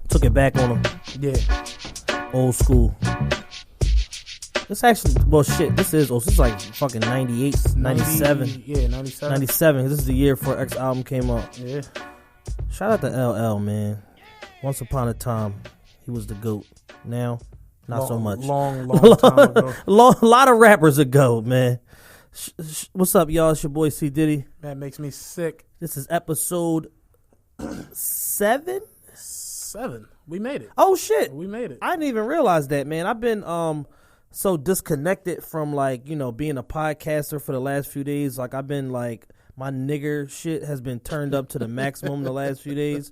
Took it back on him. Yeah. Old school. This actually, well, shit, this is like fucking 98, 97. Yeah, 97. 97. This is the year before X album came out. Yeah. Shout out to LL, man. Once upon a time, he was the GOAT. Now, not so much. Long time ago. A lot of rappers ago, man. What's up, y'all? It's your boy C. Diddy. That makes me sick. This is episode 7? 7. We made it. Oh, shit. We made it. I didn't even realize that, man. I've been so disconnected from, like, you know, being a podcaster for the last few days. Like, I've been, like, my nigger shit has been turned up to the maximum the last few days.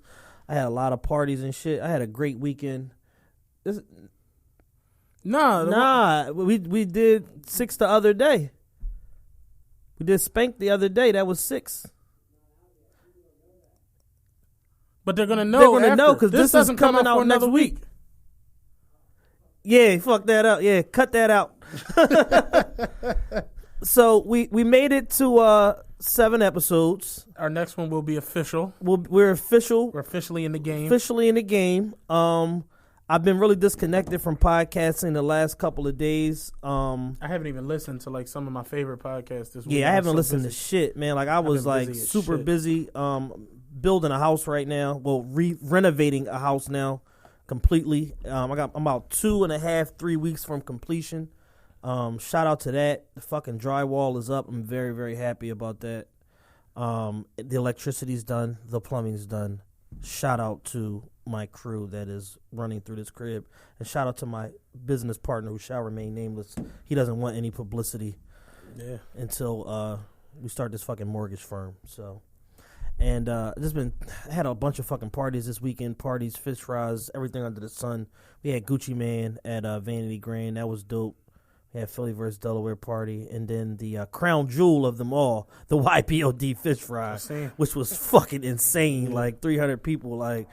I had a lot of parties and shit. I had a great weekend. We did 6 the other day. We did Spank the other day. That was 6. But they're gonna know. They're gonna know because this is doesn't coming come out out next week. Yeah, fuck that up. Yeah, cut that out. So we made it to 7 episodes. Our next one will be official. We're official. We're officially in the game. Officially in the game. I've been really disconnected from podcasting the last couple of days. I haven't even listened to like some of my favorite podcasts this week. Yeah, I haven't listened to shit, man. Like I was like super busy building a house right now. Well, renovating a house now completely. I'm about 2.5, 3 weeks from completion. Shout out to that. The fucking drywall is up. I'm very, very happy about that. The electricity's done. The plumbing's done. Shout out to my crew that is running through this crib, and shout out to my business partner who shall remain nameless. He doesn't want any publicity until we start this fucking mortgage firm. So, and I had a bunch of fucking parties this weekend. Parties, fish fries, everything under the sun. We had Gucci Man at Vanity Grand. That was dope. We had Philly vs. Delaware party, and then the crown jewel of them all, the YPOD fish fry, which was fucking insane. Like 300 people. Like,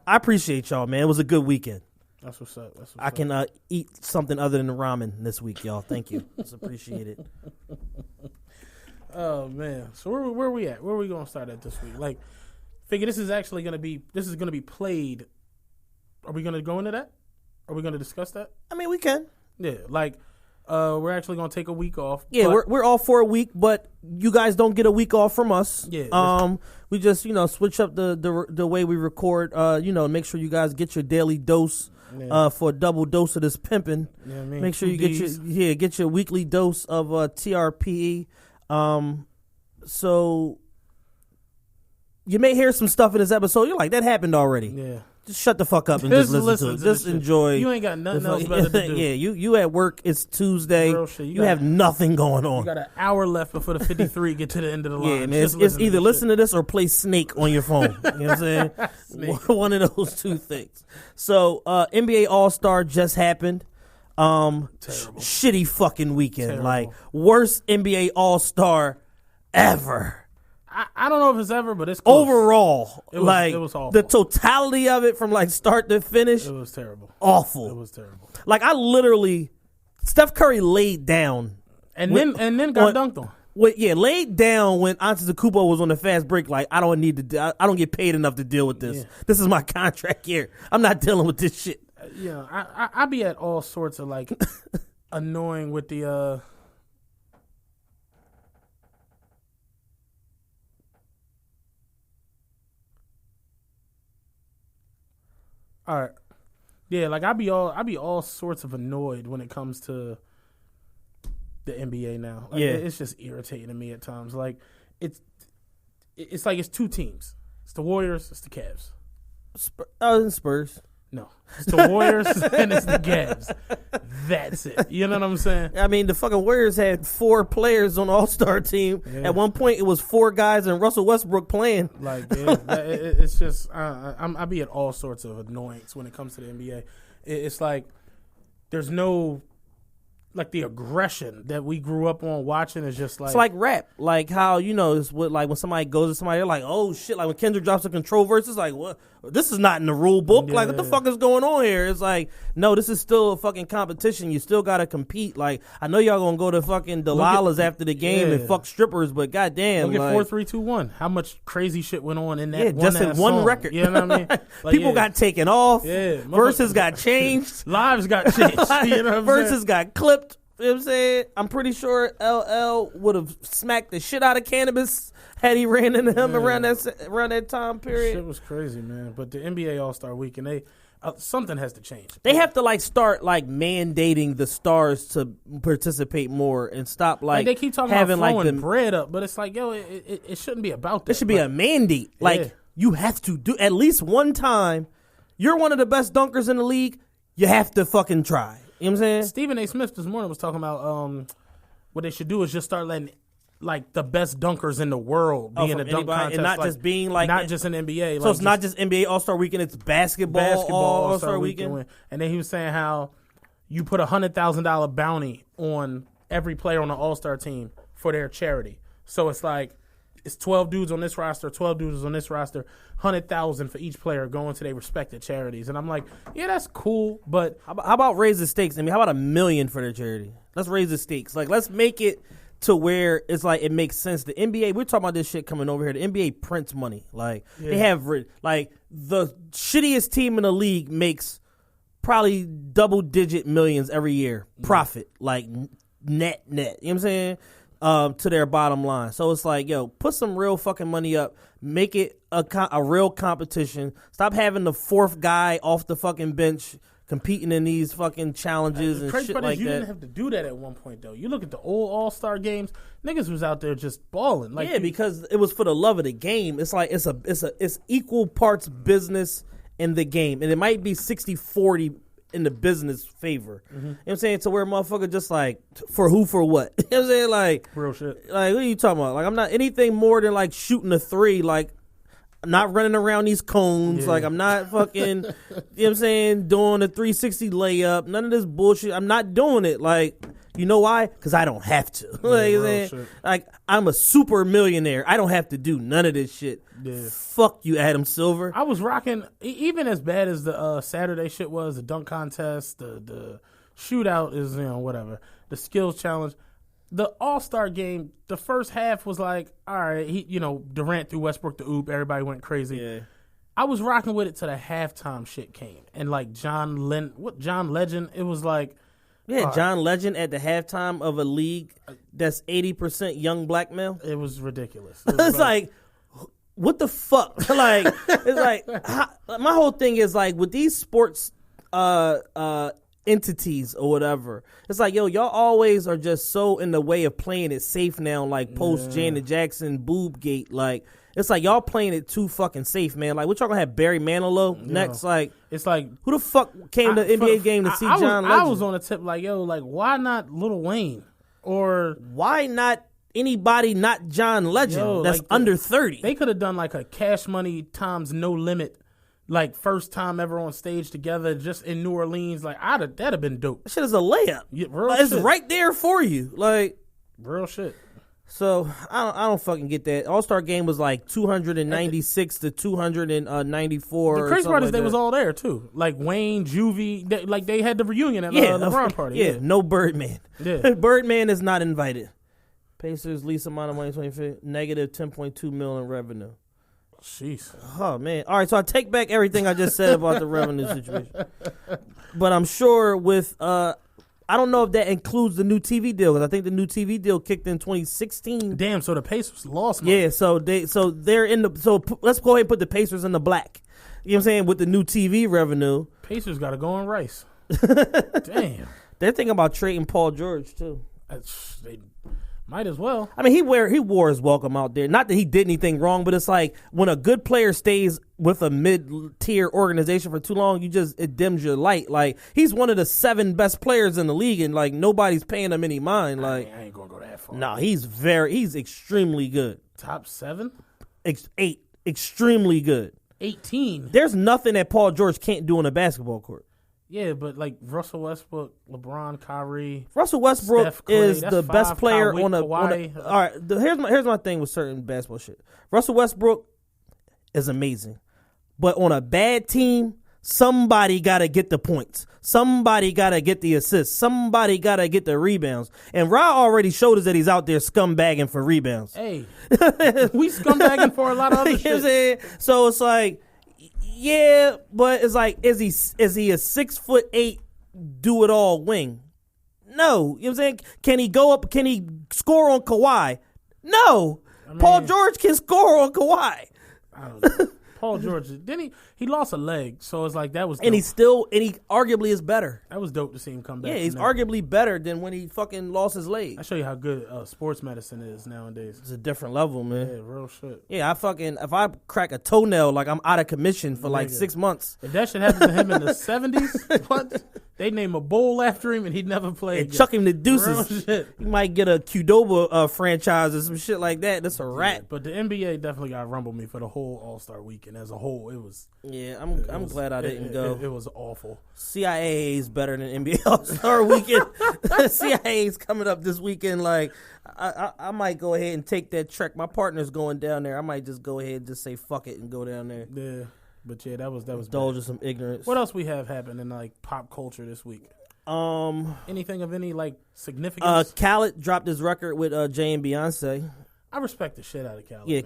I appreciate y'all, man. It was a good weekend. That's what's up. I can eat something other than the ramen this week, y'all. Thank you. It's appreciated. Oh man. So where are we at? Where are we gonna start at this week? Like, figure this is gonna be played. Are we gonna go into that? Are we gonna discuss that? I mean, we can. Yeah, like. We're actually gonna take a week off. Yeah, we're off for a week, but you guys don't get a week off from us. Yeah. We just switch up the way we record. Make sure you guys get your daily dose. For a double dose of this pimping. Yeah, I mean, make sure you get your weekly dose of TRPE. So you may hear some stuff in this episode. You're like, that happened already. Yeah. Just shut the fuck up and just listen to it. Just enjoy. You ain't got nothing else better to do. Yeah, you at work. It's Tuesday. Real shit. You have nothing going on. You got an hour left before the 53 get to the end of the line. Yeah, man. It's either listen to this or play Snake on your phone. You know what I'm saying? One of those two things. So, NBA All-Star just happened. Shitty fucking weekend. Terrible. Like, worst NBA All-Star ever. I don't know if it's ever, but it's close. Overall, it was awful. The totality of it from like start to finish. It was terrible. Awful. It was terrible. Like Steph Curry laid down and then got dunked on. Laid down when Antetokounmpo was on the fast break. Like, I don't get paid enough to deal with this. Yeah. This is my contract here. I'm not dealing with this shit. I be at all sorts of like annoying with the. All right, yeah, like I be all sorts of annoyed when it comes to the NBA now. Like, it's just irritating to me at times. Like it's like it's two teams. It's the Warriors. It's the Cavs. Spurs. No, it's the Warriors and it's the Cavs. That's it. You know what I'm saying? I mean, the fucking Warriors had 4 players on the All-Star team. Yeah. At one point, it was 4 guys and Russell Westbrook playing. Like, it's just I be at all sorts of annoyance when it comes to the NBA. It's like there's no like the aggression that we grew up on watching is just like it's like rap, like how it's what like when somebody goes to somebody, they're like, oh shit, like when Kendrick drops a control verse, it's like what? This is not in the rule book. Like what the fuck is going on here? It's like no, this is still a fucking competition. You still gotta compete. Like I know y'all gonna go to fucking Delilah's after the game and fuck strippers, but goddamn, look at 4 3 2 1. How much crazy shit went on in that? Yeah, just in one song. record. You know what I mean? Like, people got taken off. Yeah, verses got changed. Lives got changed. You know what I'm verses saying? got clipped. You know what I'm saying? I'm pretty sure LL would have smacked the shit out of Cannabis had he ran into him around that time period. Shit was crazy, man. But the NBA All-Star Weekend, they something has to change. They have to like start like mandating the stars to participate more and stop like they keep talking having about throwing like bread up, but it's like yo, it shouldn't be about that. It should be a mandate. Like you have to do at least one time. You're one of the best dunkers in the league. You have to fucking try. You know what I'm saying? Stephen A. Smith this morning was talking about what they should do is just start letting like the best dunkers in the world be in a dunk contest, and not like, just being like not just an NBA. So like it's not just NBA All-Star Weekend; it's basketball All-Star Weekend. And then he was saying how you put $100,000 bounty on every player on the All-Star team for their charity. So it's like it's 12 dudes on this roster, 12 dudes on this roster, 100,000 for each player going to their respective charities. And I'm like, yeah, that's cool, but how about raise the stakes? I mean, how about $1 million for their charity? Let's raise the stakes. Like, let's make it to where it's like it makes sense. The NBA, we're talking about this shit coming over here. The NBA prints money. Like they have like the shittiest team in the league makes probably double-digit millions every year profit, like net. You know what I'm saying? To their bottom line. So it's like, yo, put some real fucking money up. Make it a real competition. Stop having the fourth guy off the fucking bench competing in these fucking challenges and shit like that. You didn't have to do that at one point, though. You look at the old All-Star games, niggas was out there just balling. Like, yeah, because it was for the love of the game. It's like it's equal parts business in the game. And it might be 60-40 in the business favor. You know what I'm saying? To where motherfucker just like, for who, for what? You know what I'm saying? Like, real shit. Like, what are you talking about? Like, I'm not anything more than like shooting a three. Like, I'm not running around these cones. Like, I'm not fucking, you know what I'm saying, doing a 360 layup. None of this bullshit. I'm not doing it. Like, you know why? Because I don't have to. Like, I'm a super millionaire. I don't have to do none of this shit. Yeah. Fuck you, Adam Silver. I was rocking, even as bad as the Saturday shit was, the dunk contest, the shootout is, whatever. The skills challenge. The All-Star game, the first half was like, all right, Durant threw Westbrook the oop, everybody went crazy. Yeah. I was rocking with it till the halftime shit came. And like John Legend, it was like, yeah, John Legend at the halftime of a league that's 80% young black male. It was ridiculous. It's like, what the fuck? Like, it's like, my whole thing is like, with these sports entities or whatever, it's like, yo, y'all always are just so in the way of playing it safe now, like post Janet Jackson boob gate. Like, it's like y'all playing it too fucking safe, man. Like, what y'all gonna have Barry Manilow next? Like, it's like, who the fuck came to the NBA game to see John Legend? I was on a tip like, yo, like, why not Lil Wayne? Or why not anybody not John Legend that's like under 30? They could have done like a Cash Money times No Limit, like first time ever on stage together, just in New Orleans. Like, that'd have been dope. That shit is a layup. Yeah, it's right there for you. Like, real shit. So I don't fucking get that. All-Star game was like 296 to 294. The crazy part is they was all there too. Like Wayne, Juvie, they had the reunion at the LeBron party. Yeah, no Birdman. Yeah. Birdman is not invited. Pacers least amount of money, 25, negative 10.2 million in revenue. Jeez. Oh man. All right, so I take back everything I just said about the revenue situation. But I'm sure with I don't know if that includes the new TV deal, because I think the new TV deal kicked in 2016. Damn, so the Pacers lost money. Yeah, so they're in the let's go ahead and put the Pacers in the black. You know what I'm saying, with the new TV revenue. Pacers got to go on Rice. Damn. They're thinking about trading Paul George too. They might as well. I mean, he wore his welcome out there. Not that he did anything wrong, but it's like when a good player stays with a mid-tier organization for too long, it dims your light. Like, he's one of the 7 best players in the league, and like nobody's paying him any mind. Like, I ain't gonna go that far. No, he's extremely good. Top 7? 8, extremely good. 18. There's nothing that Paul George can't do on a basketball court. Yeah, but like Russell Westbrook, LeBron, Kyrie, Russell Westbrook is the best player on a. All right, here's my thing with certain basketball shit. Russell Westbrook is amazing, but on a bad team, somebody got to get the points. Somebody got to get the assists. Somebody got to get the rebounds. And Ra already showed us that he's out there scumbagging for rebounds. Hey, we scumbagging for a lot of other shit. So it's like, yeah, but it's like, is he a 6'8" do it all wing? No. You know what I'm saying? Can he go up? Can he score on Kawhi? No. I mean, Paul George can score on Kawhi. I don't know. Paul George, didn't he lost a leg, so it's like that was dope. And he arguably is better. That was dope to see him come back. Yeah, he's arguably better than when he fucking lost his leg. I show you how good sports medicine is nowadays. It's a different level, man. Yeah, real shit. Yeah, if I crack a toenail, like I'm out of commission for like 6 months. If that shit happened to him in the 70s, what? They name a bowl after him and he'd never play again. Chuck him to deuces. Real shit. He might get a Qdoba franchise or some shit like that. That's a rat. But the NBA definitely got rumbled me for the whole All-Star weekend as a whole. It was. Yeah, I'm glad I didn't go. It was awful. CIA is better than NBA All-Star weekend. CIA is coming up this weekend. Like I might go ahead and take that trek. My partner's going down there. I might just go ahead and just say fuck it and go down there. Yeah. But yeah, that was indulge in some ignorance. What else we have happened in like pop culture this week? Anything of any like significance? Khaled dropped his record with Jay and Beyonce. I respect the shit out of Khaled. Yeah,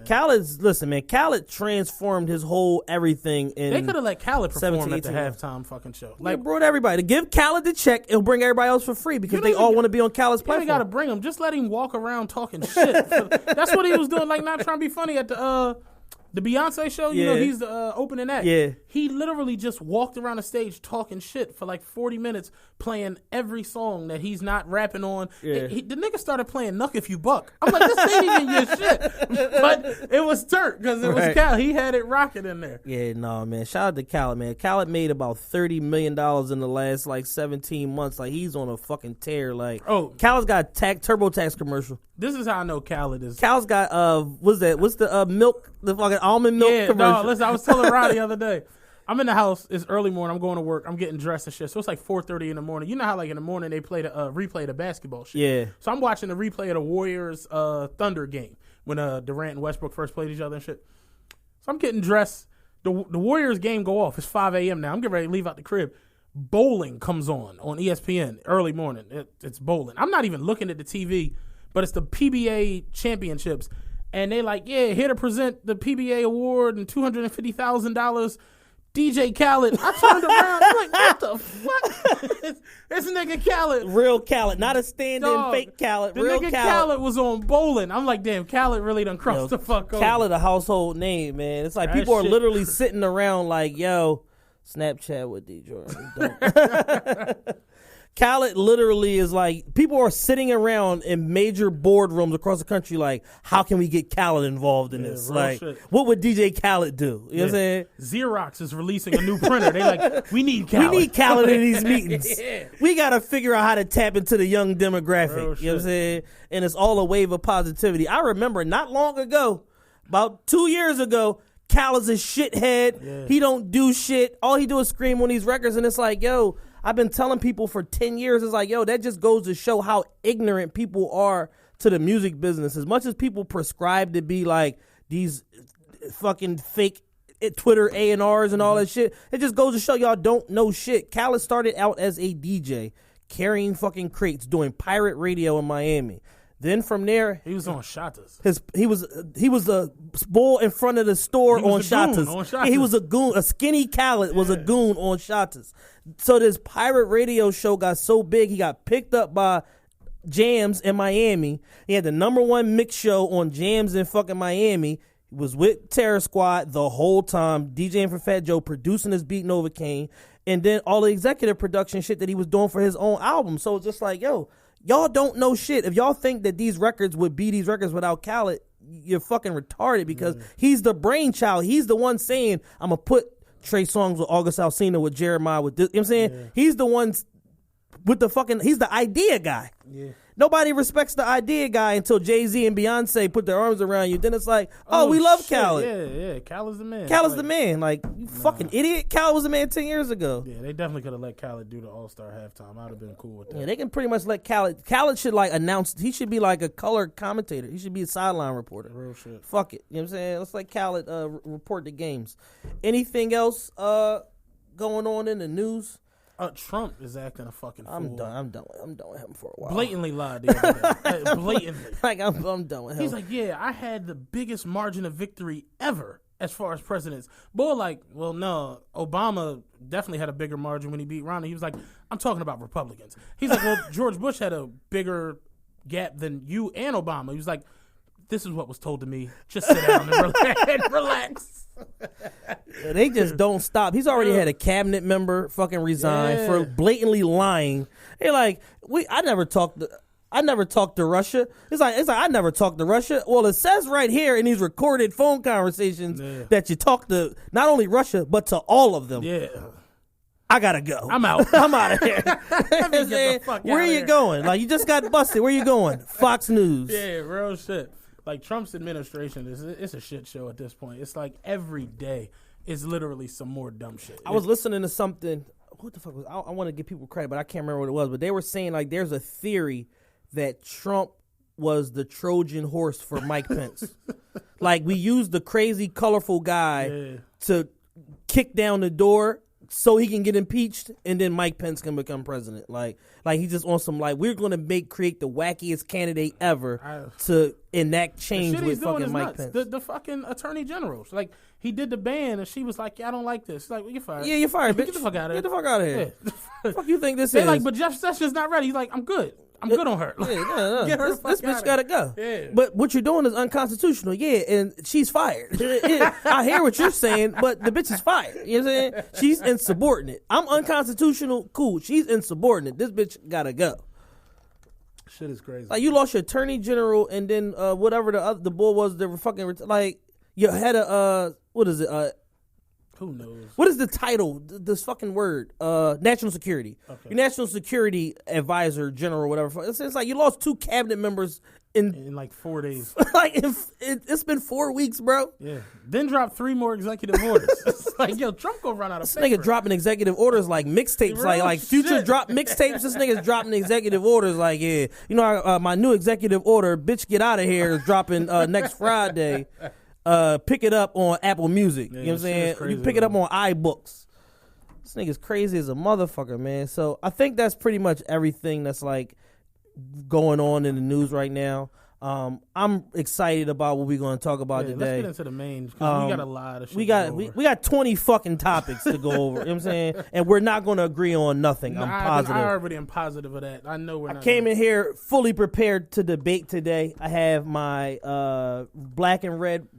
man. Khaled transformed his whole everything in. They could have let Khaled perform at the halftime fucking show. Like, brought everybody to give Khaled the check. It'll bring everybody else for free because they all want to be on Khaled's platform. You got to bring him. Just let him walk around talking shit. That's what he was doing. Like, not trying to be funny at the Beyonce show, you know, he's the opening act. Yeah. He literally just walked around the stage talking shit for like 40 minutes, playing every song that he's not rapping on. Yeah. The nigga started playing Knuck If You Buck. I'm like, this ain't even your shit. But it was Turk because it was Cal. He had it rocking in there. Yeah, no, man. Shout out to Khaled, man. Khaled made about $30 million in the last like 17 months. Like, he's on a fucking tear. Like, Khaled's got a TurboTax commercial. This is how I know Khaled is. Khaled's got what's the milk, the fucking almond milk commercial. No, listen, I was telling Ron the other day. I'm in the house. It's early morning. I'm going to work. I'm getting dressed and shit. So it's like 4:30 in the morning. You know how like in the morning they play the replay the basketball shit. Yeah. So I'm watching the replay of the Warriors Thunder game when Durant and Westbrook first played each other and shit. So I'm getting dressed. The Warriors game go off. It's 5 a.m. now. I'm getting ready to leave out the crib. Bowling comes on ESPN early morning. It's bowling. I'm not even looking at the TV, but it's the PBA championships. And they like, yeah, here to present the PBA award and $250,000. DJ Khaled. I turned around. I'm like, what the fuck? This nigga Khaled. Real Khaled. Not a stand-in fake Khaled. Real nigga Khaled was on bowling. I'm like, damn, Khaled really done crossed the fuck over. Khaled a household name, man. It's like that people are literally sitting around like, yo, Snapchat with D. Jordan. Khaled literally is like, people are sitting around in major boardrooms across the country like, how can we get Khaled involved in this? Like, what would DJ Khaled do? You know what I'm saying? Xerox is releasing a new printer. They like, we need Khaled. We need Khaled in these meetings. We got to figure out how to tap into the young demographic. You know what I'm saying? And it's all a wave of positivity. I remember not long ago, about 2 years ago, Khaled's a shithead. Yeah. He don't do shit. All he do is scream on these records. And it's like, yo, I've been telling people for 10 years, it's like, yo, that just goes to show how ignorant people are to the music business. As much as people prescribe to be like these fucking fake Twitter A&Rs and all that shit, it just goes to show y'all don't know shit. Khaled started out as a DJ, carrying fucking crates, doing pirate radio in Miami. Then from there, he was on Shatas. He was a bull in front of the store on Shatas. Yeah, he was a goon. A skinny Khaled was a goon on Shatas. So this pirate radio show got so big, he got picked up by Jams in Miami. He had the #1 mix show on Jams in fucking Miami. He was with Terror Squad the whole time, DJing for Fat Joe, producing his beat Novocaine, and then all the executive production shit that he was doing for his own album. So it's just like, yo, y'all don't know shit. If y'all think that these records would be these records without Khaled, you're fucking retarded because he's the brainchild. He's the one saying, I'm going to put Trey Songz with August Alsina with Jeremiah with this. You know what I'm saying? Yeah. He's the one with the fucking, he's the idea guy. Yeah. nobody respects the idea guy until Jay-Z and Beyonce put their arms around you. Then it's like, oh we love Khaled. Yeah, Khaled's the man. Khaled's the man. Like, you fucking idiot. Khaled was the man 10 years ago. Yeah, they definitely could have let Khaled do the All-Star halftime. I'd have been cool with that. Yeah, they can pretty much let Khaled. Khaled should like announce. He should be like a color commentator. He should be a sideline reporter. Real shit. Fuck it. You know what I'm saying? Let's let Khaled report the games. Anything else going on in the news? Trump is acting a fucking fool. I'm done with him for a while. Blatantly lied the other day. Blatantly. Like, I'm done with him. He's like, yeah, I had the biggest margin of victory ever as far as presidents. Boy, like, well, no, Obama definitely had a bigger margin when he beat Romney. He was like, I'm talking about Republicans. He's like, well, George Bush had a bigger gap than you and Obama. He was like, this is what was told to me. Just sit down and relax. They just don't stop. He's already had a cabinet member fucking resign for blatantly lying. They're like, I never talked to Russia. It's like I never talked to Russia. Well, it says right here in these recorded phone conversations that you talked to not only Russia but to all of them. Yeah. I gotta go. I'm out. I'm out of here. Where are you going? Like, you just got busted. Where you going? Fox News. Yeah, real shit. Like, Trump's administration it's a shit show at this point. It's like every day is literally some more dumb shit. I was listening to something. What the fuck was I want to give people credit, but I can't remember what it was. But they were saying, like, there's a theory that Trump was the Trojan horse for Mike Pence. Like, we used the crazy, colorful guy to kick down the door so he can get impeached, and then Mike Pence can become president. Like he just on some, like, we're going to create the wackiest candidate ever to enact change with fucking Mike Pence. The fucking attorney generals. Like, he did the ban, and she was like, yeah, I don't like this. She's like, well, you're fired. Yeah, you're fired, bitch. Get the fuck out of here. Get the fuck out of here. Yeah. Fuck you think this They're is? like, but Jeff Sessions not ready. He's like, I'm good. I'm good on her. Yeah, Get her this bitch gotta go. Yeah. But what you're doing is unconstitutional. Yeah, and she's fired. I hear what you're saying, but the bitch is fired. You know what I'm saying? She's insubordinate. I'm unconstitutional. Cool. She's insubordinate. This bitch gotta go. Shit is crazy. Like, you lost your attorney general, and then whatever the bull was, they were fucking like, you had a what is it? Who knows? What is the title? This fucking word. National security. Okay. Your national security advisor general, whatever. It's like you lost 2 cabinet members in like 4 days. Like, it's been 4 weeks, bro. Yeah. Then drop 3 more executive orders. It's like, yo, Trump gonna run out of paper. This nigga dropping executive orders like mixtapes, like Future drop mixtapes. This nigga's dropping executive orders like, yeah, you know, my new executive order, bitch, get out of here, is dropping next Friday. Pick it up on Apple Music. You know what I'm saying? You pick it up on iBooks. This nigga's crazy as a motherfucker, man. So I think that's pretty much everything that's like going on in the news right now. I'm excited about what we're going to talk about today. Let's get into the main, because we got a lot of shit. We got 20 fucking topics to go over. You know what I'm saying? And we're not going to agree on nothing. I'm positive. I already am positive of that. I know we're not. I came in here fully prepared to debate today. I have my black and red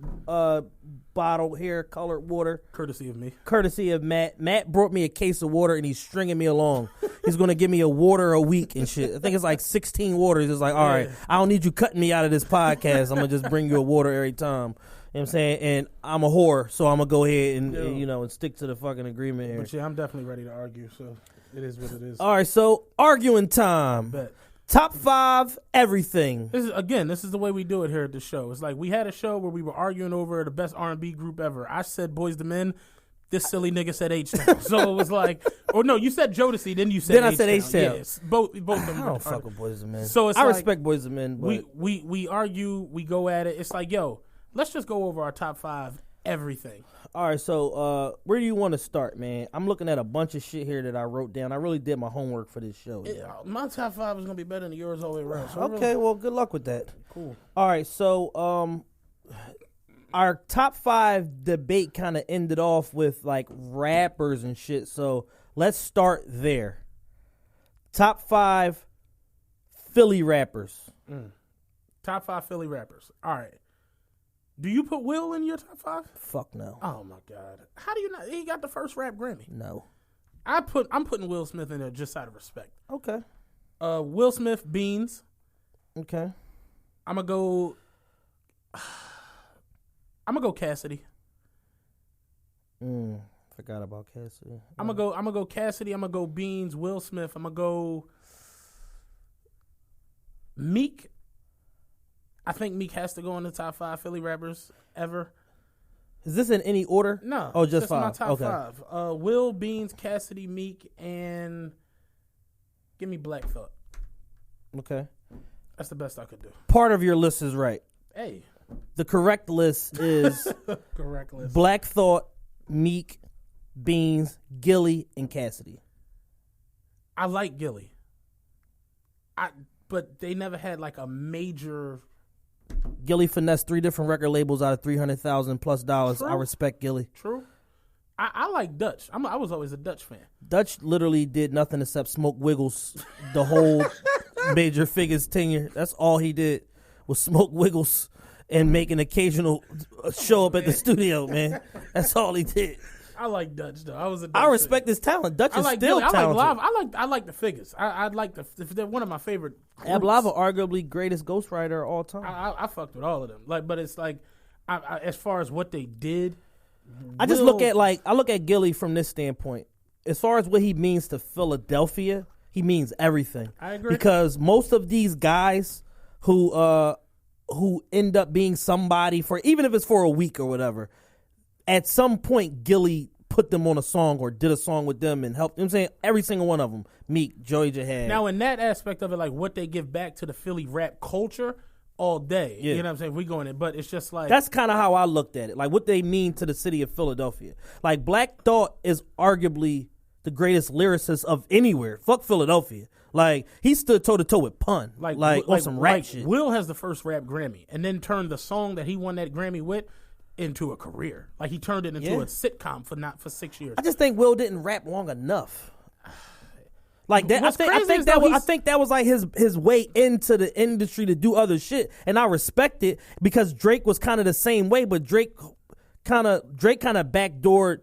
bottle here, colored water. Courtesy of me. Courtesy of Matt. Matt brought me a case of water, and he's stringing me along. He's going to give me a water a week and shit. I think it's like 16 waters. It's like, all right, I don't need you cutting me out of this podcast. I'm going to just bring you a water every time. You know what I'm saying? And I'm a whore, so I'm going to go ahead and, and stick to the fucking agreement here. But yeah, I'm definitely ready to argue, so it is what it is. All right, so arguing time. Bet. Top 5 everything. This is the way we do it here at the show. It's like we had a show where we were arguing over the best R&B group ever. I said Boyz II Men. This silly nigga said H-Town. So it was like, or no, you said Jodeci, then you said H-Town. Then I said H-Town. Yes, both of them. I don't fuck with Boyz II Men. So it's I respect Boyz II Men, but we argue, we go at it. It's like, yo, let's just go over our top 5 everything. All right, so where do you want to start, man? I'm looking at a bunch of shit here that I wrote down. I really did my homework for this show. My top 5 is going to be better than yours all the way around. So okay, well, good luck with that. Cool. All right, so our top 5 debate kind of ended off with, like, rappers and shit, so let's start there. Top 5 Philly rappers. Top 5 Philly rappers. All right. Do you put Will in your top 5? Fuck no. Oh my God! How do you not? He got the first rap Grammy. No. I'm putting Will Smith in there just out of respect. Okay. Will Smith, Beans. Okay. I'm gonna go Cassidy. Forgot about Cassidy. I'm gonna go Cassidy. I'm gonna go Beans. Will Smith. I'm gonna go. Meek. I think Meek has to go in the top 5 Philly rappers ever. Is this in any order? No. Oh, just 5. My top 5. Will, Beans, Cassidy, Meek, and give me Black Thought. Okay. That's the best I could do. Part of your list is right. Hey. The correct list is Black Thought, Meek, Beans, Gilly, and Cassidy. I like Gilly. But they never had like a major. Gilly finessed 3 different record labels out of $300,000+. True. I respect Gilly. True. I like Dutch. I was always a Dutch fan. Dutch literally did nothing except smoke Wiggles the whole Major Figures tenure. That's all he did was smoke Wiggles and make an occasional show up at the studio, man. That's all he did. I like Dutch though. I respect his talent. Dutch is still talented. I like the figures. I like they're one of my favorite. Ab Lava, arguably greatest ghostwriter of all time. I fucked with all of them. But it's like, as far as what they did, I look at Gilly from this standpoint. As far as what he means to Philadelphia, he means everything. I agree, because most of these guys who end up being somebody for, even if it's for a week or whatever, at some point, Gilly put them on a song or did a song with them and helped. You know what I'm saying? Every single one of them. Meek, Joey Jihad. Now, in that aspect of it, like what they give back to the Philly rap culture all day. Yeah. You know what I'm saying? We go in it. But it's just like. That's kind of how I looked at it. Like what they mean to the city of Philadelphia. Like Black Thought is arguably the greatest lyricist of anywhere. Fuck Philadelphia. Like he stood toe to toe with Pun. Like on some rap shit. Will has the first rap Grammy and then turned the song that he won that Grammy with into a career. Like he turned it into a sitcom for 6 years. I just think Will didn't rap long enough. Like that, I think that was like his way into the industry to do other shit, and I respect it because Drake was kind of the same way, but Drake kind of backdoored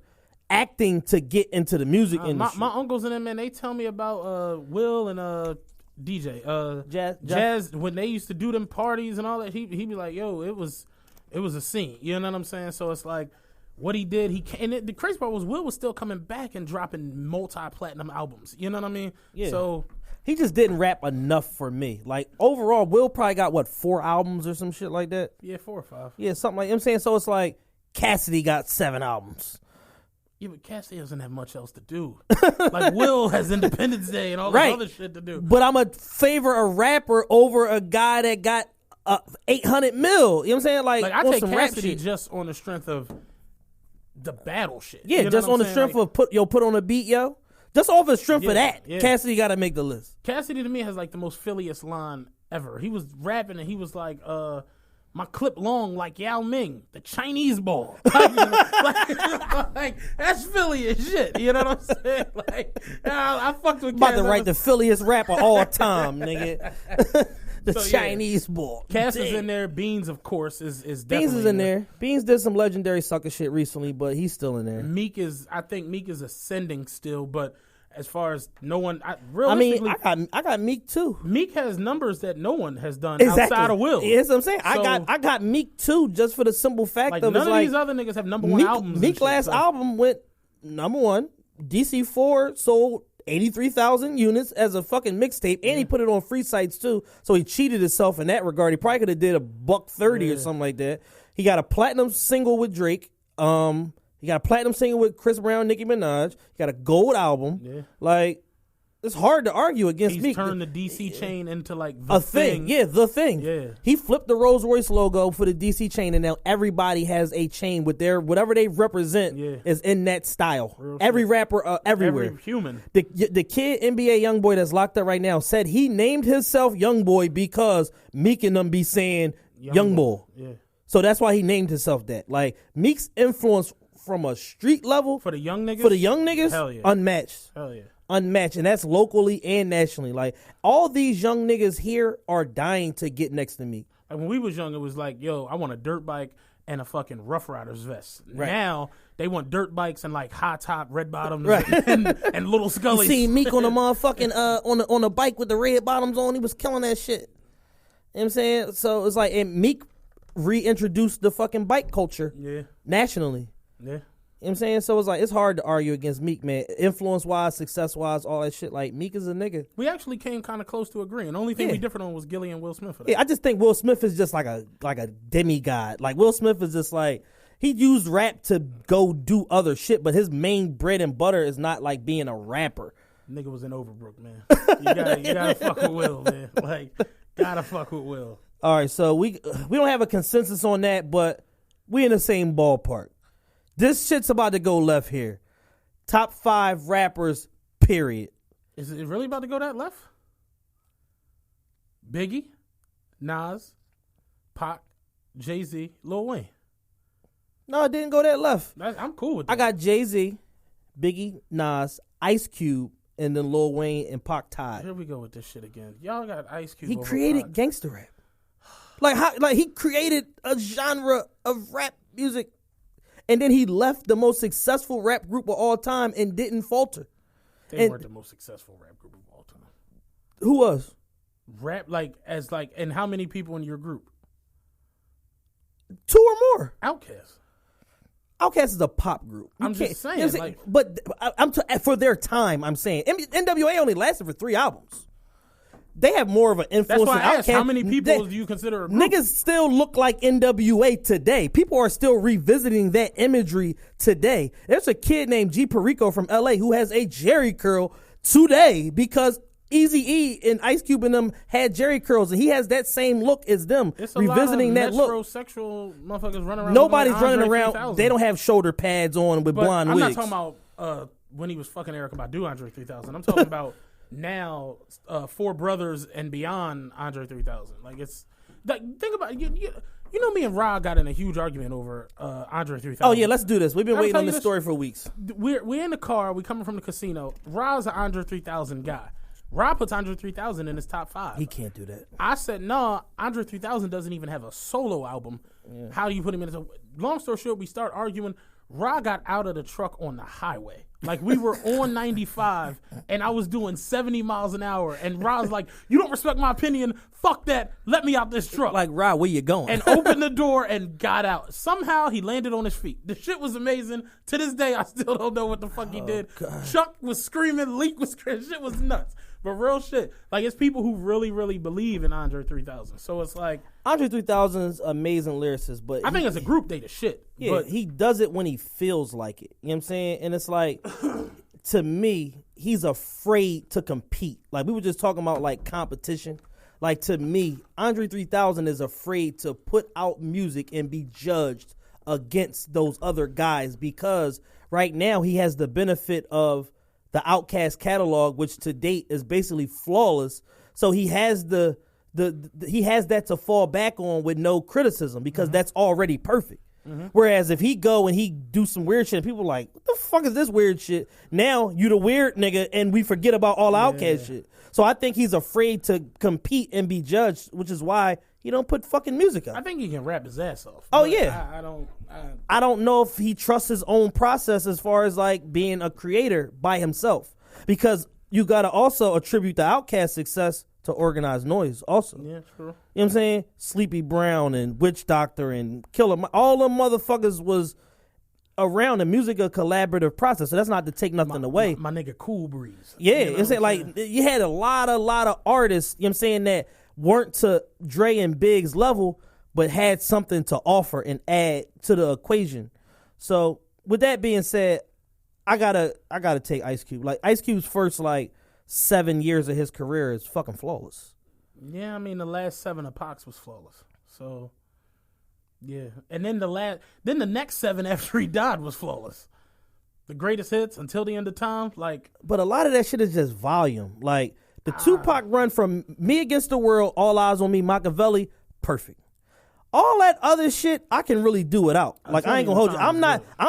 acting to get into the music industry. My uncles and them, man, they tell me about Will and DJ Jazz when they used to do them parties and all that. He'd be like, "Yo, it was a scene." You know what I'm saying? So it's like what he did. The crazy part was Will was still coming back and dropping multi-platinum albums. You know what I mean? Yeah. So he just didn't rap enough for me. Like overall, Will probably got 4 albums or some shit like that. Yeah, 4 or 5. Yeah, something like, you know what I'm saying. So it's like Cassidy got 7 albums. Yeah, but Cassidy doesn't have much else to do. Like Will has Independence Day and all this other shit to do. But I'm a favor a rapper over a guy that got 800 mil. You know what I'm saying? Like I take Cassidy just on the strength of the battle shit. Yeah, just on the strength of put on a beat, yo. Just off the strength of that, Cassidy got to make the list. Cassidy to me has like the most Philliest line ever. He was rapping and he was like, my clip long like Yao Ming, the Chinese ball. Like that's Philly as shit. You know what I'm saying? Like I fucked with. About to write the Philliest rapper all time, nigga. Chinese ball. Cass is in there. Beans, of course, is definitely Beans is in there. Beans did some legendary sucker shit recently, but he's still in there. I think Meek is ascending still, but as far as no one, I got Meek too. Meek has numbers that no one has done outside of Will. Yeah, that's what I'm saying. So, I got Meek too, just for the simple fact like of none of these other niggas have number 1 albums. Meek last album went number 1. DC4 sold 83,000 units as a fucking mixtape, and he put it on free sites too. So he cheated himself in that regard. He probably could have did $130 or something like that. He got a platinum single with Drake. He got a platinum single with Chris Brown, Nicki Minaj. He got a gold album. Yeah. Like, it's hard to argue against Meek. He's turned the DC chain into like the thing. Yeah, the thing. Yeah. He flipped the Rolls Royce logo for the DC chain, and now everybody has a chain with their whatever they represent is in that style. Every rapper, everywhere. Every human. The kid NBA YoungBoy that's locked up right now said he named himself YoungBoy because Meek and them be saying YoungBoy. Yeah. So that's why he named himself that. Like Meek's influence from a street level for the young niggas, hell yeah. Unmatched. Hell yeah. Unmatched, and that's locally and nationally. Like all these young niggas here are dying to get next to me. Like when we was young, it was like, yo, I want a dirt bike and a fucking Rough Riders vest. Right. Now they want dirt bikes and like high top red bottoms and little Scullies. You seen Meek on the motherfucking on a bike with the red bottoms on? He was killing that shit. You know what I'm saying? So it's like, and Meek reintroduced the fucking bike culture nationally. Yeah. what I'm saying? So it's like, it's hard to argue against Meek, man. Influence-wise, success-wise, all that shit. Like, Meek is a nigga. We actually came kind of close to agreeing. The only thing we differed on was Gilly and Will Smith for that. Yeah, I just think Will Smith is just like a demigod. Like, Will Smith is just like, he used rap to go do other shit, but his main bread and butter is not like being a rapper. Nigga was in Overbrook, man. You gotta fuck with Will, man. Like, gotta fuck with Will. All right, so we don't have a consensus on that, but we in the same ballpark. This shit's about to go left here. Top 5 rappers, period. Is it really about to go that left? Biggie, Nas, Pac, Jay-Z, Lil Wayne. No, it didn't go that left. I'm cool with that. I got Jay-Z, Biggie, Nas, Ice Cube, and then Lil Wayne and Pac tied. Here we go with this shit again. Y'all got Ice Cube. He created gangster rap. Like he created a genre of rap music, and then he left the most successful rap group of all time and didn't falter. They weren't the most successful rap group of all time. Who was? Rap and how many people in your group? 2 or more. Outkast. Outkast is a pop group. I'm just saying, but for their time, I'm saying NWA only lasted for 3 albums. They have more of an influence. That's why I asked, how many people do you consider a group? Niggas still look like NWA today. People are still revisiting that imagery today. There's a kid named G Perico from LA who has a Jerry curl today because Eazy-E and Ice Cube and them had Jerry curls, and he has that same look as them. It's revisiting that look. Metrosexual motherfuckers running around. Nobody's running around. 3000. They don't have shoulder pads on with blonde wigs. I'm not talking about when he was fucking Erykah Badu, Andre 3000. I'm talking about now, 4 Brothers and beyond Andre 3000. Like, it's like, think about it. You know, me and Rod got in a huge argument over Andre 3000. Oh yeah, let's do this. We've been waiting on this story for weeks. We're in the car. We coming from the casino. Rod's an Andre 3000 guy. Rod puts Andre 3000 in his top 5. He can't do that. I said, no, Andre 3000 doesn't even have a solo album. Yeah. How do you put him in? Long story short, we start arguing. Rod got out of the truck on the highway. Like, we were on 95, and I was doing 70 miles an hour. And Rod's like, you don't respect my opinion. Fuck that. Let me out this truck. Like, Rod, where you going? And opened the door and got out. Somehow, he landed on his feet. The shit was amazing. To this day, I still don't know what the fuck he did. God. Chuck was screaming. Leak was screaming. Shit was nuts. But real shit. Like, it's people who really, really believe in Andre 3000. So it's like, Andre 3000's amazing lyricist, but I think as a group, they the shit. Yeah, but he does it when he feels like it. You know what I'm saying? And it's like, to me, he's afraid to compete. Like, we were just talking about, like, competition. Like, to me, Andre 3000 is afraid to put out music and be judged against those other guys because right now he has the benefit of the Outkast catalog, which to date is basically flawless. So he has he has that to fall back on with no criticism because that's already perfect. Mm-hmm. Whereas if he go and he do some weird shit, people are like, what the fuck is this weird shit? Now you the weird nigga and we forget about all Outkast shit. So I think he's afraid to compete and be judged, which is why he don't put fucking music out. I think he can rap his ass off. Oh yeah. I don't know if he trusts his own process as far as like being a creator by himself, because you got to also attribute the Outkast success to Organized Noise also. Yeah, true. You know what I'm saying? Sleepy Brown and Witch Doctor and Killer, all them motherfuckers was around the music, a collaborative process. So that's not to take nothing away. My nigga Cool Breeze. Yeah, you know it's like you had a lot of artists, you know what I'm saying, that weren't to Dre and Big's level, but had something to offer and add to the equation. So with that being said, I gotta take Ice Cube. Like, Ice Cube's first like 7 years of his career is fucking flawless. Yeah, I mean the last 7 of Pac's was flawless. So yeah, and then the next 7 after he died was flawless. The greatest hits, Until the End of Time, like. But a lot of that shit is just volume. Like the Tupac run from Me Against the World, All Eyes on Me, Machiavelli, perfect. All that other shit, I can really do without. Like, I ain't gonna hold you. I'm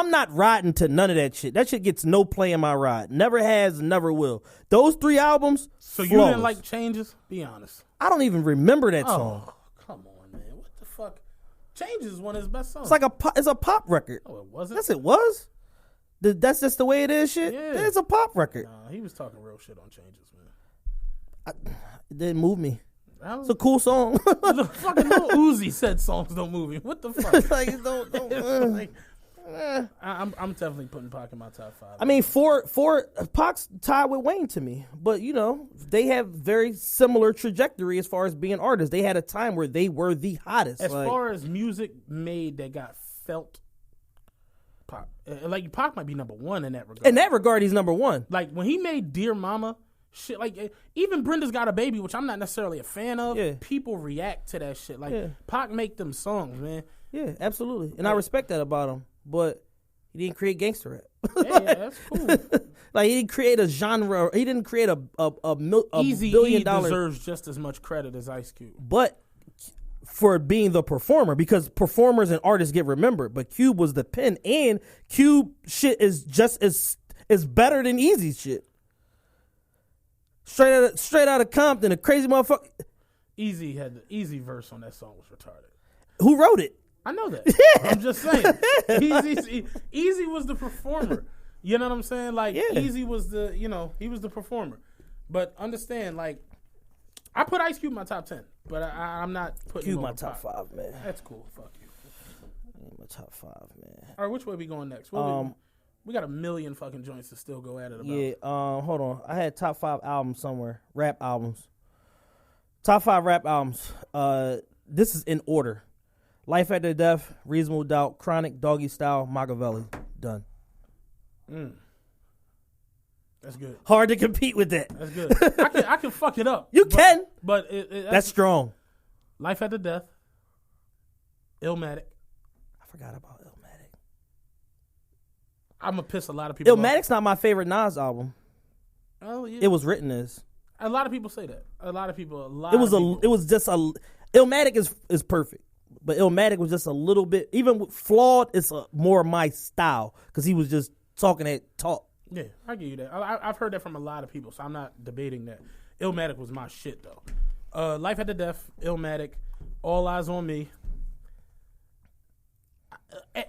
not riding to none of that shit. That shit gets no play in my ride. Never has, never will. Those 3 albums. So flawless. You didn't like Changes? Be honest. I don't even remember that song. Come on, man. What the fuck? Changes is one of his best songs. It's a pop record. Oh, it wasn't? Yes, it was. That's just the way it is, shit. Yeah. It's a pop record. Nah, he was talking real shit on Changes, man. It didn't move me. It's a cool song. The fucking Lil Uzi said songs don't move me. What the fuck? Like, don't. Like, I'm definitely putting Pac in my top 5. I mean, Pac's tied with Wayne to me, but they have very similar trajectory as far as being artists. They had a time where they were the hottest. As far as music made that got felt, Pac might be number one in that regard. In that regard, he's number one. Like when he made Dear Mama, shit, like even Brenda's Got a Baby, which I'm not necessarily a fan of. Yeah. People react to that shit. Like Pac make them songs, man. Yeah, absolutely, and I respect that about him. But he didn't create gangster rap. Yeah, that's cool. Like he didn't create a genre. He didn't create a Eazy $1 billion deserves just as much credit as Ice Cube. But for being the performer, because performers and artists get remembered. But Cube was the pen, and Cube shit is just as better than Eazy's shit. Straight out of Compton, a crazy motherfucker. Eazy had the Eazy verse on that song was retarded. Who wrote it? I know that. I'm just saying. Eazy was the performer. You know what I'm saying? Like Eazy was he was the performer. But understand, like, I put Ice Cube in my top 10, but I'm not putting Cube him my on top 5, man. That's cool. Fuck you. My top 5, man. All right, which way we going next? We got a million fucking joints to still go at it about. Yeah. Hold on. I had top 5 albums somewhere. Rap albums. Top 5 rap albums. This is in order. Life After Death, Reasonable Doubt, Chronic, Doggy Style, Machiavelli. Done. That's good. Hard to compete with that. That's good. I can fuck it up. You can. But that's strong. Life After Death, Illmatic. I forgot about Illmatic. I'm going to piss a lot of people Illmatic's not my favorite Nas album. Oh, yeah. It was written as. A lot of people say that. It was just a. Illmatic is perfect. But Illmatic was just a little bit, even with Flawed, it's more my style because he was just talking that talk. Yeah, I give you that. I've heard that from a lot of people, so I'm not debating that. Illmatic was my shit, though. Life After Death, Illmatic, All Eyes on Me.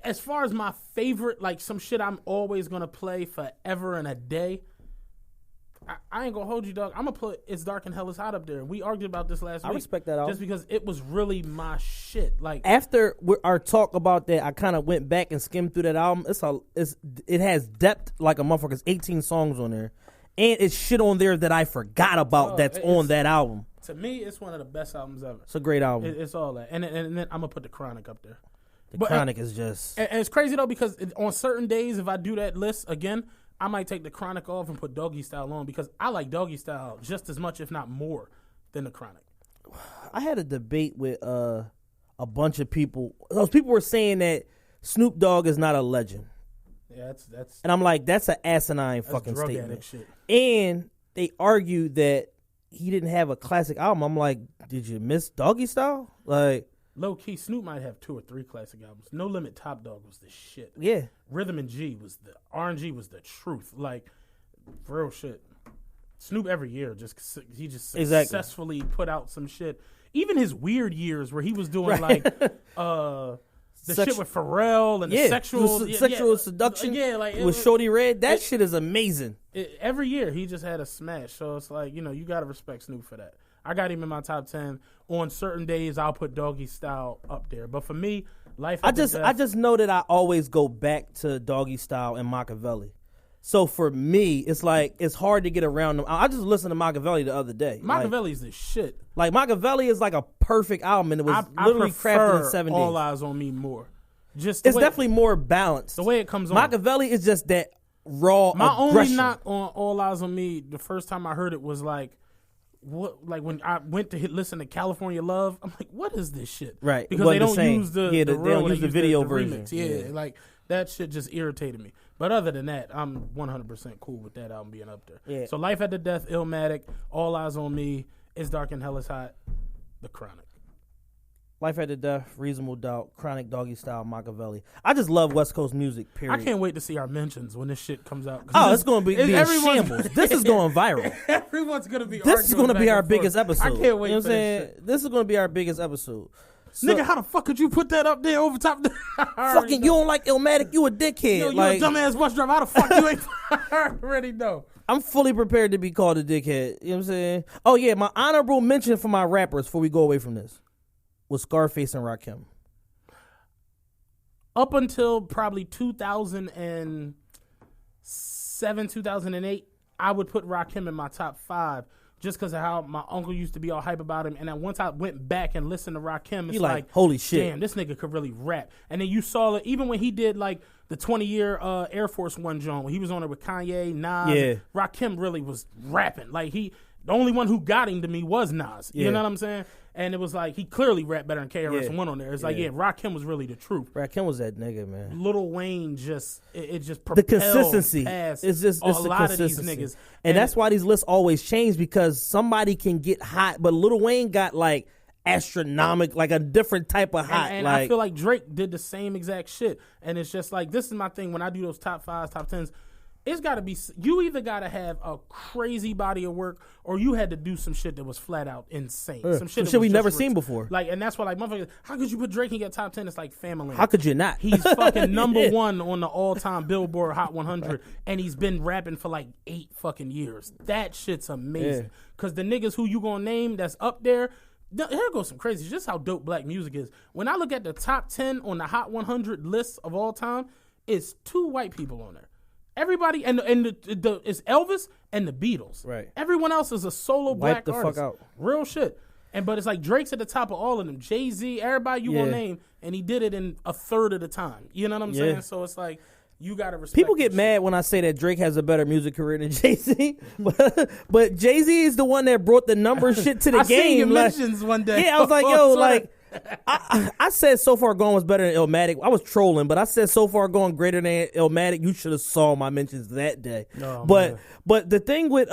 As far as my favorite, like some shit I'm always going to play forever and a day, I ain't gonna hold you, dog. I'm gonna put It's Dark and Hell is Hot up there. We argued about this last week. I respect that album. Just because it was really my shit. Like after our talk about that, I kind of went back and skimmed through that album. It has depth like a motherfucker. It's 18 songs on there, and it's shit on there that I forgot about that's on that album. To me, it's one of the best albums ever. It's a great album. It's all that, and then I'm gonna put the Chronic up there. Chronic is just, and it's crazy though because on certain days, if I do that list again, I might take the Chronic off and put Doggy Style on because I like Doggy Style just as much, if not more, than the Chronic. I had a debate with a bunch of people. Those people were saying that Snoop Dogg is not a legend. Yeah, that's. And I'm like, that's an asinine fucking statement. Shit. And they argued that he didn't have a classic album. I'm like, did you miss Doggy Style? Like. Low key, Snoop might have 2 or 3 classic albums. No Limit Top Dog was the shit. Yeah. Rhythm and G was the RNG was the truth. Like, for real shit. Snoop every year he just successfully put out some shit. Even his weird years where he was doing like the shit with Pharrell and the sexual seduction. Yeah, like with Shorty Red. That shit is amazing. Every year he just had a smash. So it's like, you gotta respect Snoop for that. I got him in my top 10. On certain days, I'll put Doggy Style up there. But for me, I just know that I always go back to Doggy Style and Machiavelli. So for me, it's like it's hard to get around them. I just listened to Machiavelli the other day. Machiavelli's the shit. Like Machiavelli is like a perfect album, and it was literally crafted in 7 days. All Eyes on Me more. It's definitely more balanced. The way it comes on. Machiavelli is just that raw My aggression. only knock on All Eyes on Me, the first time I heard it was like, what? Like when I went to listen to California Love, I'm like, what is this shit? Right, because they don't use the they don't use the video version. Yeah, like that shit just irritated me. But other than that, I'm 100% cool with that album being up there. Yeah. So Life After Death, Illmatic, All Eyes on Me, It's Dark and Hell is Hot, The Chronic. Life After Death, Reasonable Doubt, Chronic, Doggy Style, Machiavelli. I just love West Coast music, period. I can't wait to see our mentions when this shit comes out. Oh, it's going to be shambles. This is going viral. Everyone's going to be This is going to be our biggest episode. I can't wait. You know what I'm saying? This is going to be our biggest episode. So, nigga, how the fuck could you put that up there over top? Fucking, you don't like Illmatic, you a dickhead. Yo, you a dumbass bus driver. How the fuck you ain't? I already know. I'm fully prepared to be called a dickhead. You know what I'm saying? Oh, yeah, my honorable mention for my rappers before we go away from this was Scarface and Rakim. up until probably 2007, 2008, I would put Rakim in my top 5 just because of how my uncle used to be all hype about him. And then once I went back and listened to Rakim, it's like, holy shit. Damn, this nigga could really rap. And then you saw it, even when he did like the 20-year Air Force One joint, when he was on it with Kanye, Nas, Rakim really was rapping. Like the only one who got him to me was Nas. You know what I'm saying? And it was like, he clearly rapped better than KRS-One on there. It's like, Rakim was really the truth. Rakim was that nigga, man. Lil Wayne just propelled the consistency. It's just a lot of these niggas. And that's why these lists always change, because somebody can get hot, but Lil Wayne got like astronomical, like a different type of hot. And I feel like Drake did the same exact shit. And it's just like, this is my thing when I do those top 5s, top 10s. It's got to be, you either got to have a crazy body of work or you had to do some shit that was flat out insane. Some shit we never seen before. Like, and that's why, like, motherfuckers, how could you put Drake in your top 10? It's like family. How could you not? He's fucking number 1 on the all-time Billboard Hot 100, and he's been rapping for like 8 fucking years. That shit's amazing. Because the niggas who you gonna name that's up there, here goes some crazy. It's just how dope black music is. When I look at the top 10 on the Hot 100 list of all time, it's 2 white people on there. Everybody and it's Elvis and the Beatles. Right. Everyone else is a solo black artist. Wipe the fuck out. Real shit. But it's like Drake's at the top of all of them. Jay-Z, everybody you gonna name, and he did it in a third of the time. You know what I'm saying? So it's like, you gotta respect. People get mad when I say that Drake has a better music career than Jay-Z, but Jay-Z is the one that brought the number shit to the game. I seen your mentions one day. Yeah, I was like, yo, like. I said So Far Gone was better than Illmatic. I was trolling, but I said So Far Gone greater than Illmatic. You should have saw my mentions that day. Oh, but the thing with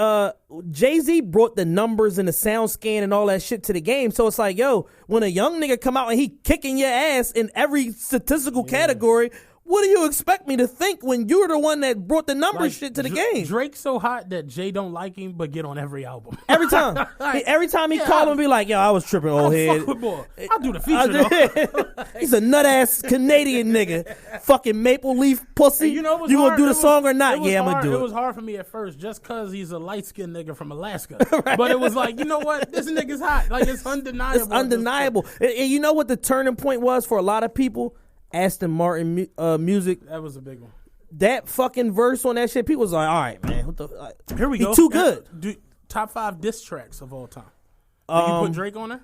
Jay-Z brought the numbers and the sound scan and all that shit to the game. So it's like, yo, when a young nigga come out and he kicking your ass in every statistical category, what do you expect me to think when you're the one that brought the numbers shit to the game? Drake's so hot that Jay don't like him, but get on every album. Every time. Every time he call him and be like, yo, I was tripping, old head. I'll do the feature, though. He's a nut-ass Canadian nigga. Fucking Maple Leaf pussy. And you know, you gonna do the song or not? Yeah, I'm gonna do it. It was hard for me at first just because he's a light-skinned nigga from Alaska. Right. But it was like, you know what? This nigga's hot. Like, it's undeniable. It's undeniable. And you know what the turning point was for a lot of people? Aston Martin music. That was a big one. That fucking verse on that shit, people was like, all right, man. What the, here we go. He too good. Top 5 diss tracks of all time. Do you put Drake on there?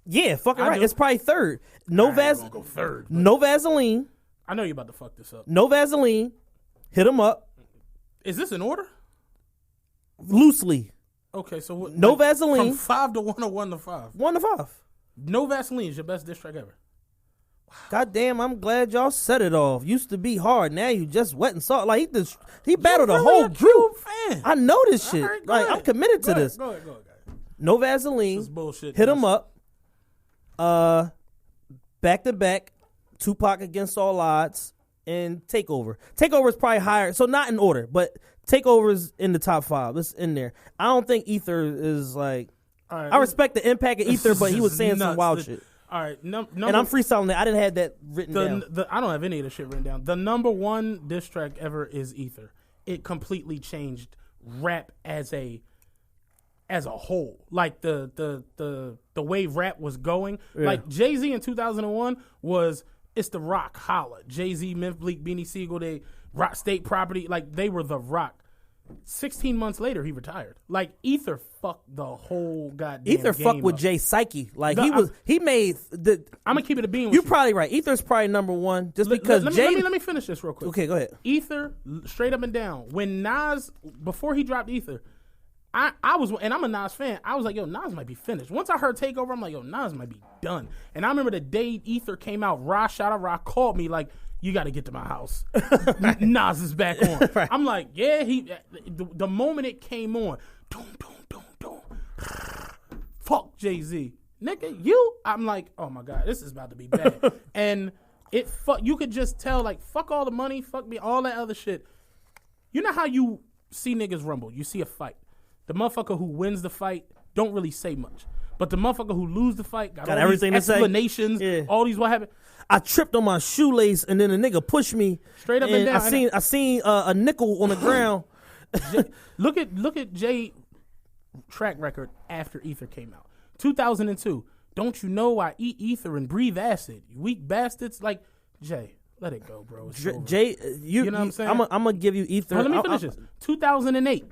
Yeah, fucking right. It's probably third. Go third. No Vaseline. I know you're about to fuck this up. No Vaseline. Hit 'em up. Is this in order? Loosely. Okay, so what? No Vaseline. From 5 to 1 or 1 to 5? 1 to 5. No Vaseline is your best diss track ever. God damn, I'm glad y'all set it off. Used to be hard. Now you just wet and salt. Like he battled a whole group. Fan. I know this shit. Right, like I'm committed to this. Go ahead. No Vaseline. This is bullshit. Hit 'em up. Back to back. Tupac Against All Odds and Takeover. Takeover is probably higher. So not in order, but Takeover is in the top 5. It's in there. I don't think Ether is like. Right, I respect the impact of Ether, but he was saying some wild shit. All right, and I'm freestyling that. I didn't have that written down. I don't have any of the shit written down. The number 1 diss track ever is Ether. It completely changed rap as a whole. Like the way rap was going. Yeah. Like Jay-Z in 2001 was It's the Rock, Holla. Jay-Z, Memphis Bleak, Beanie Siegel, they Rock State Property. Like they were the Rock. 16 months later, he retired. Like Ether fucked the whole goddamn Ether game fucked with up. Jay Psyche. Like he made the. I'm gonna keep it a bean. You're probably right. Ether's probably number 1 just because Jay. Let me finish this real quick. Okay, go ahead. Ether, straight up and down. When Nas, before he dropped Ether, I was, and I'm a Nas fan. I was like, yo, Nas might be finished. Once I heard Takeover, I'm like, yo, Nas might be done. And I remember the day Ether came out, shout out Ra called me like, you got to get to my house. Nas is back on. Right. I'm like, yeah, the moment it came on, fuck Jay-Z. Nigga, I'm like, oh my God, this is about to be bad. And you could just tell, like, fuck all the money, fuck me, all that other shit. You know how you see niggas rumble? You see a fight. The motherfucker who wins the fight don't really say much. But the motherfucker who lose the fight got all everything these to explanations, say. All these what happened. I tripped on my shoelace and then a nigga pushed me straight up and down. I seen a nickel on the ground. Look at Jay track record after Ether came out. 2002. Don't you know I eat ether and breathe acid? You weak bastards. Like, Jay, Let it go, bro. Jay, you know what I'm saying? I'm gonna give you Ether. Let me finish this. 2008,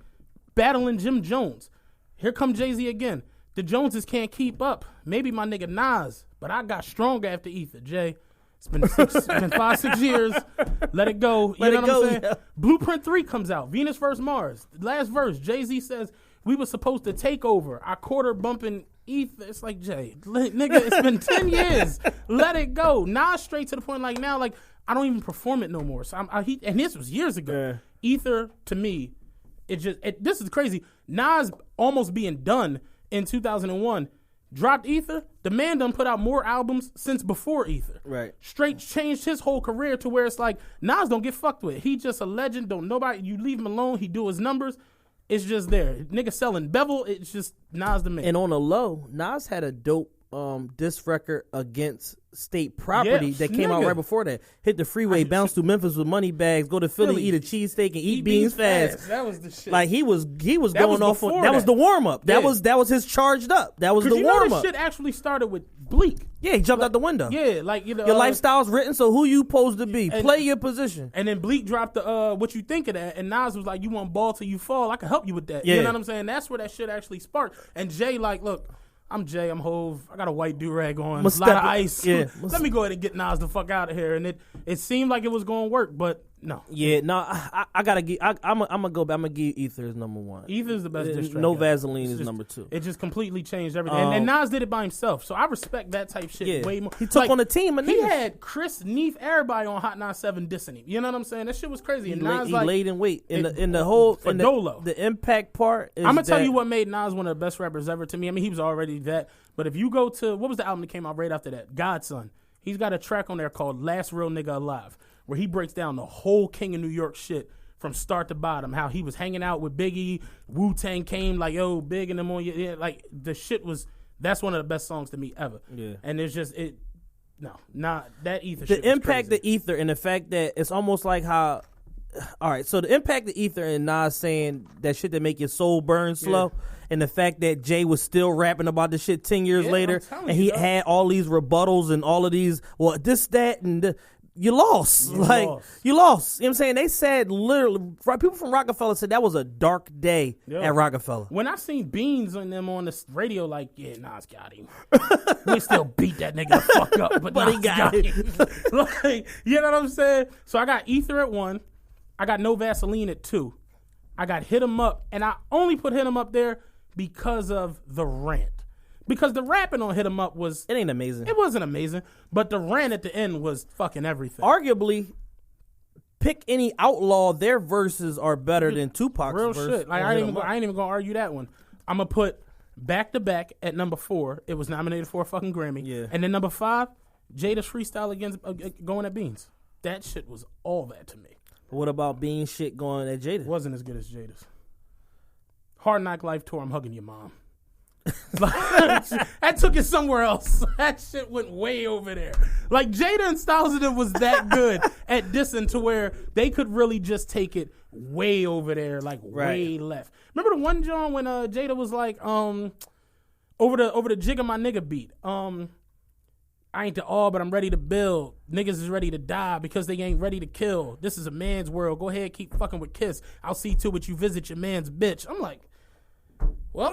battling Jim Jones. Here come Jay-Z again. The Joneses can't keep up. Maybe my nigga Nas, but I got stronger after Ether. Jay, it's been 5-6 years. Let it go. You know what I'm saying? Yeah. Blueprint 3 comes out. Venus vs. Mars. Last verse. Jay-Z says we were supposed to take over. Our quarter bumping Ether. It's like, Jay, nigga, it's been 10 years. Let it go. Nas straight to the point. Like now, like I don't even perform it no more. So and this was years ago. Yeah. Ether to me, this is crazy. Nas almost being done in 2001. Dropped Ether. The man done put out more albums since before Ether. Right. Straight changed his whole career to where it's like Nas don't get fucked with. He just a legend. Don't nobody. You leave him alone. He do his numbers. It's just there. Nigga selling Bevel. It's just Nas the man. And on a low, Nas had a dope disc record against state property that came out right before that. Hit the freeway, bounce through Memphis with money bags, go to Philly, eat a cheesesteak, and eat beans fast. That was the shit. Like he was going off on that was the warm up. That was his charged up. That was the warm up. This shit actually started with Bleak. Yeah, he jumped out the window. Yeah, like you know, your lifestyle's written, so who you supposed to be? Play your position. And then Bleak dropped the what you think of that, and Nas was like, "You want ball till you fall? I can help you with that." Yeah. You know what I'm saying? That's where that shit actually sparked. And Jay, like, look. I'm Jay, I'm Hove. I got a white do-rag on, a lot of ice. Yeah. Let me go ahead and get Nas the fuck out of here. And it seemed like it was going to work, but no. Yeah, no, I gotta give. I'm gonna go back. I'm gonna give Ether as number one. Ether's the best diss track. No Vaseline is number two. It just completely changed everything. And Nas did it by himself, so I respect that type shit way more. He took on the team, and he had Chris, Neef, everybody on Hot 97 dissing him. You know what I'm saying? That shit was crazy. And Nas he laid in wait in the whole for Dolo. The impact part. I'm gonna tell you what made Nas one of the best rappers ever to me. I mean, he was already that, but if you go to what was the album that came out right after that? Godson. He's got a track on there called "Last Real Nigga Alive," where he breaks down the whole King of New York shit from start to bottom. How he was hanging out with Biggie, Wu-Tang came like, yo, Big and them on you. Yeah, like the shit was. That's one of the best songs to me ever. Yeah. And there's just it. No, not that Ether. The impact of Ether and the fact that it's almost like how. All right, so the impact of Ether and Nas saying that shit that make your soul burn slow, and the fact that Jay was still rapping about this shit 10 years later, and he had all these rebuttals and all of these, well, this, that, and you lost. You lost. You know what I'm saying? They said literally, people from Rockefeller said that was a dark day at Rockefeller. When I seen Beans on them on the radio, like, yeah, Nas got him. We still beat that nigga the fuck up, but he got him. Like, you know what I'm saying? So I got Ether at 1. I got No Vaseline at 2. I got Hit 'Em Up, and I only put Hit 'Em Up there because of the rant. Because the rapping on Hit 'Em Up was... It ain't amazing. It wasn't amazing, but the rant at the end was fucking everything. Arguably, pick any outlaw, their verses are better than Tupac's real verse. Shit. Like, I ain't even gonna argue that one. I'm gonna put Back to Back at number 4. It was nominated for a fucking Grammy. Yeah. And then number 5, Jada's freestyle against going at Beans. That shit was all that to me. What about Bean shit going at Jada? Wasn't as good as Jada's. Hard Knock Life tour, I'm hugging your mom. That took it somewhere else. That shit went way over there. Like Jada and Styles and them was that good at dissing to where they could really just take it way over there, like way left. Remember the one John when Jada was like, over the Jig of My Nigga beat. I ain't the all, but I'm ready to build. Niggas is ready to die because they ain't ready to kill. This is a man's world. Go ahead, keep fucking with Kiss. I'll see to it you visit your man's bitch. I'm like, well,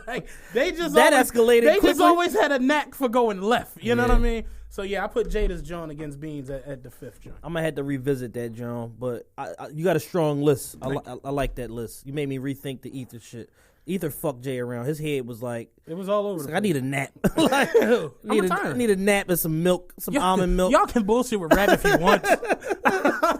like they just that always, escalated. They quickly. Just always had a knack for going left. You know what I mean? So yeah, I put Jada's John against Beans at the 5th joint. I'm gonna have to revisit that John, but you got a strong list. I like that list. You made me rethink the Ether shit. Ether fucked Jay around. His head was like... It was all over the place. I need a nap. I need a nap and some milk, some almond milk. Y'all can bullshit with rap if you want.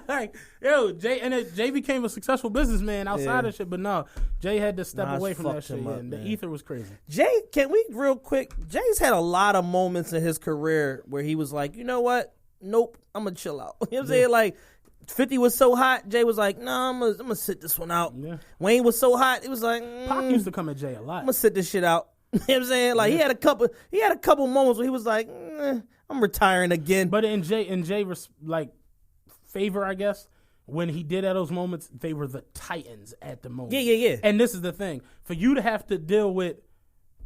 Like, yo, Jay became a successful businessman outside of shit, but no, Jay had to step away from that shit. The Ether was crazy. Jay, can we real quick... Jay's had a lot of moments in his career where he was like, you know what? Nope, I'm going to chill out. You know what I'm saying? Like... 50 was so hot, Jay was like, nah, I'm gonna sit this one out. Yeah. Wayne was so hot, it was like, Pac used to come at Jay a lot. I'm gonna sit this shit out. You know what I'm saying? Like he had a couple moments where he was like, I'm retiring again. But in Jay like favor, I guess, when he did at those moments, they were the Titans at the moment. Yeah. And this is the thing. For you to have to deal with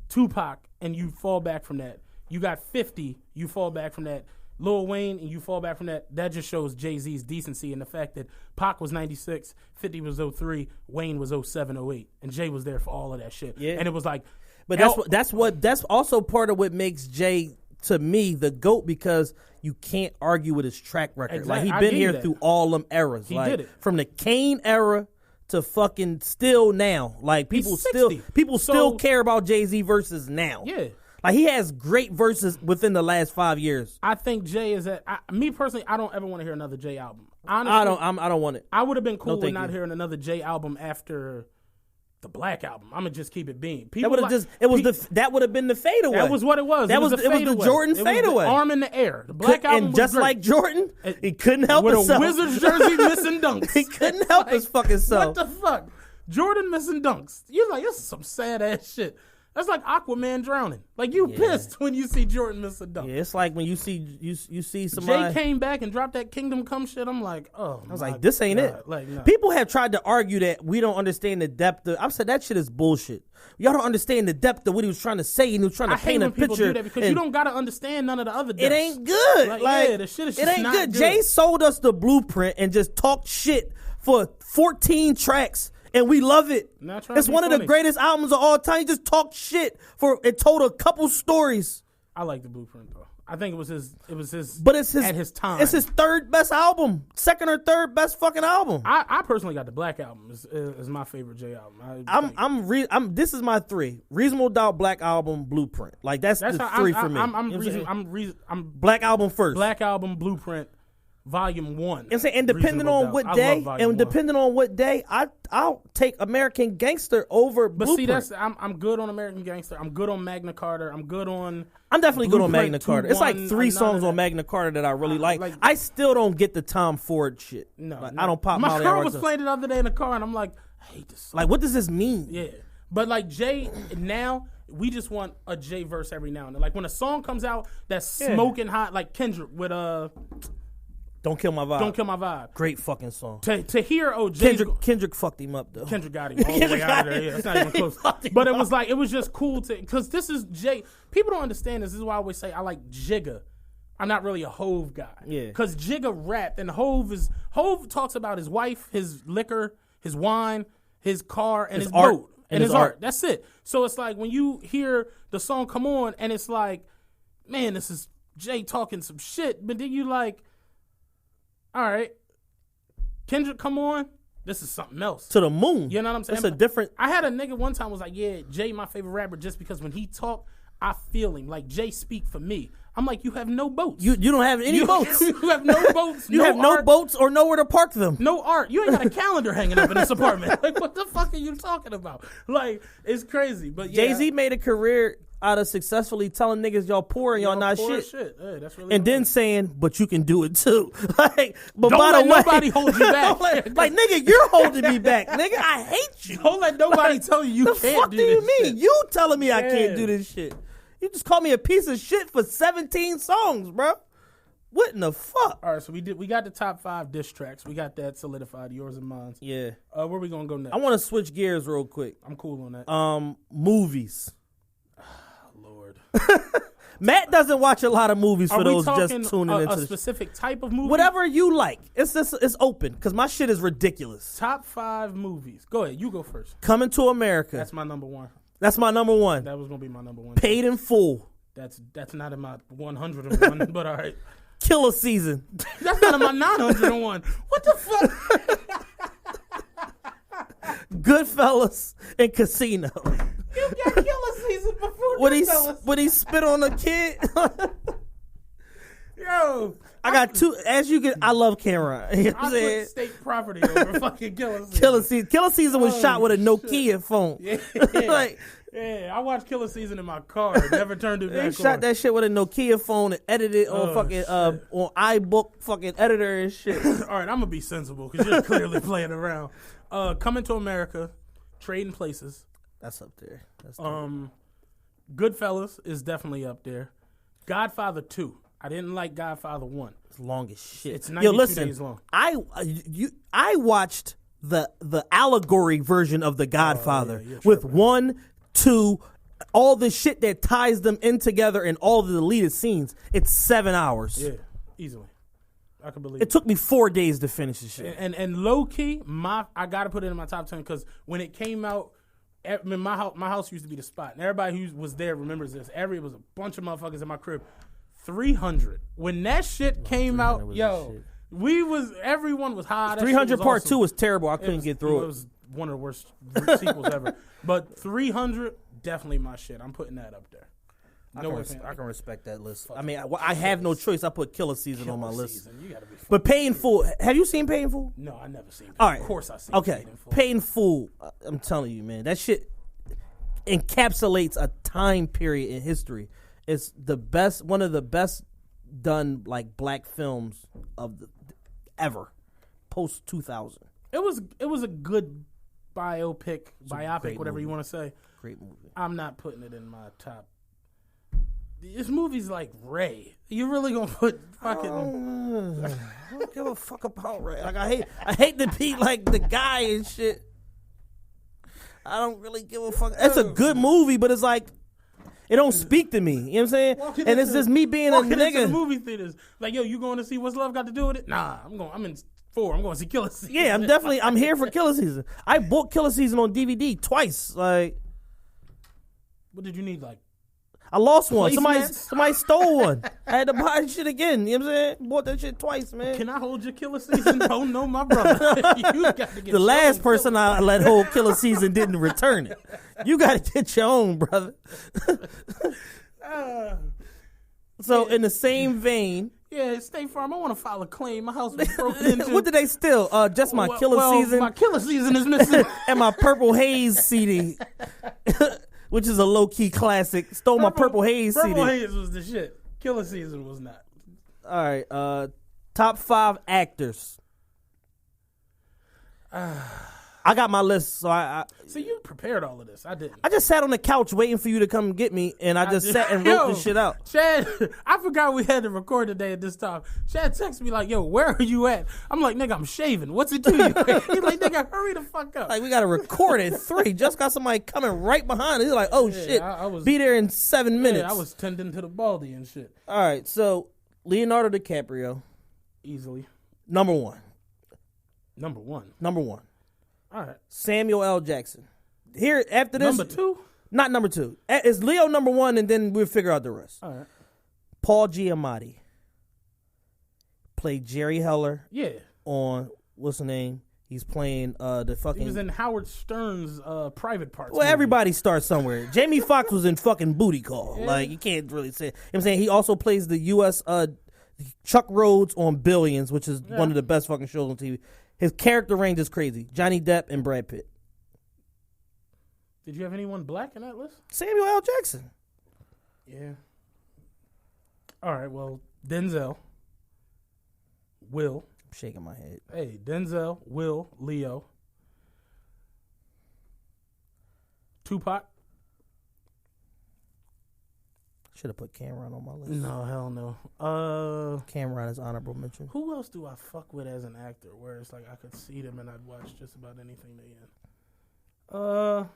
Tupac and you fall back from that. You got 50, you fall back from that. Lil Wayne, and you fall back from that, that just shows Jay-Z's decency and the fact that Pac was 96, 50 was 03, Wayne was 07, 08, and Jay was there for all of that shit. Yeah. And it was like, but that's also part of what makes Jay, to me, the GOAT, because you can't argue with his track record. Exactly. Like, he been here through all them eras. He like, did it. From the Kane era to fucking still now. Like, people still care about Jay-Z versus now. Yeah. Like, he has great verses within the last 5 years. I think Jay is me personally, I don't ever want to hear another Jay album. Honestly, I don't want it. I would have been cool with not hearing another Jay album after the Black Album. I'm gonna just keep it being. That would have been the fadeaway. That was what it was. It was the Jordan fadeaway. Arm in the air. The Black Album and was just great. Like Jordan, he couldn't help himself. With a Wizards jersey missing dunks. He couldn't help his fucking self. What the fuck? Jordan missing dunks. You're like, this is some sad ass shit. That's like Aquaman drowning. Like, you pissed when you see Jordan miss a dunk. Yeah, it's like when you see somebody. Jay came back and dropped that Kingdom Come shit. I'm like, oh, I was like, this ain't it. Like, no. People have tried to argue that we don't understand the depth of. I've said that shit is bullshit. Y'all don't understand the depth of what he was trying to say, and he was trying to paint a picture. Do that because you don't gotta understand none of the other depths. It ain't good. Like, the shit is just it ain't not good. Jay sold us the blueprint and just talked shit for 14 tracks. And we love it. It's one of the greatest albums of all time. He just talked shit it told a couple stories. I like the Blueprint though. I think it was his. But it's his at his time. It's his third best album, second or third best fucking album. I personally got the Black Album is my favorite Jay album. This is my 3: Reasonable Doubt, Black Album, Blueprint. Like that's the 3 for me. I'm Black Album first. Black Album, Blueprint. Volume 1. And depending on what day, I'll take American Gangster over Blueprint. But see, I'm good on American Gangster. I'm good on Magna Carta. I'm definitely good on Magna Carta. It's like 3 songs on Magna Carta that I really like. I still don't get the Tom Ford shit. No, I don't pop my girl was playing it the other day in the car, and I'm like, I hate this song. Like, what does this mean? Yeah, but like Jay now. We just want a Jay verse every now and then. Like when a song comes out that's smoking hot, like Kendrick with Don't Kill My Vibe. Don't Kill My Vibe. Great fucking song. To hear Jay Kendrick fucked him up though. Kendrick got him all the way out of there. Yeah, it's not even close. But it was just cool because this is Jay. People don't understand this. This is why I always say I like Jigga. I'm not really a Hove guy. Yeah. Because Jigga rapped and Hove talks about his wife, his liquor, his wine, his car, and his boat. And his art. That's it. So it's like when you hear the song come on and it's like, man, this is Jay talking some shit. But then you like, all right, Kendrick, come on. This is something else. To the moon. You know what I'm saying? It's a different. I had a nigga one time was like, yeah, Jay my favorite rapper just because when he talk, I feel him. Like Jay speak for me. I'm like, you have no boats. You don't have any boats. You have no boats. You have no boats or nowhere to park them. No art. You ain't got a calendar hanging up in this apartment. Like, what the fuck are you talking about? Like, it's crazy. But yeah, Jay-Z made a career out of successfully telling niggas y'all poor and y'all not shit. Hey, that's really and then saying, but you can do it too. Like, but don't by let the way, nobody hold you back. like, nigga, you're holding me back. Nigga, I hate you. Don't let nobody tell you can't do this. The fuck do you mean? Shit. You telling me I can't do this shit. You just called me a piece of shit for 17 songs, bro. What in the fuck? All right, so we got the top 5 diss tracks. We got that solidified, yours and mine. Yeah. Where we gonna go next? I want to switch gears real quick. I'm cool on that. Movies. Lord. Matt doesn't watch a lot of movies for those just tuning into a specific type of movie. Whatever you like. It's open because my shit is ridiculous. Top 5 movies. Go ahead. You go first. Coming to America. That's my number 1. That's my number 1. That was gonna be my number 1. Paid in Full. That's not in my 101, but all right. Killer Season. That's not in my 901. What the fuck? Goodfellas and Casino. You got Killer Season before Goodfellas. When he spit on a kid. Yo, I got 2. As you get, I love Cameron. You know I put state property over fucking Killer Season. Killer Season was shot with a Nokia phone. Yeah. Like, yeah, I watched Killer Season in my car. Never turned it back on. They shot that shit with a Nokia phone and edited it on fucking on iBook fucking editor and shit. All right, I'm gonna be sensible because you're clearly playing around. Coming to America, Trading Places. That's up there. Goodfellas is definitely up there. Godfather 2. I didn't like Godfather 1. It's long as shit. It's 92 days long. I watched the allegory version of The Godfather with 1, 2, all the shit that ties them in together and all the deleted scenes. It's 7 hours. Yeah. Easily. I can believe it. Took me 4 days to finish the shit. And low key, I got to put it in my top 10 because when it came out, my house used to be the spot. And everybody who was there remembers this. It was a bunch of motherfuckers in my crib. 300. When that shit came out, everyone was high. 300 Part 2 was terrible. I couldn't get through it. It was one of the worst sequels ever. But 300, definitely my shit. I'm putting that up there. I can respect that list. I mean, I have no choice. I put Killer Season on my list. You gotta be but Paid in Full. Have you seen Paid in Full? No, I never seen Paid. All right. Of course I seen Paid in Full. Paid in Full. I'm telling you, man. That shit encapsulates a time period in history. It's the best, one of the best done like black films ever, post 2000. It was a good biopic, whatever you want to say. Great movie. I'm not putting it in my top. This movie's like Ray. You really gonna put fucking? I don't give a fuck about Ray. Like I hate to be like the guy and shit. I don't really give a fuck. It's a good movie, but it's like it don't speak to me. You know what I'm saying? And it's just me being a nigga. Into the movie theaters, like yo, you going to see What's Love Got to Do with it? Nah, I'm in 4. I'm going to see Killer Season. Yeah, I'm here for Killer Season. I bought Killer Season on DVD twice. Like, what did you need? Like, I lost one. Somebody stole one. I had to buy shit again. You know what I'm saying? Bought that shit twice, man. Can I hold your Killer Season? Oh no, my brother. You got to get the last person I let hold Killer Season didn't return it. You got to get your own, brother. So in the same vein. Yeah, State Farm, I want to file a claim. My house was broken into. What did they steal? Just my Killer Season. My Killer Season is missing. And my Purple Haze CD. Which is a low-key classic. Stole my Purple Haze CD. Purple Haze was the shit. Killer Season was not. All right. Top 5 actors. I got my list, so I see you prepared all of this. I didn't. I just sat on the couch waiting for you to come get me, and I just sat and wrote this shit out. Chad, I forgot we had to record today at this time. Chad texted me like, "Yo, where are you at?" I'm like, "Nigga, I'm shaving. What's it to you?" He's like, "Nigga, hurry the fuck up." Like we got to record at 3. Just got somebody coming right behind. He's like, "Oh shit, be there in 7 minutes." Yeah, I was tending to the baldy and shit. All right, so Leonardo DiCaprio, easily number 1. Number one. All right. Samuel L. Jackson. Here after this. Number 2? Not number 2. It's Leo number 1, and then we'll figure out the rest. All right. Paul Giamatti played Jerry Heller. Yeah. On what's the name? He's playing the fucking. He was in Howard Stern's Private Parts. Well, movie. Everybody starts somewhere. Jamie Foxx was in fucking Booty Call. Yeah. Like you can't really say. You know what I'm saying he also plays the U.S. Chuck Rhodes on Billions, which is one of the best fucking shows on TV. His character range is crazy. Johnny Depp and Brad Pitt. Did you have anyone black in that list? Samuel L. Jackson. Yeah. All right, well, Denzel. Will. I'm shaking my head. Hey, Denzel, Will, Leo. Tupac. Should have put Cameron on my list. No, hell no. Cameron is honorable mention. Who else do I fuck with as an actor where it's like I could see them and I'd watch just about anything they in?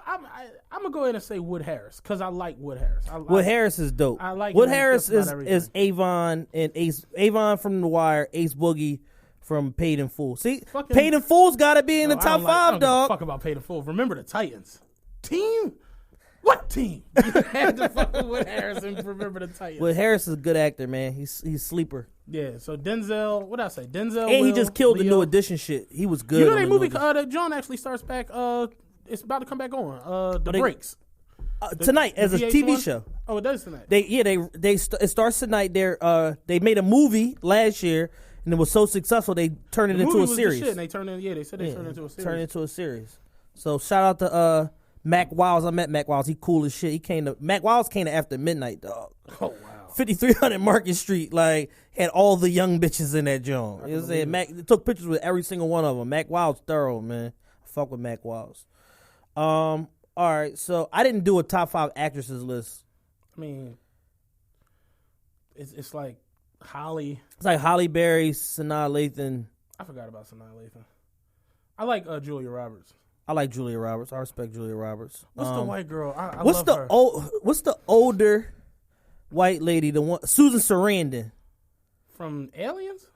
I'm gonna go ahead and say Wood Harris because I like Wood Harris. Wood Harris is dope. I like Wood Harris is Avon and Ace. Avon from The Wire, Ace Boogie from Paid in Full. See, Paid in Full's got to be in the top 5, I don't dog. Fuck about Paid in Full. Remember the Titans team. What team? You had to fuck with Wood Harris and remember the Titans. Wood Harris is a good actor, man. He's sleeper. Yeah. So Denzel, what did I say? Denzel. And he just killed the New Edition shit. He was good. You know that movie? That John actually starts back. It's about to come back on. The Breaks. Tonight as a TV show. Oh, it does tonight. It starts tonight. They made a movie last year and it was so successful they turned it into a series. The shit, and they turned it. Yeah, they said they turned it into a series. Turned it into a series. So shout out to Mac Wiles. I met Mac Wiles. He cool as shit. Mac Wiles came to After Midnight, dog. Oh wow. 5300 Market Street, like had all the young bitches in that joint. You know what I'm saying? Mac took pictures with every single one of them. Mac Wiles thorough, man. I fuck with Mac Wiles. All right, so I didn't do a top 5 actresses list. I mean, it's like Holly. It's like Halle Berry, Sanaa Lathan. I forgot about Sanaa Lathan. I like Julia Roberts. I like Julia Roberts. I respect Julia Roberts. What's the white girl? I love her. What's the older white lady, the one Susan Sarandon from Aliens.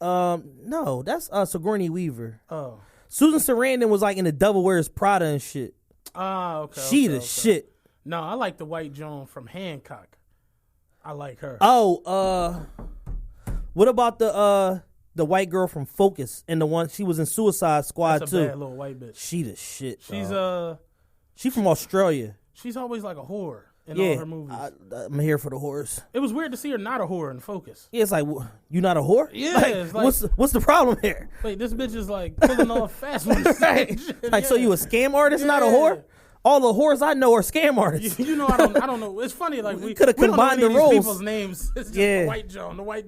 No, that's Sigourney Weaver. Oh, Susan Sarandon was like in the Devil Wears Prada and shit. Ah, okay. She the shit. No, I like the white Joan from Hancock. I like her. Oh, what about the white girl from Focus and the one she was in Suicide Squad That's too? a bad little white bitch. She the shit. She's she from Australia. She's always like a whore in all her movies. I'm here for the whores. It was weird to see her not a whore in Focus. Yeah, it's like you not a whore. Yeah, like, it's like, what's the problem here? Wait, this bitch is like pulling off fast ones. Like, so you a scam artist, not a whore? All the whores I know are scam artists. You know, I don't know. It's funny, like we could have combined the roles. People's names. It's just the white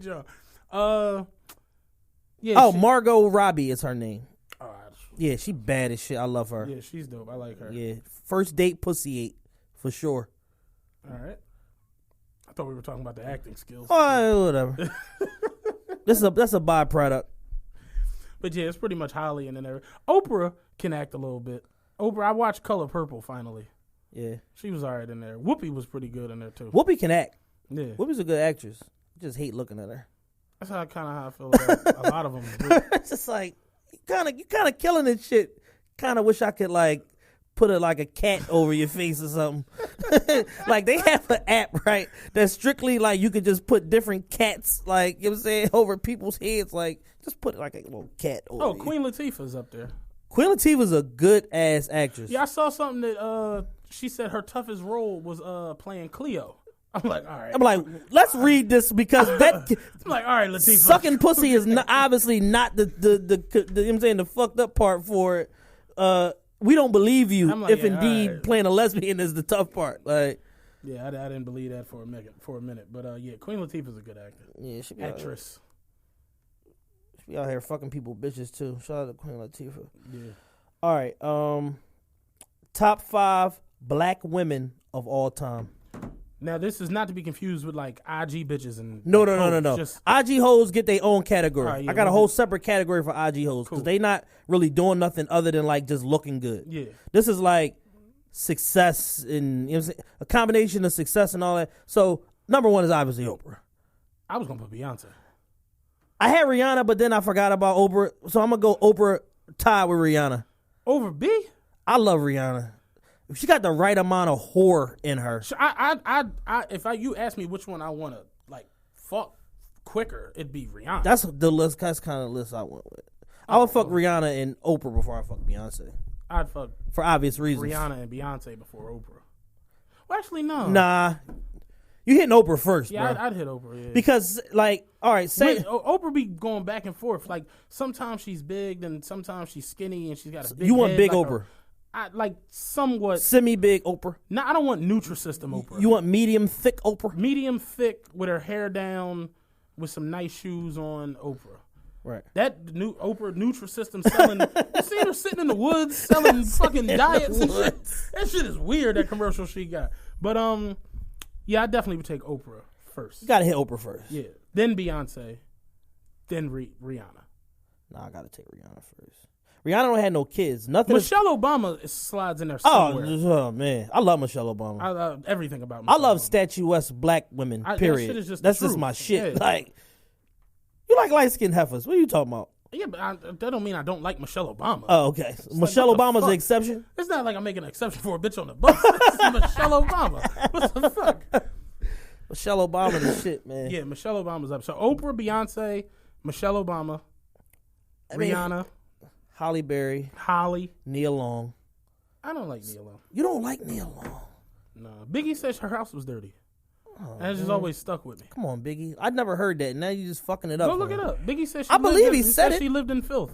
Joan. Yeah. Oh, Margot Robbie is her name. Oh, yeah, she bad as shit. I love her. Yeah, she's dope. I like her. Yeah, first date pussy ate for sure. All right. I thought we were talking about the acting skills. Oh, whatever. that's a byproduct. But yeah, it's pretty much Holly and then everything. Oprah can act a little bit. Oprah, I watched Color Purple finally. Yeah, she was alright in there. Whoopi was pretty good in there too. Whoopi can act. Yeah, Whoopi's a good actress. Just hate looking at her. That's how I feel about a lot of them. It's just like you kind of killing this shit. Kind of wish I could like put a cat over your face or something. Like they have an app, right? That's strictly like you could just put different cats, like you know what I'm saying, over people's heads. Like just put like a little cat over. Oh, Queen Latifah's up there. Queen Latifah's a good ass actress. Yeah, I saw something that she said her toughest role was playing Cleo. I'm like, all right. I'm like, let's read this because that. I'm like, all right, Latifah. Sucking pussy is obviously not the you know what I'm saying, the fucked up part for it. We don't believe you like, if indeed playing a lesbian is the tough part. Like, yeah, I didn't believe that for a minute. But yeah, Queen Latifah's a good actor. Yeah, she be actress. She be out here fucking people bitches too. Shout out to Queen Latifah. Yeah. All right. Top 5 black women of all time. Now, this is not to be confused with like IG bitches and no. IG hoes get their own category. Right, yeah, I got a whole separate category for IG hoes because they not really doing nothing other than like just looking good. Yeah, this is like success and you know what I'm saying, a combination of success and all that. So number 1 is obviously Oprah. I was gonna put Beyonce. I had Rihanna, but then I forgot about Oprah, so I'm gonna go Oprah tied with Rihanna over B. I love Rihanna. She got the right amount of whore in her. If you ask me which one I want to like fuck quicker, it'd be Rihanna. That's the list. That's kind of the list I went with. I would fuck Rihanna and Oprah before I fuck Beyonce. I'd fuck for obvious reasons. Rihanna and Beyonce before Oprah. Well, actually, no. Nah, you hitting Oprah first, yeah, bro. I'd hit Oprah. Yeah. Because like, all right, say Oprah be going back and forth. Like sometimes she's big, then sometimes she's skinny, and she's got a big. You want head, big like Oprah? I like somewhat semi-big Oprah. No, I don't want Nutrisystem Oprah. You want medium thick Oprah? Medium thick with her hair down, with some nice shoes on Oprah. Right. That new Oprah Nutrisystem selling. You see her sitting in the woods selling fucking diets and shit. That shit is weird. That commercial she got. But yeah, I definitely would take Oprah first. You gotta hit Oprah first. Yeah. Then Beyonce. Then Rihanna. Nah, I gotta take Rihanna first. Rihanna don't have no kids. Nothing. Michelle Obama slides in there somewhere. Oh man, I love Michelle Obama. I love everything about Michelle I love Obama. statuesque black women. Period. That shit is just That's just my shit. Yeah. Like, you like light skinned heifers? What are you talking about? Yeah, but that don't mean I don't like Michelle Obama. Oh, okay. It's Michelle like, Obama's the exception. It's not like I'm making an exception for a bitch on the bus. It's Michelle Obama. What the fuck? Michelle Obama the shit, man. Yeah, Michelle Obama's up. So Oprah, Beyonce, Michelle Obama, Rihanna. Halle Berry. Nia Long. I don't like Nia Long. You don't like Nia Long? No. Biggie says her house was dirty. Oh, and it's just always stuck with me. Come on, Biggie. I'd never heard that. Now you just fucking it up. Go look it up. Biggie said I believe he said it. She lived in filth.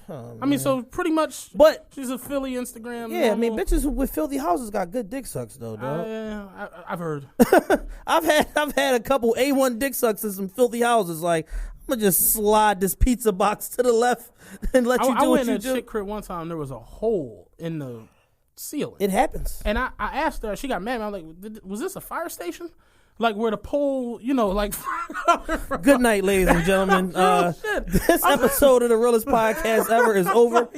Oh, I mean, so pretty much. But she's a Philly Instagram. Yeah, normal. I mean, bitches with filthy houses got good dick sucks though, dog. I've heard. I've had a couple A1 dick sucks in some filthy houses. Like, I'm gonna just slide this pizza box to the left and let you do what you do. I went in a chick crib one time. There was a hole in the ceiling. It happens. And I asked her. She got mad. I was like, "Was this a fire station?" like where the pole, like. Good night, ladies and gentlemen. This episode of the realest podcast ever is over.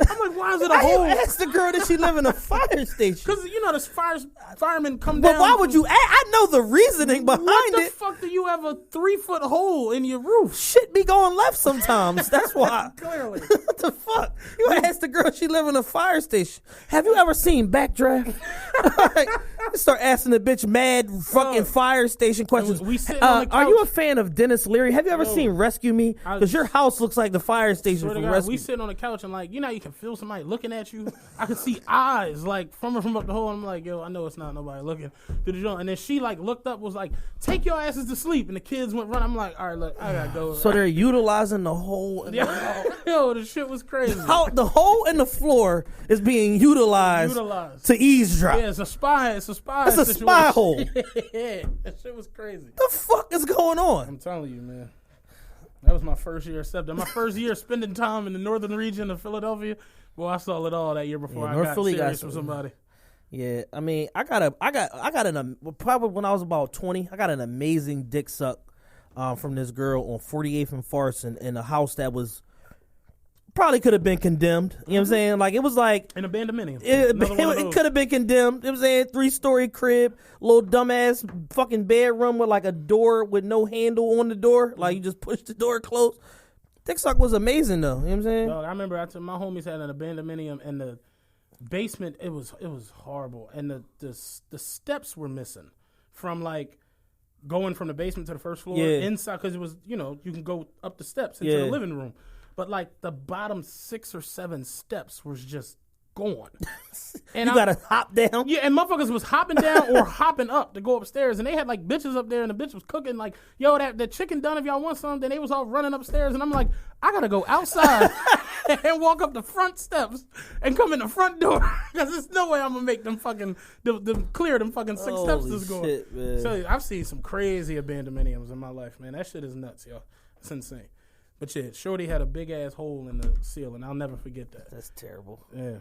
I'm like, why is it a hole? I asked the girl, did she live in a fire station? Because this firemen come down. But why would you? I know the reasoning behind it. What the fuck do you have a 3-foot hole in your roof? Shit be going left sometimes. That's why. Clearly. What the fuck? You asked the girl, she live in a fire station. Have you ever seen Backdraft? Right. Start asking the bitch mad fucking fire station questions. We sit on the couch. Are you a fan of Dennis Leary? Have you ever seen Rescue Me? Because your house looks like the fire station from Rescue. We sit on the couch and you can feel somebody looking at you. I can see eyes from up the hole. And I'm like, yo, I know it's not nobody looking through the joint. And then she looked up, was like, take your asses to sleep. And the kids went run. I'm like, all right, look, I gotta go. So they're utilizing the hole. Yo, the shit was crazy. The hole in the floor is being utilized to eavesdrop. Yeah, it's a spy. It's a spy hole. Yeah, that shit was crazy. The fuck is going on? I'm telling you, man. That was my first year accepted. My first year spending time in the northern region of Philadelphia. Well, I saw it all that year before I got serious with somebody. Yeah, I mean, I got probably when I was about 20, I got an amazing dick suck from this girl on 48th and Farson in a house that was probably could have been condemned. You know what I'm saying? Like, it was like an abandonment. It could have been condemned. It was a 3-story crib, little dumbass fucking bedroom with like a door with no handle on the door. Like, you just push the door closed. Dick suck was amazing though. You know what I'm saying? Dog, I remember my homies had an abandonment and the basement. It was horrible, and the steps were missing from like going from the basement to the first floor inside, because it was you can go up the steps into the living room. But like the bottom 6 or 7 steps was just gone. And you gotta hop down? Yeah, and motherfuckers was hopping down or hopping up to go upstairs. And they had like bitches up there, and the bitch was cooking like, yo, that chicken done if y'all want something. Then they was all running upstairs. And I'm like, I gotta go outside and walk up the front steps and come in the front door. Because there's no way I'm gonna make them fucking, clear them fucking 6 steps that's going. Shit, man. So I've seen some crazy abandonments in my life, man. That shit is nuts, yo. It's insane. But yeah, Shorty had a big ass hole in the ceiling. I'll never forget that. That's terrible. Yeah.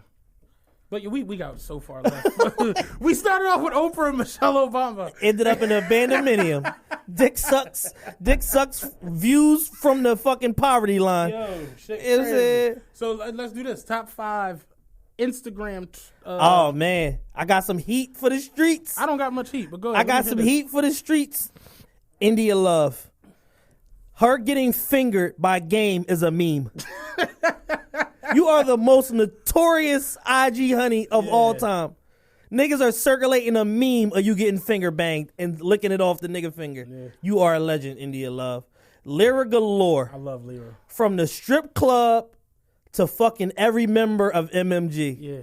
But we got so far left. We started off with Oprah and Michelle Obama. Ended up in an abandonment. Dick sucks views from the fucking poverty line. Yo, shit crazy. So let's do this. Top 5 Instagram. Oh, man. I got some heat for the streets. I don't got much heat, but go ahead. I got some heat for the streets. India Love. Her getting fingered by Game is a meme. You are the most notorious IG honey of all time. Niggas are circulating a meme of you getting finger banged and licking it off the nigga finger. Yeah. You are a legend, India Love. Lyra galore. I love Lyra. From the strip club to fucking every member of MMG. Yeah.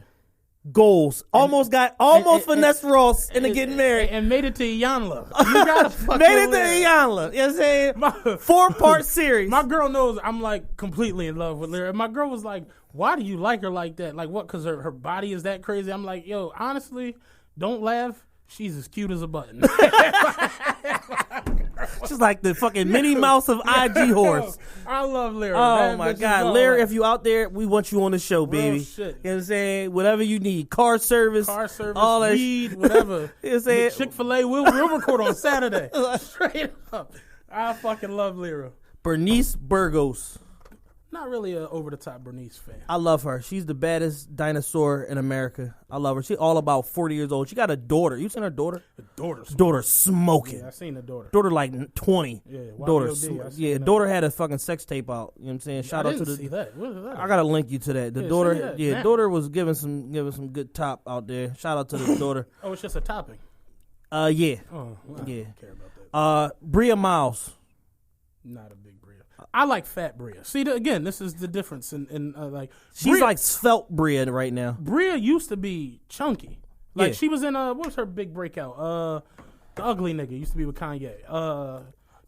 Goals. Almost finessed Ross into getting married. And made it to Iyanla. You gotta fucking made it to Iyanla. You know what I'm saying? 4-part series. My girl knows I'm like completely in love with Lyra. My girl was like, why do you like her like that? Like what? Because her body is that crazy? I'm like, yo, honestly, don't laugh. She's as cute as a button. She's like the fucking Minnie Mouse of IG horse. I love Lyra. Oh my God. Lyra, if you out there, we want you on the show, baby. Real shit. You know what I'm saying? Whatever you need. Car service, all that weed, whatever. You know what I'm saying? Chick-fil-A, we'll record on Saturday. Straight up. I fucking love Lyra. Bernice Burgos. Not really a over-the-top Bernice fan. I love her. She's the baddest dinosaur in America. I love her. She's all about 40 years old. She got a daughter. You seen her daughter? The daughter's smoking. Yeah, I seen the daughter. Daughter like 20. Yeah, daughter had a fucking sex tape out. You know what I'm saying? Shout out to the. See that. What is that? I gotta link you to that. The daughter, daughter was giving some good top out there. Shout out to the daughter. Oh, it's just a topping. Yeah. Oh, well, I don't care about that. Bria Miles. Not a big Bria. I like fat Bria. See, again, this is the difference in like. She's Bria, like svelte Bria right now. Bria used to be chunky. Like she was in what was her big breakout? The Ugly Nigga used to be with Kanye.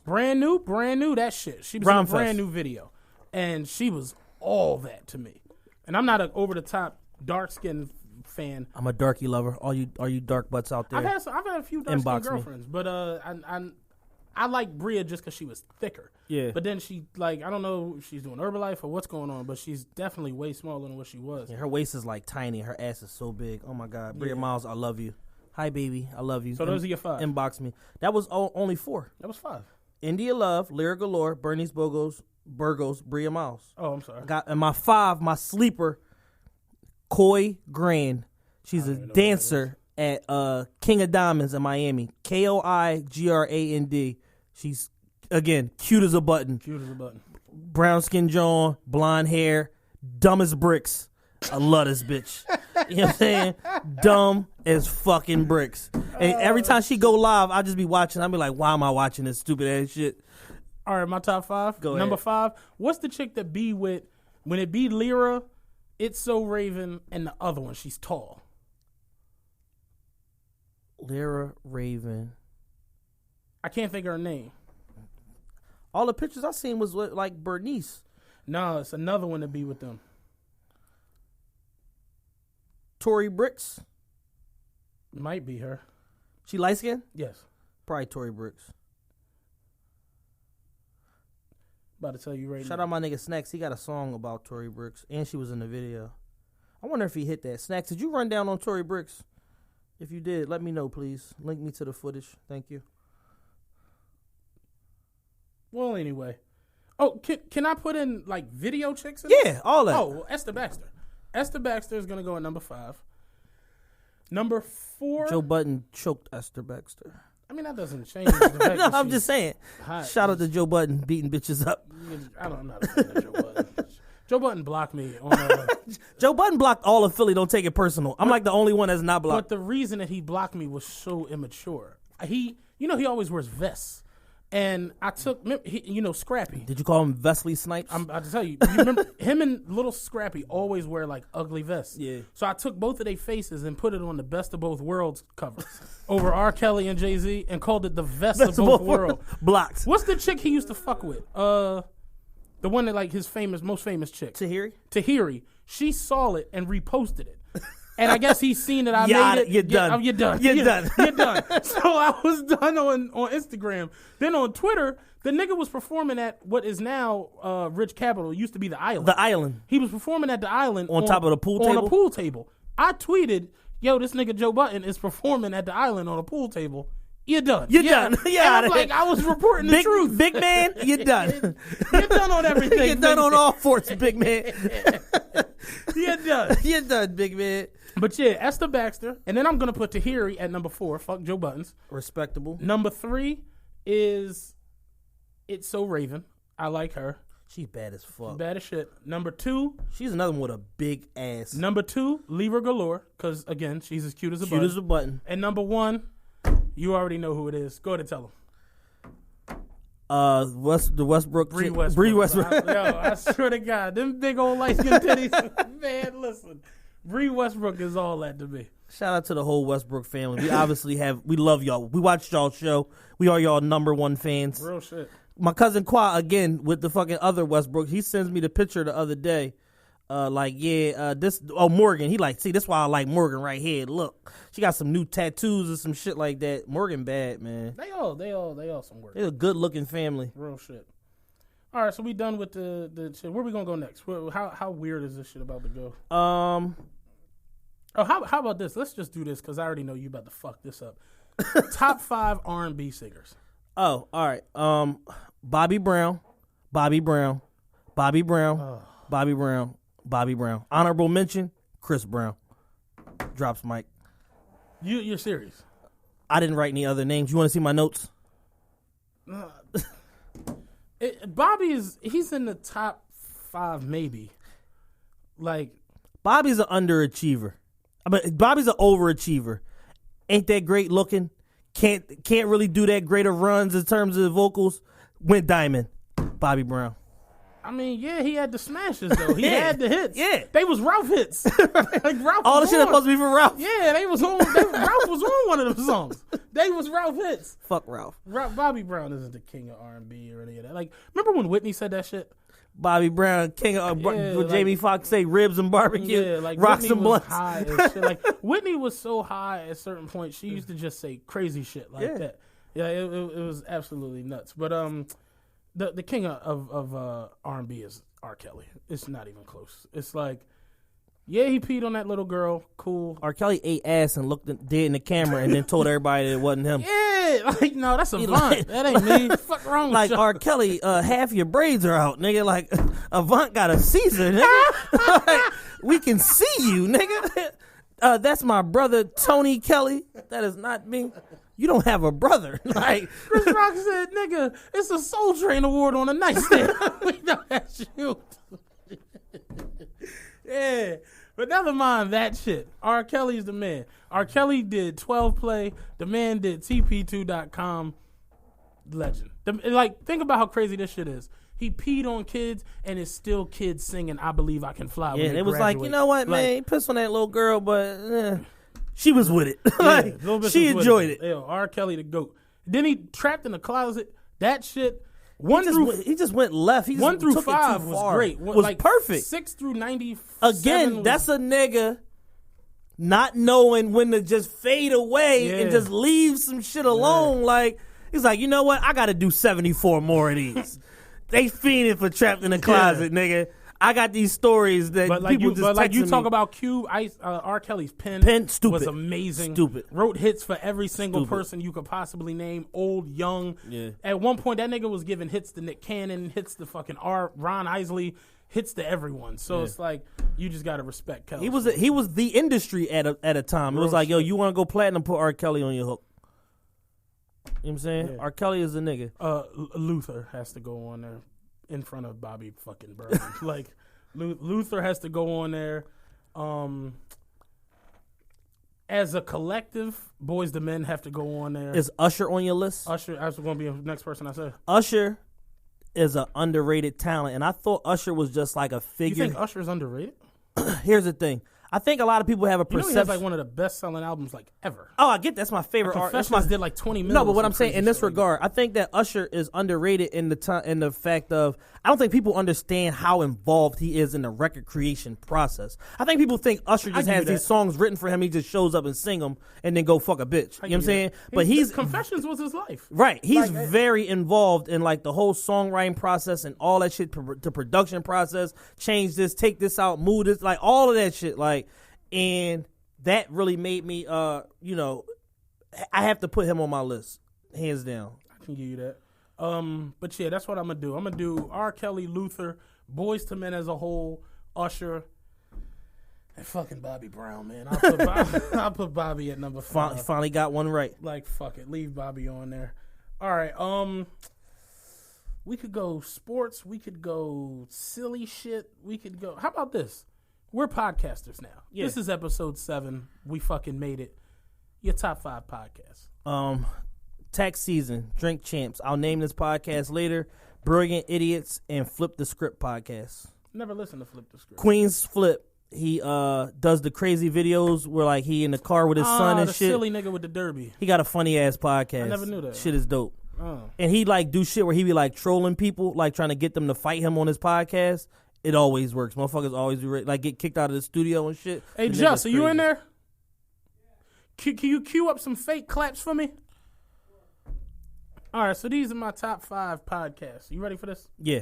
Brand new that shit. She was in a brand new video, and she was all that to me. And I'm not an over the top dark skinned fan. I'm a darky lover. All you dark butts out there. I've had a few dark skinned girlfriends, but I like Bria just because she was thicker. Yeah. But then she, like, I don't know if she's doing Herbalife or what's going on, but she's definitely way smaller than what she was. Yeah, her waist is like tiny. Her ass is so big. Oh my God. Bria Miles, I love you. Hi, baby. I love you. So those are your 5. Inbox me. That was only 4. That was 5. India Love, Lyra Galore, Bernice Burgos, Bria Miles. Oh, I'm sorry. And my 5, my sleeper, Koi Grand. She's a dancer at King of Diamonds in Miami. KOIGRAND. She's, again, cute as a button. Cute as a button. Brown skin John, blonde hair, dumb as bricks. I love this bitch. You know what I'm saying? Dumb as fucking bricks. And every time she go live, I just be watching. I be like, why am I watching this stupid ass shit? All right, my top 5. Go Number ahead. 5. What's the chick that be with, when it be Lyra, It's So Raven, and the other one, she's tall. Lyra Raven. I can't think of her name. All the pictures I seen was with, like, Bernice. No, it's another one to be with them. Tory Bricks. Might be her. She light skinned? Yes. Probably Tory Bricks. About to tell you right now. Shout out my nigga Snacks. He got a song about Tory Bricks, and she was in the video. I wonder if he hit that. Snacks, did you run down on Tory Bricks? If you did, let me know, please. Link me to the footage. Thank you. Well, anyway. Oh, can I put in, like, video chicks in Yeah, all that. Oh, well, Esther Baxter. Esther Baxter is going to go at number 5. Number 4. Joe Budden choked Esther Baxter. I mean, that doesn't change the fact No, that I'm she's just saying. hot. Shout out to Joe Budden beating bitches up. I'm not a fan of Joe Budden. Joe Budden blocked me on Joe Budden blocked all of Philly. Don't take it personal. I'm like the only one that's not blocked. But the reason that he blocked me was so immature. He always wears vests. And I took, Scrappy. Did you call him Wesley Snipes? I'm about to tell you. You remember him and little Scrappy always wear like ugly vests. Yeah. So I took both of their faces and put it on the Best of Both Worlds cover over R. Kelly and Jay-Z and called it the Best of Both Worlds. Blocked. What's the chick he used to fuck with? The one that like his most famous chick. Tahiri. She saw it and reposted it. And I guess he's seen that I made it. You're done. You're done. You're done. You're done. So I was done on Instagram. Then on Twitter, the nigga was performing at what is now Rich Capital. It used to be the Island. The Island. He was performing at the Island on top of the pool table. On a pool table. I tweeted, "Yo, this nigga Joe Budden is performing at the Island on a pool table. You're done. You're done. Yeah, I'm like, I was reporting the truth. Big man, you're done. You're done on everything. You're done on all forts, big man. You're done. You're done, big man. But yeah, Esther Baxter. And then I'm going to put Tahiri at number 4. Fuck Joe Buttons. Respectable. Number 3 is It's So Raven. I like her. She's bad as fuck. She's bad as shit. Number 2. She's another one with a big ass. Number 2, Lyra Galore. Because, again, she's as cute as a button. Cute as a button. And number 1, you already know who it is. Go ahead and tell them. The Westbrook. Bree Westbrook. Yo, I swear to God, them big old light skin titties. Man, listen. Bree Westbrook is all that to me. Shout out to the whole Westbrook family. We obviously we love y'all. We watched y'all show. We are y'all number 1 fans. Real shit. My cousin Qua, again, with the fucking other Westbrook, he sends me the picture the other day. Morgan. He like, see, that's why I like Morgan right here. Look, she got some new tattoos and some shit like that. Morgan bad, man. They all some work. They're a good looking family. Real shit. All right, so we done with the shit. Where we gonna go next? How weird is this shit about to go? Oh, how about this? Let's just do this because I already know you about to fuck this up. Top 5 R&B singers. Oh, all right. Bobby Brown. Honorable mention, Chris Brown. Drops mic. You're serious? I didn't write any other names. You want to see my notes? Bobby he's in the top 5 maybe. Like, Bobby's an underachiever. Bobby's an overachiever. Ain't that great looking. Can't really do that great of runs in terms of vocals. Went diamond. Bobby Brown. I mean, yeah, he had the smashes though. He had the hits. Yeah, they was Ralph hits. Like Ralph. All the shit that's supposed to be for Ralph. Yeah, they was on. Ralph was on one of them songs. They was Ralph hits. Fuck Ralph. Bobby Brown isn't the king of R&B or any of that. Like, remember when Whitney said that shit? Bobby Brown, king of Jamie Foxx say ribs and barbecue. Yeah, like rocks Whitney and blunts. High and shit. Like Whitney was so high at a certain point, she used to just say crazy shit like that. Yeah, it was absolutely nuts. But the king of R&B is R. Kelly. It's not even close. It's like Yeah, he peed on that little girl. Cool. R. Kelly ate ass and looked dead in the camera and then told everybody that it wasn't him. Yeah, like, no, that's Avant. That ain't me. What the fuck wrong with like, you? R. Kelly, half your braids are out, nigga. Like, Avant got a Caesar, nigga. Like, we can see you, nigga. That's my brother, Tony Kelly. That is not me. You don't have a brother. Like Chris Rock said, nigga, it's a Soul Train award on a nightstand. We know that's you. Yeah. But never mind that shit. R. Kelly's the man. R. Kelly did 12 Play. The man did TP2.com. Legend. Like, think about how crazy this shit is. He peed on kids, and it's still kids singing "I Believe I Can Fly." Yeah, it was like, you know what, man? He pissed on that little girl, but she was with it. Like, she enjoyed it. Yo, R. Kelly the GOAT. Then he trapped in the closet. That shit. He just went left. He just 1 through took 5 it too was far. great. Was like perfect. 6 through 90. Again, that's a nigga not knowing when to just fade away and just leave some shit alone. Like, he's like, you know what? I got to do 74 more of these. They fiending for Trapped in the Closet, nigga. I got these stories that people just But like you talk me. about Cube, R. Kelly's pen stupid. was amazing. Stupid. Wrote hits for every single person you could possibly name, old, young. Yeah. At one point, that nigga was giving hits to Nick Cannon, hits to fucking Ron Isley, hits to everyone. So it's like, you just got to respect Kelly. He was the industry at a time. It was like, yo, you want to go platinum, put R. Kelly on your hook. You know what I'm saying? Yeah. R. Kelly is a nigga. Luther has to go on there in front of Bobby fucking Brown. Like, Luther has to go on there. As a collective, Boys to Men have to go on there. Is Usher on your list? Usher, that's going to be the next person I say. Usher is an underrated talent, and I thought Usher was just like a figure. You think Usher's underrated? Here's the thing. I think a lot of people have a perception. He has like one of the best-selling albums like ever. Oh, I get that's my favorite artist. Confessions did like 20 million. No, but what I'm saying in this regard, I think that Usher is underrated in the fact of I don't think people understand how involved he is in the record creation process. I think people think Usher just has these songs written for him. He just shows up and sing them and then go fuck a bitch. You know what I'm saying? But Confessions was his life. Right. He's like, very involved in like the whole songwriting process and all that shit, the production process. Change this, take this out, move this, like all of that shit. Like. And that really made me, I have to put him on my list, hands down. I can give you that. But yeah, that's what I'm going to do. I'm going to do R. Kelly, Luther, Boys to Men as a whole, Usher, and fucking Bobby Brown, man. I'll put Bobby at number 5. Finally got one right. Like, fuck it. Leave Bobby on there. All right. We could go sports. We could go silly shit. We could go. How about this? We're podcasters now. Yeah. This is episode 7. We fucking made it. Your top 5 podcasts. Tax Season, Drink Champs. I'll name this podcast later. Brilliant Idiots and Flip the Script podcast. Never listened to Flip the Script. Queen's Flip. He does the crazy videos where like he in the car with his son and the shit. Silly nigga with the derby. He got a funny ass podcast. I never knew that. Shit is dope. Oh. And he like do shit where he be like trolling people, like trying to get them to fight him on his podcast. It always works. Motherfuckers always do like get kicked out of the studio and shit. Hey, Just, are you in there? Can you cue up some fake claps for me? All right, so these are my top 5 podcasts. You ready for this? Yeah.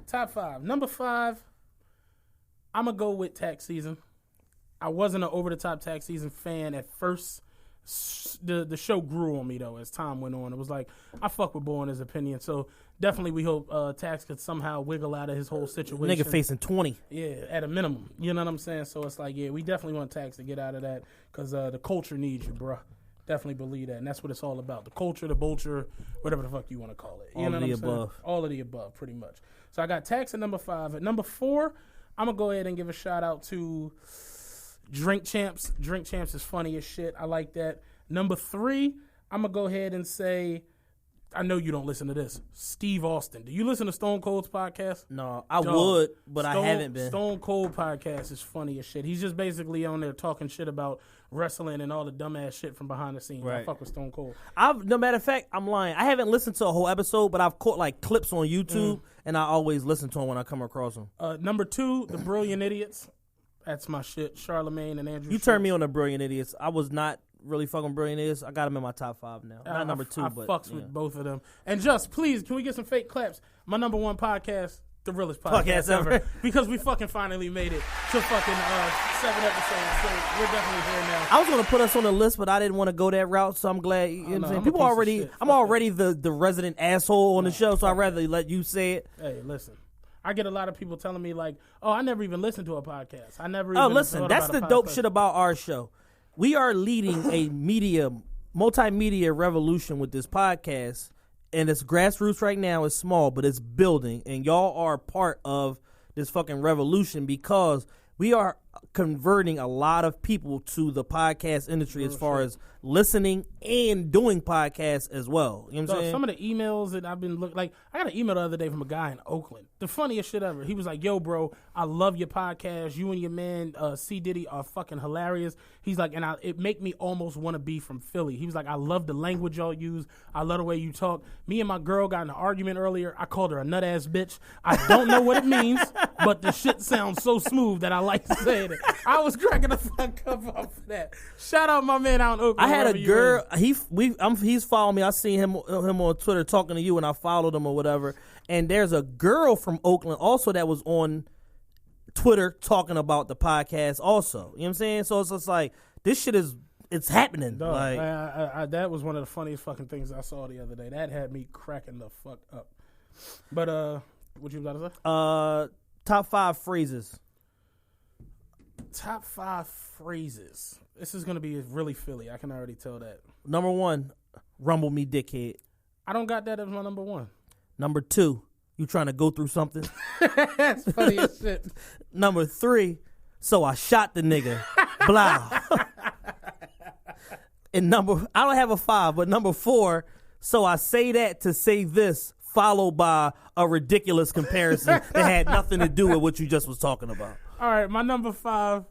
Top 5. Number 5, I'm going to go with Tax Season. I wasn't an over-the-top Tax Season fan at first. The show grew on me, though, as time went on. It was like, I fuck with Bo and his opinion, so definitely we hope Tax could somehow wiggle out of his whole situation. Nigga facing 20. Yeah, at a minimum. You know what I'm saying? So it's like, yeah, we definitely want Tax to get out of that because the culture needs you, bruh. Definitely believe that, and that's what it's all about. The culture, the vulture, whatever the fuck you want to call it. You all know of what the I'm saying? above. All of the above, pretty much. So I got Tax at number 5. At number 4, I'm going to go ahead and give a shout-out to Drink Champs. Drink Champs is funny as shit. I like that. Number 3, I'm going to go ahead and say, I know you don't listen to this, Steve Austin. Do you listen to Stone Cold's podcast? No, I would, but I haven't been. Stone Cold podcast is funny as shit. He's just basically on there talking shit about wrestling and all the dumbass shit from behind the scenes. Right. I fuck with Stone Cold. No matter of fact, I'm lying. I haven't listened to a whole episode, but I've caught like clips on YouTube, and I always listen to them when I come across them. Number 2, The Brilliant Idiots. That's my shit. Charlamagne and Andrew. You turned me on to Brilliant Idiots. I was not really fucking Brilliant Idiots. I got them in my top 5 now. Not number 2, I but fucks with both of them. And just please, can we get some fake claps? My number 1 podcast, The realest podcast ever. Because we fucking finally made it to fucking 7 episodes. So we're definitely here now. I was going to put us on the list, but I didn't want to go that route, so I'm glad. You know what I'm saying? People already, I'm already the resident asshole on the show, so I'd rather let you say it. Hey, listen. I get a lot of people telling me like, oh, I never even listened to a podcast. I never even listen, that's the dope shit about our show. We are leading a multimedia revolution with this podcast. And it's grassroots right now. It's small, but it's building. And y'all are part of this fucking revolution because we are converting a lot of people to the podcast industry as far as listening and doing podcasts as well. You know what I'm saying? Some of the emails that I've been looking, like, I got an email the other day from a guy in Oakland. The funniest shit ever. He was like, yo, bro, I love your podcast. You and your man, C. Diddy, are fucking hilarious. He's like, and it make me almost want to be from Philly. He was like, I love the language y'all use. I love the way you talk. Me and my girl got in an argument earlier. I called her a nut ass bitch. I don't know what it means, but the shit sounds so smooth that I like saying it. I was cracking the fuck up off that. Shout out my man out in Oakland. I had a girl. He's following me. I seen him on Twitter talking to you, and I followed him or whatever. And there's a girl from Oakland also that was on Twitter talking about the podcast also. You know what I'm saying? So it's just like this shit it's happening. Dog, like that was one of the funniest fucking things I saw the other day. That had me cracking the fuck up. But what you about to say? Top 5 phrases. Top 5 phrases. This is gonna be really Philly. I can already tell that. Number 1, rumble me dickhead. I don't got that as my number 1. Number 2, you trying to go through something? That's funny as shit. Number 3, so I shot the nigga. Blah. And I don't have a 5, but number 4, so I say that to say this, followed by a ridiculous comparison that had nothing to do with what you just was talking about. All right, my number 5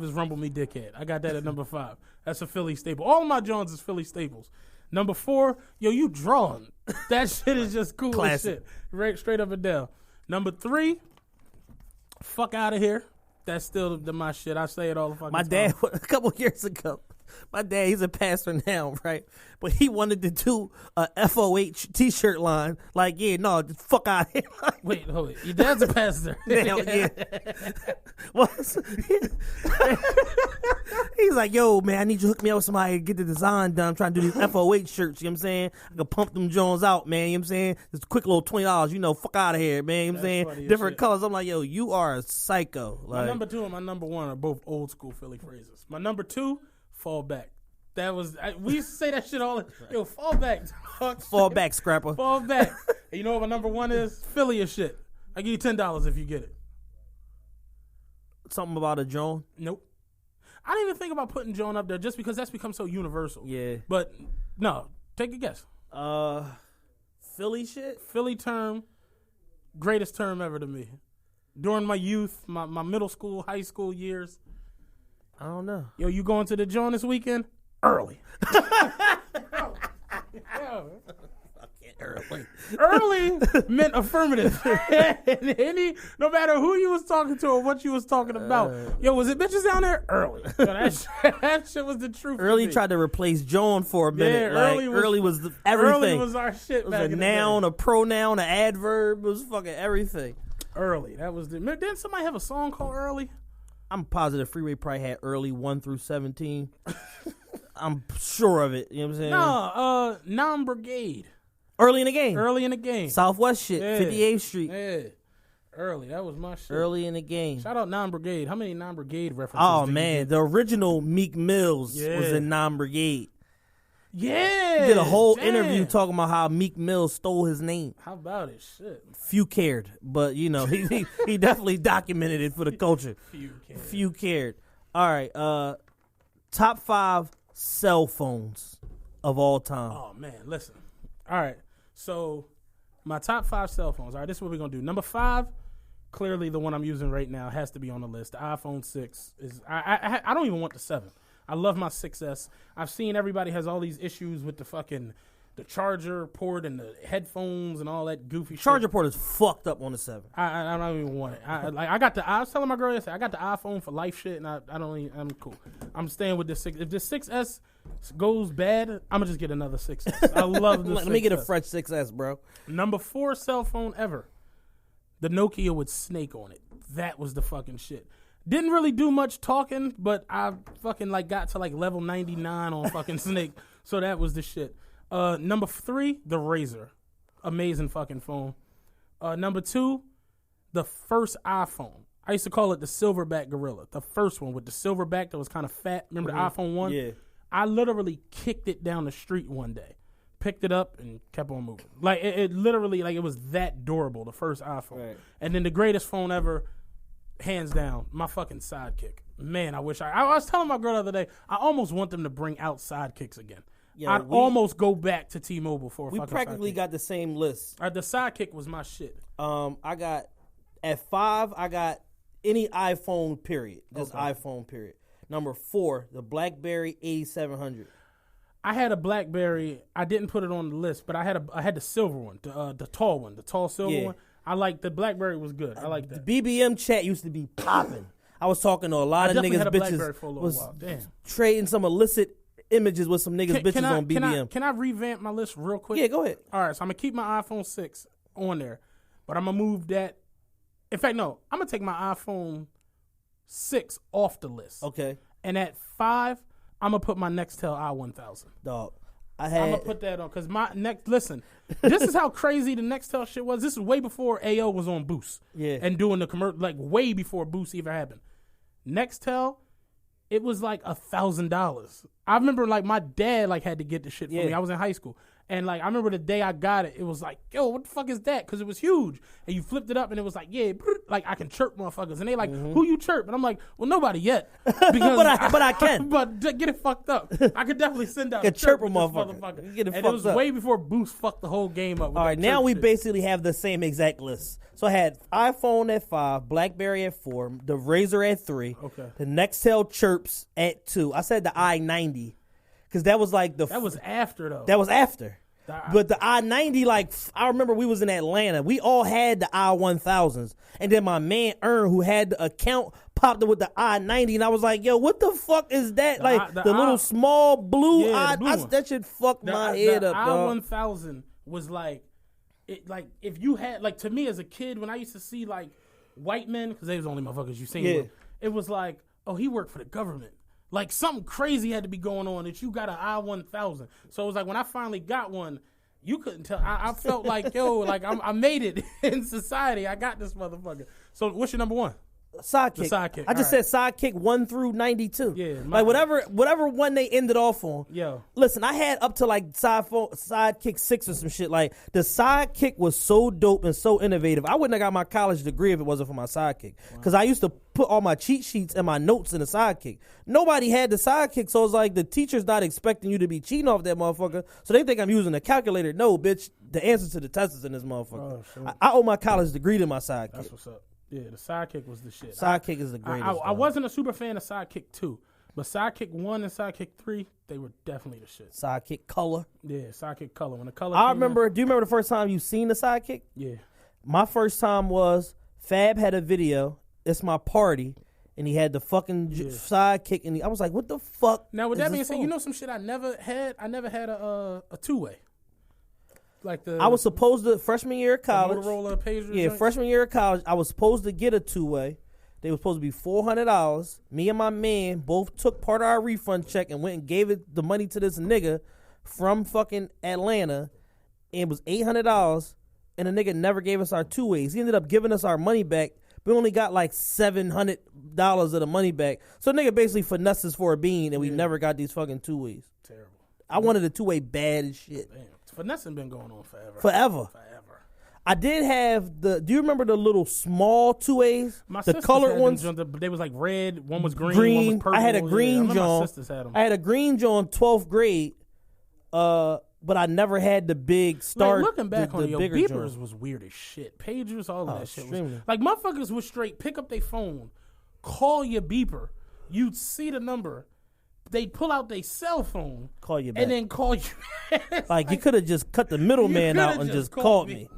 is Rumble Me Dickhead. I got that at number 5. That's a Philly staple. All of my Jones is Philly staples. Number 4, yo, you drawing. That shit is just cool as shit. Right, straight up and down. Number 3, fuck out of here. That's still my shit. I say it all the fucking time. My dad, a couple years ago, my dad, he's a pastor now, right? But he wanted to do a FOH t-shirt line. Like, yeah, no, just fuck out of here. Wait, hold it. Your dad's a pastor. Hell yeah. He's like, yo, man, I need you to hook me up with somebody to get the design done. I'm trying to do these FOH shirts, you know what I'm saying? I can pump them Jones out, man, you know what I'm saying? Just a quick little $20, you know, fuck out of here, man, you know what I'm saying? Different colors. I'm like, yo, you are a psycho. Like, my number 2 and my number 1 are both old school Philly phrases. My number 2, fall back. That was we used to say that shit all. Yo, fall back. Fall back, scrapper. Fall back. And you know what my number 1 is? Philly as shit. I give you $10 if you get it. Something about a Joan? Nope. I didn't even think about putting Joan up there just because that's become so universal. Yeah. But no, take a guess. Philly shit? Philly term, greatest term ever to me. During my youth, my middle school, high school years. I don't know. Yo, you going to the Joan this weekend? Early. Early meant affirmative. No matter who you was talking to or what you was talking about. Yo, was it bitches down there? Early. Yo, that shit was the truth. Early tried to replace Joan for a minute. Yeah, early was everything. Early was our shit. It was a noun, a pronoun, an adverb. It was fucking everything. Early. That was the. Didn't somebody have a song called Early? I'm positive Freeway probably had early 1 through 17. I'm sure of it. You know what I'm saying? No, non-brigade. Early in the game. Early in the game. Southwest shit. Yeah. 58th Street. Yeah. Early. That was my shit. Early in the game. Shout out non-brigade. How many non-brigade references? Oh, man. The original Meek Mills was in non-brigade. Yeah. He did a whole interview talking about how Meek Mill stole his name. How about it? Shit. Few cared, but you know he definitely documented it for the culture. Few cared. All right. Top 5 cell phones of all time. Oh man, listen. All right. So my top 5 cell phones. All right. This is what we're gonna do. Number 5. Clearly, the one I'm using right now has to be on the list. The iPhone 6 is. I don't even want the 7. I love my 6S. I've seen everybody has all these issues with the charger port and the headphones and all that goofy shit. Charger port is fucked up on the 7. I don't even want it. I was telling my girl yesterday, I got the iPhone for life shit, and I'm cool. I'm staying with the 6. If the 6S goes bad, I'm gonna just get another 6S. I love the 6S. Let me get a fresh 6S, bro. Number 4 cell phone ever. The Nokia with Snake on it. That was the fucking shit. Didn't really do much talking, but I fucking like got to like level 99 on fucking Snake. So that was the shit. Number 3, the Razr. Amazing fucking phone. Number 2, the first iPhone. I used to call it the Silverback Gorilla. The first one with the silverback that was kind of fat. Remember the iPhone 1? Yeah. I literally kicked it down the street one day. Picked it up and kept on moving. Like, it literally, like, it was that durable, the first iPhone. Right. And then the greatest phone ever, hands down, my fucking Sidekick. Man, I wish I was telling my girl the other day, I almost want them to bring out Sidekicks again. Yo, I'd almost go back to T-Mobile for a fucking Sidekick. We practically got the same list. The Sidekick was my shit. I got, at 5, I got any iPhone, period. Just iPhone, period. Number 4, the BlackBerry 8700. I had a BlackBerry. I didn't put it on the list, but I had the silver one, the tall one, the tall silver one. I like the BlackBerry was good. I like that. The BBM chat used to be popping. I was talking to a lot of niggas, bitches. Was trading some illicit images with some niggas, bitches on BBM. Can I revamp my list real quick? Yeah, go ahead. All right, so I'm gonna keep my iPhone 6 on there, but I'm gonna move that. In fact, no, I'm gonna take my iPhone 6 off the list. Okay. And at 5, I'm gonna put my Nextel i1000. Dog, I'm gonna put that on because listen, this is how crazy the Nextel shit was. This is way before AO was on Boost. Yeah. And doing the commercial, like way before Boost even happened. Nextel, it was like $1,000. I remember like my dad like had to get the shit for me. I was in high school. And like I remember the day I got it, it was like, yo, what the fuck is that? Because it was huge. And you flipped it up and it was like, yeah, like I can chirp motherfuckers. And they like, who you chirp? And I'm like, well, nobody yet. Because but I can. But get it fucked up. I could definitely send out a chirp motherfucker. Get it and it was way before Boost fucked the whole game up. All right, now we basically have the same exact list. So I had iPhone at 5, BlackBerry at 4, the Razr at 3, the Nextel chirps at 2. I said the i90 because that was like that was after though. That was after. But the i90, like, I remember we was in Atlanta. We all had the i1000s. And then my man, Ern, who had the account, popped up with the i90. And I was like, yo, what the fuck is that? The little small blue that shit fucked my head up, dog. The i1000 was like, if you had, like, to me as a kid, when I used to see, like, white men, because they was the only motherfuckers you seen, it was like, oh, he worked for the government. Like, something crazy had to be going on that you got an i1000. So it was like, when I finally got one, you couldn't tell. I felt like, yo, like, I made it in society. I got this motherfucker. So what's your number 1? Sidekick. The Sidekick. I just said Sidekick 1 through 92. Yeah. Like, whatever one they ended off on. Yo. Listen, I had up to, like, Sidekick 6 or some shit. Like, the Sidekick was so dope and so innovative. I wouldn't have got my college degree if it wasn't for my Sidekick. Because I used to put all my cheat sheets and my notes in the Sidekick. Nobody had the Sidekick, so it's like the teacher's not expecting you to be cheating off that motherfucker. So they think I'm using a calculator. No, bitch. The answer to the test is in this motherfucker. I owe my college degree to my Sidekick. That's what's up. Yeah, the Sidekick was the shit. Sidekick is the greatest. I wasn't a super fan of Sidekick 2, but Sidekick 1 and Sidekick 3, they were definitely the shit. Sidekick Color. Yeah, Sidekick Color. When the Color do you remember the first time you seen the Sidekick? Yeah. My first time was Fab had a video, It's My Party, and he had the fucking Sidekick, and I was like, what the fuck? Now, with that being said, you know some shit I never had? I never had a two-way. Like I was supposed to, freshman year of college. Motorola pager. Yeah, freshman year of college, I was supposed to get a two-way. They were supposed to be $400. Me and my man both took part of our refund check and went and gave the money to this nigga from fucking Atlanta. And it was $800, and the nigga never gave us our two-ways. He ended up giving us our money back. We only got like $700 of the money back. So nigga basically finessed us for a bean, and we never got these fucking two-ways. Terrible. I wanted a two-way bad as shit. Damn. Finessing been going on forever. Forever. I did have do you remember the little small two-ways? The colored ones? They was like red, one was green, one was purple. I had a green John. My sisters had them. I had a green John 12th grade, but I never had the big star. Like, looking back on it, beepers John was weird as shit. Pagers, all of that shit. Like, motherfuckers would straight pick up their phone, call your beeper, you'd see the number, they'd pull out their cell phone, call you back, and then call you. like you could have just cut the middleman out and just called me.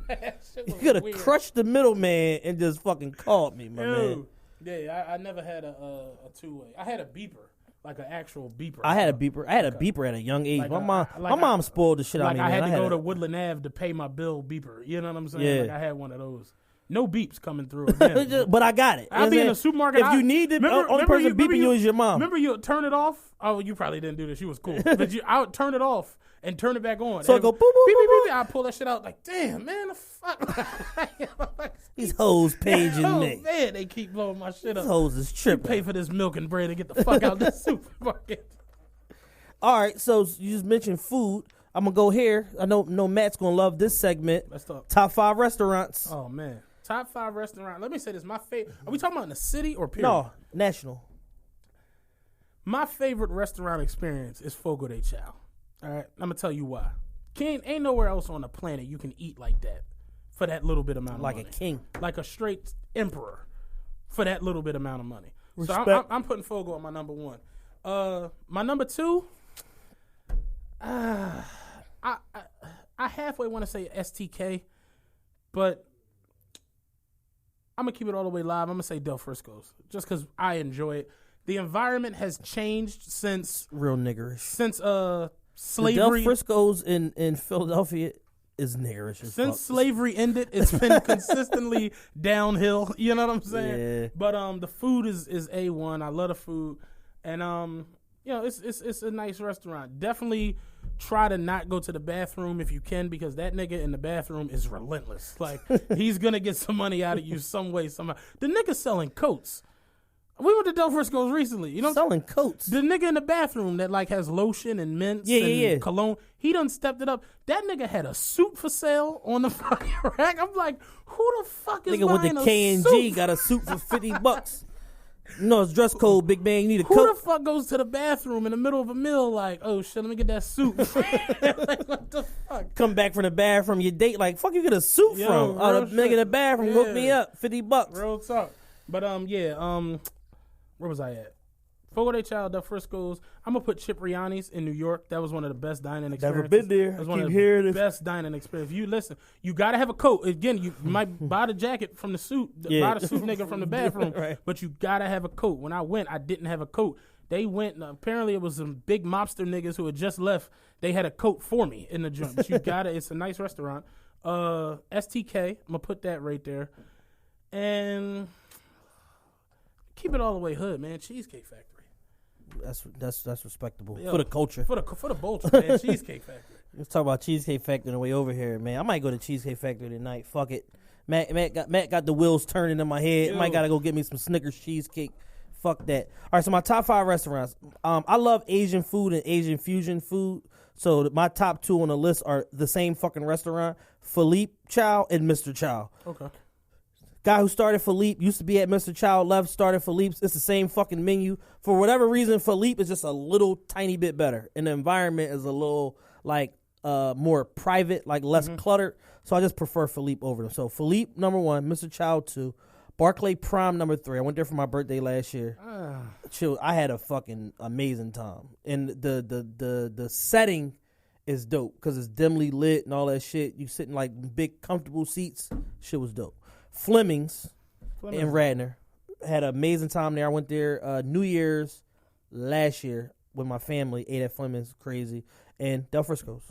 You could have crushed the middleman and just fucking called me, my man. Yeah, I never had a two-way. I had a beeper, like an actual beeper. I had a beeper. I had a beeper at a young age. Like my mom spoiled the shit out of me. I had to go to Woodland Ave to pay my bill beeper. You know what I'm saying? Yeah. Like I had one of those. No beeps coming through again. But I got it. I'll be in the supermarket. If you need it, the only person beeping you is your mom. Remember you turn it off? Oh, you probably didn't do this. You was cool. But I would turn it off and turn it back on. So I go boop, boop, beep, boop, beep, boop. beep. I pull that shit out like, damn, man, the fuck. These hoes paging me. Man, they keep blowing my shit up. These hoes is tripping. You pay for this milk and bread and get the fuck out of the supermarket. All right, so you just mentioned food. I'm going to go here. I know Matt's going to love this segment. Let's talk. Top 5 restaurants. Oh, man. Top 5 restaurant. Let me say this. My favorite. Are we talking about in the city or period? No, national. My favorite restaurant experience is Fogo de Chao. All right, I'm gonna tell you why. Ain't nowhere else on the planet you can eat like that for that little bit amount of money. Like a king, like a straight emperor for that little bit amount of money. Respect. So I'm putting Fogo on my number 1. My number 2. I halfway want to say STK, but I'm going to keep it all the way live. I'm going to say Del Frisco's just because I enjoy it. The environment has changed since... Real niggerish. Since slavery... The Del Frisco's in Philadelphia is niggerish. Since slavery ended, it's been consistently downhill. You know what I'm saying? Yeah. But the food is A1. I love the food. And, it's a nice restaurant. Definitely try to not go to the bathroom if you can, because that nigga in the bathroom is relentless. Like, he's going to get some money out of you some way, somehow. The nigga's selling coats. We went to Del Frisco's recently. You know, selling coats. The nigga in the bathroom that like has lotion and mints and cologne. He done stepped it up. That nigga had a suit for sale on the fucking rack. I'm like, who the fuck is nigga buying with the K&G got a suit for $50. No, it's dress code, big man. You need a coat. Who the fuck goes to the bathroom in the middle of a meal like, oh shit, let me get that suit? Like, what the fuck? Come back from the bathroom, your date like, fuck you get a suit from? Oh, the nigga in the bathroom hooked me up, $50. Real talk. But where was I at? Fogo de Chao, Del Frisco's. I'm gonna put Cipriani's in New York. That was one of the best dining experiences. Never been there. That was one of the best dining experiences. If you listen, you gotta have a coat. Again, you might buy the jacket from the suit, buy the suit nigga from the bathroom, right. But you gotta have a coat. When I went, I didn't have a coat. They went. Apparently, it was some big mobster niggas who had just left. They had a coat for me in the joint. But you gotta. It's a nice restaurant. STK. I'm gonna put that right there, and keep it all the way hood, man. Cheesecake Factory. That's respectable. Yo, for the culture. For the culture, man. Cheesecake Factory. Let's talk about Cheesecake Factory on the way over here, man. I might go to Cheesecake Factory tonight. Fuck it. Matt got the wheels turning in my head. Might gotta go get me some Snickers cheesecake. Fuck that. All right, so my top 5 restaurants. I love Asian food and Asian fusion food. So my top 2 on the list are the same fucking restaurant, Philippe Chow and Mr. Chow. Okay. Guy who started Philippe used to be at Mr. Chow, left, started Philippe's. It's the same fucking menu. For whatever reason, Philippe is just a little tiny bit better. And the environment is a little like more private, like less cluttered. So I just prefer Philippe over them. So Philippe, number 1, Mr. Chow 2, Barclay Prime, number 3. I went there for my birthday last year. Chill. I had a fucking amazing time. And the setting is dope because it's dimly lit and all that shit. You sit in like big comfortable seats. Shit was dope. Fleming's in Radnor. Had an amazing time there. I went there New Year's last year with my family. Ate at Fleming's, crazy. And Del Frisco's.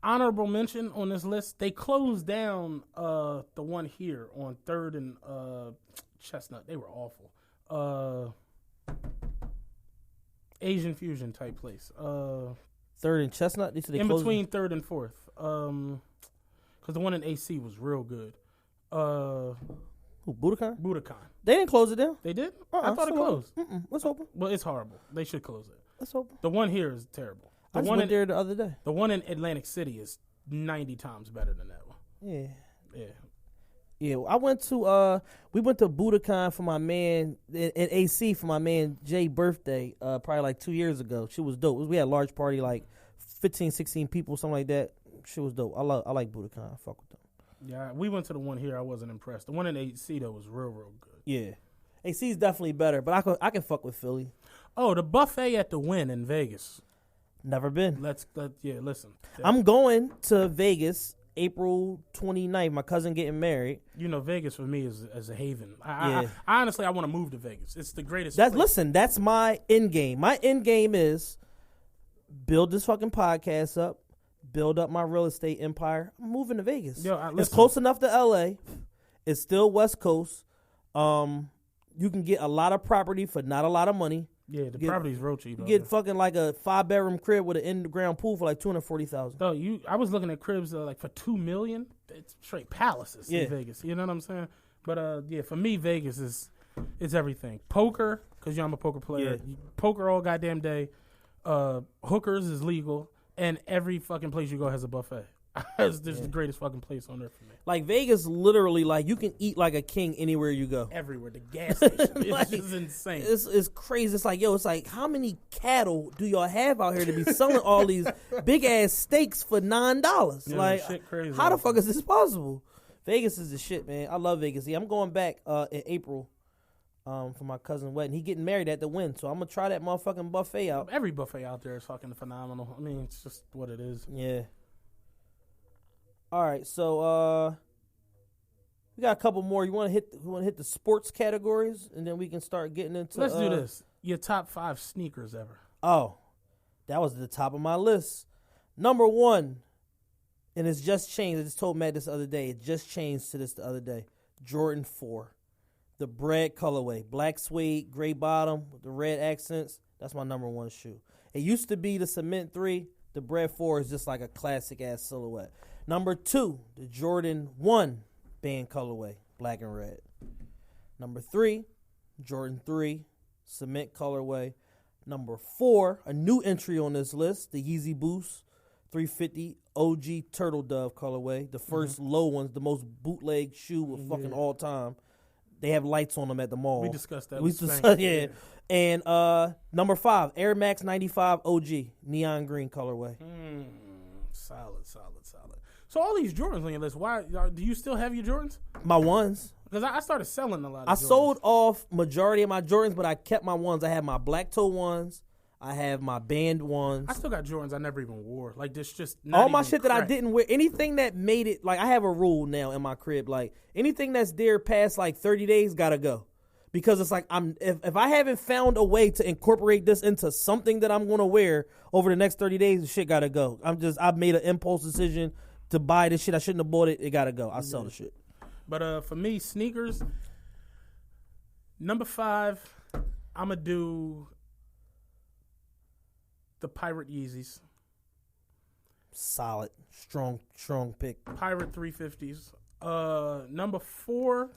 Honorable mention on this list. They closed down the one here on 3rd and Chestnut. They were awful. Asian fusion type place. 3rd and Chestnut? They in between 3rd and 4th. Because the one in AC was real good. Who, Budokan? Budokan. They didn't close it down. They did? I thought it closed. Let's open. Well, it's horrible. They should close it. Let's open. The one here is terrible. I just went there the other day. The one in Atlantic City is 90 times better than that one. Yeah. I went to we went to Budokan for my man in AC for my man Jay's birthday probably like 2 years ago. Shit was dope. We had a large party, like 15, 16 people, something like that. Shit was dope. I like Budokan. I fuck with them. Yeah, we went to the one here. I wasn't impressed. The one in AC though was real good. Yeah, AC is definitely better, but I can fuck with Philly. Oh, the buffet at the Wynn in Vegas. Never been. Listen. I'm going to Vegas April 29th. My cousin getting married. You know, Vegas for me is a haven. I honestly want to move to Vegas. It's the greatest place. Listen, that's my end game. My end game is build this fucking podcast up, build up my real estate empire. I'm moving to Vegas. Yo, it's close enough to LA. It's still West Coast. You can get a lot of property for not a lot of money. Yeah, the property's real cheap. You get fucking like a 5-bedroom crib with an in-the-ground pool for like $240,000. Oh, I was looking at cribs like for $2 million. It's straight palaces in Vegas. You know what I'm saying? But yeah, for me, Vegas it's everything. Poker, because I'm a poker player. Yeah. Poker all goddamn day. Hookers is legal, and every fucking place you go has a buffet. This is the greatest fucking place on earth for me. Like Vegas, literally, like you can eat like a king anywhere you go. Everywhere, the gas station, like, it's insane. It's crazy. It's like, yo, it's like, how many cattle do y'all have out here to be selling all these big ass steaks for $9? Yeah, like, shit crazy. How the fuck is this possible? Vegas is the shit, man. I love Vegas. Yeah, I'm going back in April for my cousin's wedding. He getting married at the Wynn, so I'm gonna try that motherfucking buffet out. Every buffet out there is fucking phenomenal. I mean, it's just what it is. Yeah. All right, so we got a couple more. You want to hit the sports categories, and then we can start getting into. Let's do this. Your top 5 sneakers ever. Oh, that was at the top of my list. Number 1, and it's just changed. I just told Matt this the other day. It just changed to this the other day. Jordan 4, the bread colorway, black suede, gray bottom with the red accents. That's my number 1 shoe. It used to be the Cement 3. The bread 4 is just like a classic ass silhouette. Number 2, the Jordan 1 band colorway, black and red. Number 3, Jordan 3, cement colorway. Number 4, a new entry on this list, the Yeezy Boost 350 OG Turtle Dove colorway. The first low ones, the most bootleg shoe of fucking all time. They have lights on them at the mall. We discussed that. Yeah. And number 5, Air Max 95 OG, neon green colorway. Solid. So all these Jordans on your list, why do you still have your Jordans? My ones. Because I started selling a lot of I Jordans. sold off majority of my Jordans, but I kept my ones. I have my black toe ones. I have my band ones. I still got Jordans I never even wore. Like, this just not all my shit that I didn't wear. Anything that made it, like, I have a rule now in my crib. Like, anything that's there past, like, 30 days gotta go. Because it's like, if I haven't found a way to incorporate this into something that I'm going to wear over the next 30 days, the shit got to go. I've made an impulse decision to buy this shit. I shouldn't have bought it. It got to go. I sell the shit. But for me, sneakers, number 5, I'm going to do the Pirate Yeezys. Solid. Strong pick. Pirate 350s. Number 4,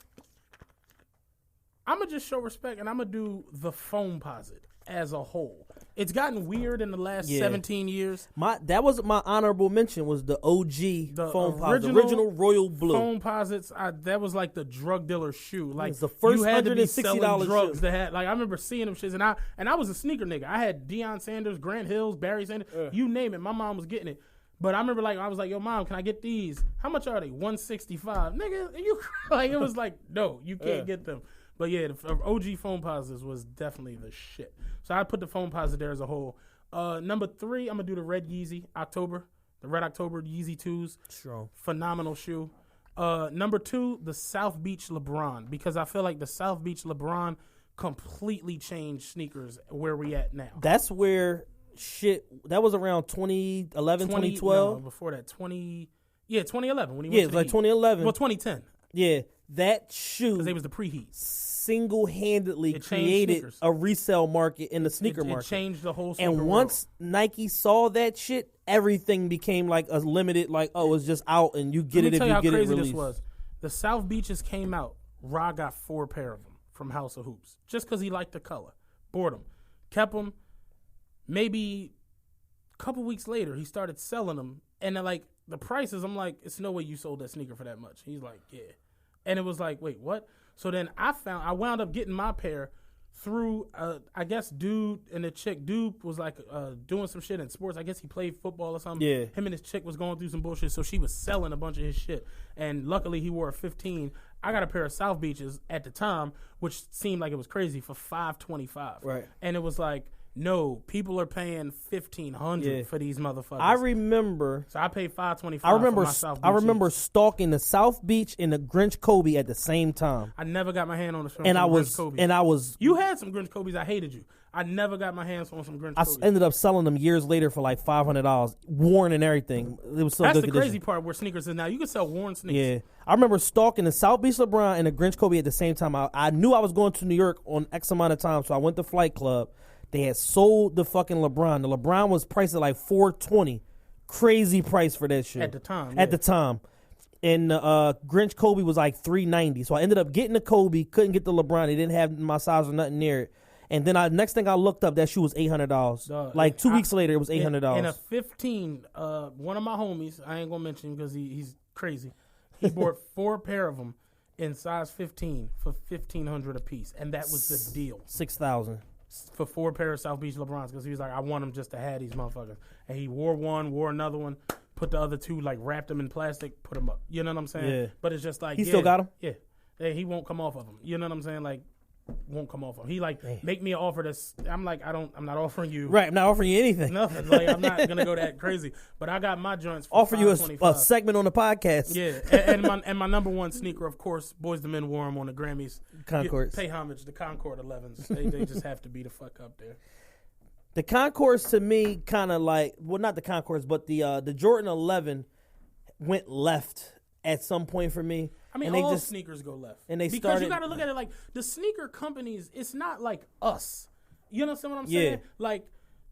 I'm going to just show respect, and I'm going to do the Foamposite as a whole. It's gotten weird in the last 17 years. That was my honorable mention, was the OG Foamposite, original Royal Blue. Foamposites, that was like the drug dealer shoe. Like, it's the first you had to be selling drugs shoe. that had, like, I remember seeing them shits, and I was a sneaker nigga. I had Deion Sanders, Grant Hills, Barry Sanders, you name it. My mom was getting it. But I remember, like, I was like, yo, mom, can I get these? How much are they? $165. Nigga, you like, it was like, no, you can't get them. But yeah, the OG Foamposites was definitely the shit. So I put the Foamposite there as a whole. Number 3, I'm going to do the Red Yeezy October. The Red October Yeezy 2s. Strong. Phenomenal shoe. Number 2, the South Beach LeBron. Because I feel like the South Beach LeBron completely changed sneakers where we at now. That's where shit, that was around 2011, 2012. No, before that, 2011. When he went it was like 2011. Well, 2010. Yeah, that shoe. Because it was the preheat. Single-handedly created a resale market in the sneaker market. It changed the whole sneaker And once Nike saw that shit, everything became like a limited, like, oh, it's just out and you get it if you get it released. Let me tell you how crazy this was. The South Beaches came out. Ra got 4 pair of them from House of Hoops just because he liked the color. Bought them. Kept them. Maybe a couple weeks later, he started selling them. And then, like, the prices, I'm like, it's no way you sold that sneaker for that much. He's like, yeah. And it was like, wait, what? So then I wound up getting my pair through, I guess, dude and the chick. Dude was like doing some shit in sports. I guess he played football or something. Yeah. Him and his chick was going through some bullshit, so she was selling a bunch of his shit. And luckily he wore a 15. I got a pair of South Beaches at the time, which seemed like it was crazy, for $525. Right. And it was like, no, people are paying $1,500 for these motherfuckers. I remember. So I paid $525. I remember stalking the South Beach and the Grinch Kobe at the same time. I never got my hand on the and I was. You had some Grinch Kobe's. I hated you. I never got my hands on some Grinch I Kobe. ended up selling them years later for like $500, worn and everything. It was so That's good the condition. crazy part where sneakers is now. You can sell worn sneakers. Yeah. I remember stalking the South Beach LeBron and the Grinch Kobe at the same time. I knew I was going to New York on X amount of time, so I went to Flight Club. They had sold the fucking LeBron. The LeBron was priced at like $420. Crazy price for that shit. At the time. At the time. And Grinch Kobe was like $390. So I ended up getting the Kobe, couldn't get the LeBron. They didn't have my size or nothing near it. And then next thing I looked up, that shoe was $800. Like 2 weeks later, it was $800. And a 15, one of my homies, I ain't gonna mention him because he's crazy. He bought 4 pair of them in size 15 for $1,500 a piece, and that was the deal. $6,000 for 4 pair of South Beach LeBrons because he was like, I want them just to have these motherfuckers. And he wore one, wore another one, put the other 2, like wrapped them in plastic, put them up. You know what I'm saying? Yeah. But it's just like he still got them. Yeah, he won't come off of them. You know what I'm saying? Like. Won't come off him. He like make me an offer this. I'm like I'm not offering you. Right, I'm not offering you anything. Nothing. Like I'm not gonna go that crazy. But I got my joints. For offer you a segment on the podcast. Yeah, and my number one sneaker, of course, Boys the Men wore them on the Grammys. Concords. Pay homage to Concord 11s. They just have to be the fuck up there. The Concords to me kind of like not the Concords, but the Jordan 11 went left at some point for me. I mean, all sneakers go left. And they because you got to look at it like the sneaker companies. It's not like us. You understand what I'm saying? Like,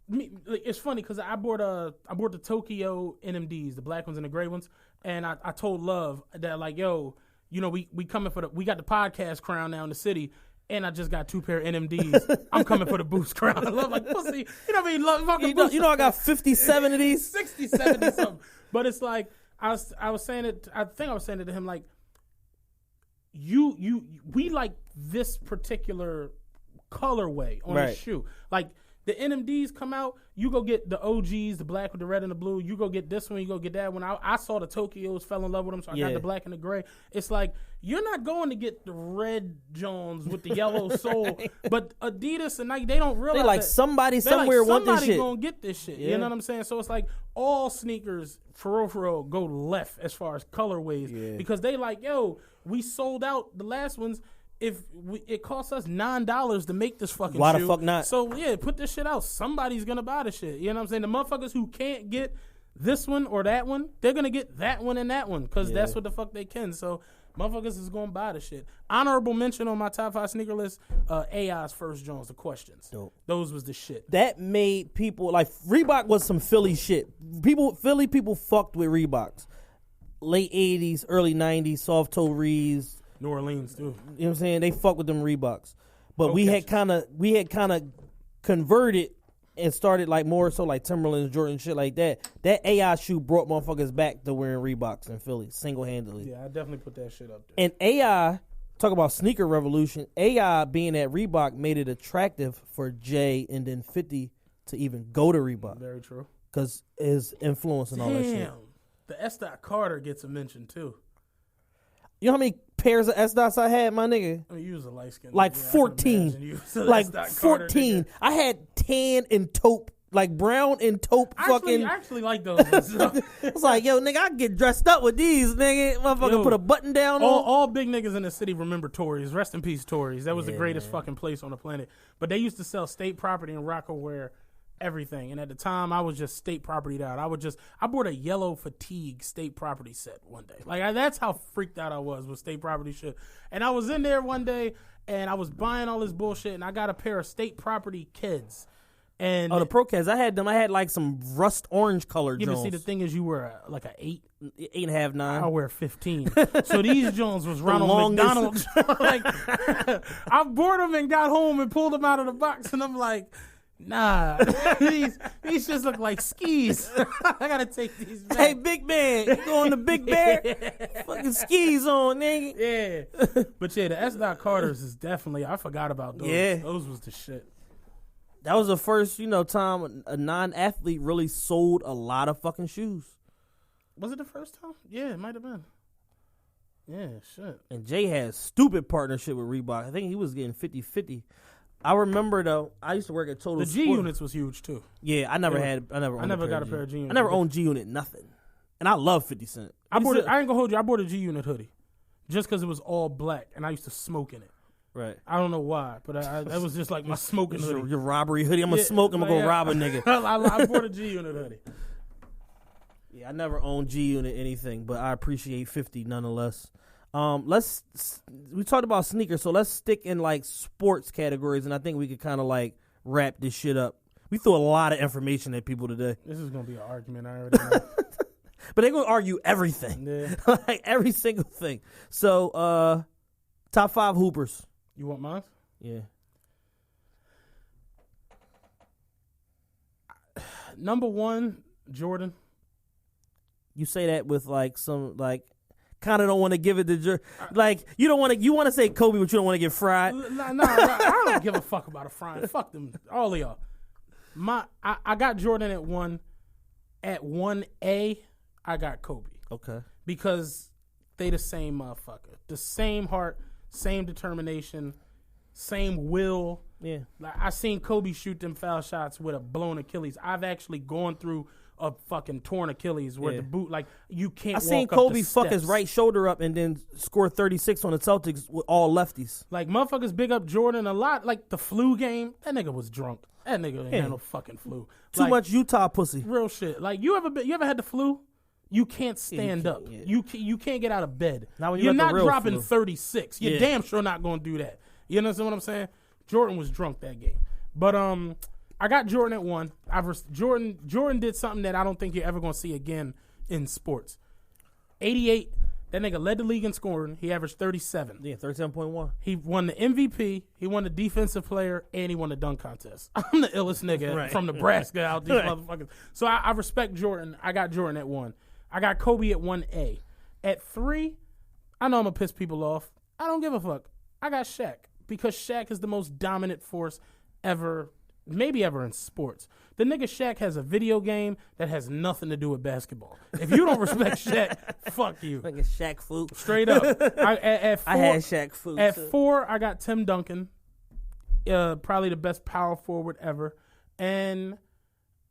it's funny because I bought the Tokyo NMDs, the black ones and the gray ones, and I told Love that like, yo, you know, we coming for we got the podcast crown now in the city. And I just got 2 pair of NMDs. I'm coming for the Boost crown. I love like pussy. You know what I mean? Love fucking Boost. You know I got 57 of these? 60, 70 something. But it's like, I was saying it, I think I was saying it to him like, we like this particular colorway on the shoe. Like the NMDs come out, you go get the OGs, the black with the red and the blue. You go get this one, you go get that one. I saw the Tokyos, fell in love with them, so I got the black and the gray. It's like you're not going to get the red Jones with the yellow sole, but Adidas and Nike, they don't realize. They like somebody somewhere want this shit. Somebody gonna get this shit. You know what I'm saying? So it's like all sneakers for real go left as far as colorways because they like, yo, we sold out the last ones. It costs us $9 to make this fucking Why shoe. the fuck not? So put this shit out. Somebody's gonna buy the shit. You know what I'm saying? The motherfuckers who can't get this one or that one, they're gonna get that one and that one because that's what the fuck they can. So motherfuckers is gonna buy the shit. Honorable mention on my top 5 sneaker list: AI's first Jones, the questions. Dope. Those was the shit. That made people like Reebok was some Philly shit. Philly people fucked with Reeboks. Late 80s, early 90s, soft toe Rees. New Orleans too. You know what I'm saying? They fuck with them Reeboks. But we had kind of converted and started like more so like Timberlands, Jordan, shit like that. That AI shoe brought motherfuckers back to wearing Reeboks in Philly single-handedly. Yeah, I definitely put that shit up there. And AI, talk about sneaker revolution, AI being at Reebok made it attractive for Jay and then 50 to even go to Reebok. Very true. Because his influence and all that shit. Damn. The S. Carter gets a mention too. You know how many pairs of S dots I had, my nigga? I mean, you was a light skin. Like 14. Like 14. I had tan and taupe, like brown and taupe fucking. I actually like those. It's like, yo, nigga, I can get dressed up with these, nigga. Motherfucker put a button down on. All big niggas in the city remember Tories. Rest in peace, Tories. That was the greatest fucking place on the planet. But they used to sell state property in Rockaware. Everything. And at the time, I was just state property'd out. I bought a yellow fatigue state property set one day. Like, that's how freaked out I was with state property shit. And I was in there one day, and I was buying all this bullshit, and I got a pair of state property kids. And the Pro Kids, I had them. I had like some rust orange colored Jones. Yeah, but see, the thing is, you were like an 8.5, 9. I wear 15. So these Jones was Ronald McDonald. Like, I bought them and got home and pulled them out of the box, and I'm like, nah, these just look like skis. I gotta take these back. Hey, big man, you going to Big Bear? Fucking skis on, nigga. Yeah. But yeah, the S. Carters is definitely, I forgot about those. Yeah. Those was the shit. That was the first, time a non-athlete really sold a lot of fucking shoes. Was it the first time? Yeah, it might have been. Yeah, shit. And Jay had stupid partnership with Reebok. I think he was getting 50-50. I remember though, I used to work at Total The G Sport. Units was huge too. Yeah, I never got a pair of G Units. I never owned G Unit nothing. And I love 50 Cent. I ain't gonna hold you, I bought a G Unit hoodie. Just because it was all black and I used to smoke in it. Right. I don't know why, but that was just like my smoking hoodie. Your robbery hoodie. I'm gonna smoke. I'm gonna go rob a nigga. I bought a G Unit hoodie. Yeah, I never owned G Unit anything, but I appreciate 50 nonetheless. We talked about sneakers, so let's stick in like sports categories, and I think we could kind of like wrap this shit up. We threw a lot of information at people today. This is gonna be an argument. I already know. But they're gonna argue everything, like every single thing. So, top 5 hoopers. You want mine? Yeah. Number 1, Jordan. You say that with like some like kind of don't want to give it to like you don't want to. You want to say Kobe, but you don't want to get fried. No, I don't give a fuck about a frying. Fuck them, all of y'all. I got Jordan at 1. At 1A, I got Kobe. Okay. Because they the same motherfucker. The same heart, same determination, same will. Yeah. Like, I seen Kobe shoot them foul shots with a blown Achilles. I've actually gone through a fucking torn Achilles where the boot, like, you can't walk up the steps. I seen Kobe fuck his right shoulder up and then score 36 on the Celtics with all lefties. Like, motherfuckers big up Jordan a lot. Like, the flu game, that nigga was drunk. That nigga ain't had no fucking flu. Too much Utah pussy. Real shit. Like, you ever had the flu? You can't stand up. Yeah. You can't get out of bed. You're not dropping flu. 36. You're damn sure not going to do that. You understand what I'm saying? Jordan was drunk that game. But I got Jordan at 1. Jordan did something that I don't think you're ever going to see again in sports. 88. That nigga led the league in scoring. He averaged 37. Yeah, 37.1. He won the MVP. He won the defensive player, and he won the dunk contest. I'm the illest nigga from Nebraska out these motherfuckers. So I respect Jordan. I got Jordan at 1. I got Kobe at 1A. At 3, I know I'm going to piss people off. I don't give a fuck. I got Shaq because Shaq is the most dominant force ever, maybe ever in sports. The nigga Shaq has a video game that has nothing to do with basketball. If you don't respect Shaq, fuck you. Like a Shaq food. Straight up. At 4, I had Shaq food. At 4, I got Tim Duncan. Probably the best power forward ever. And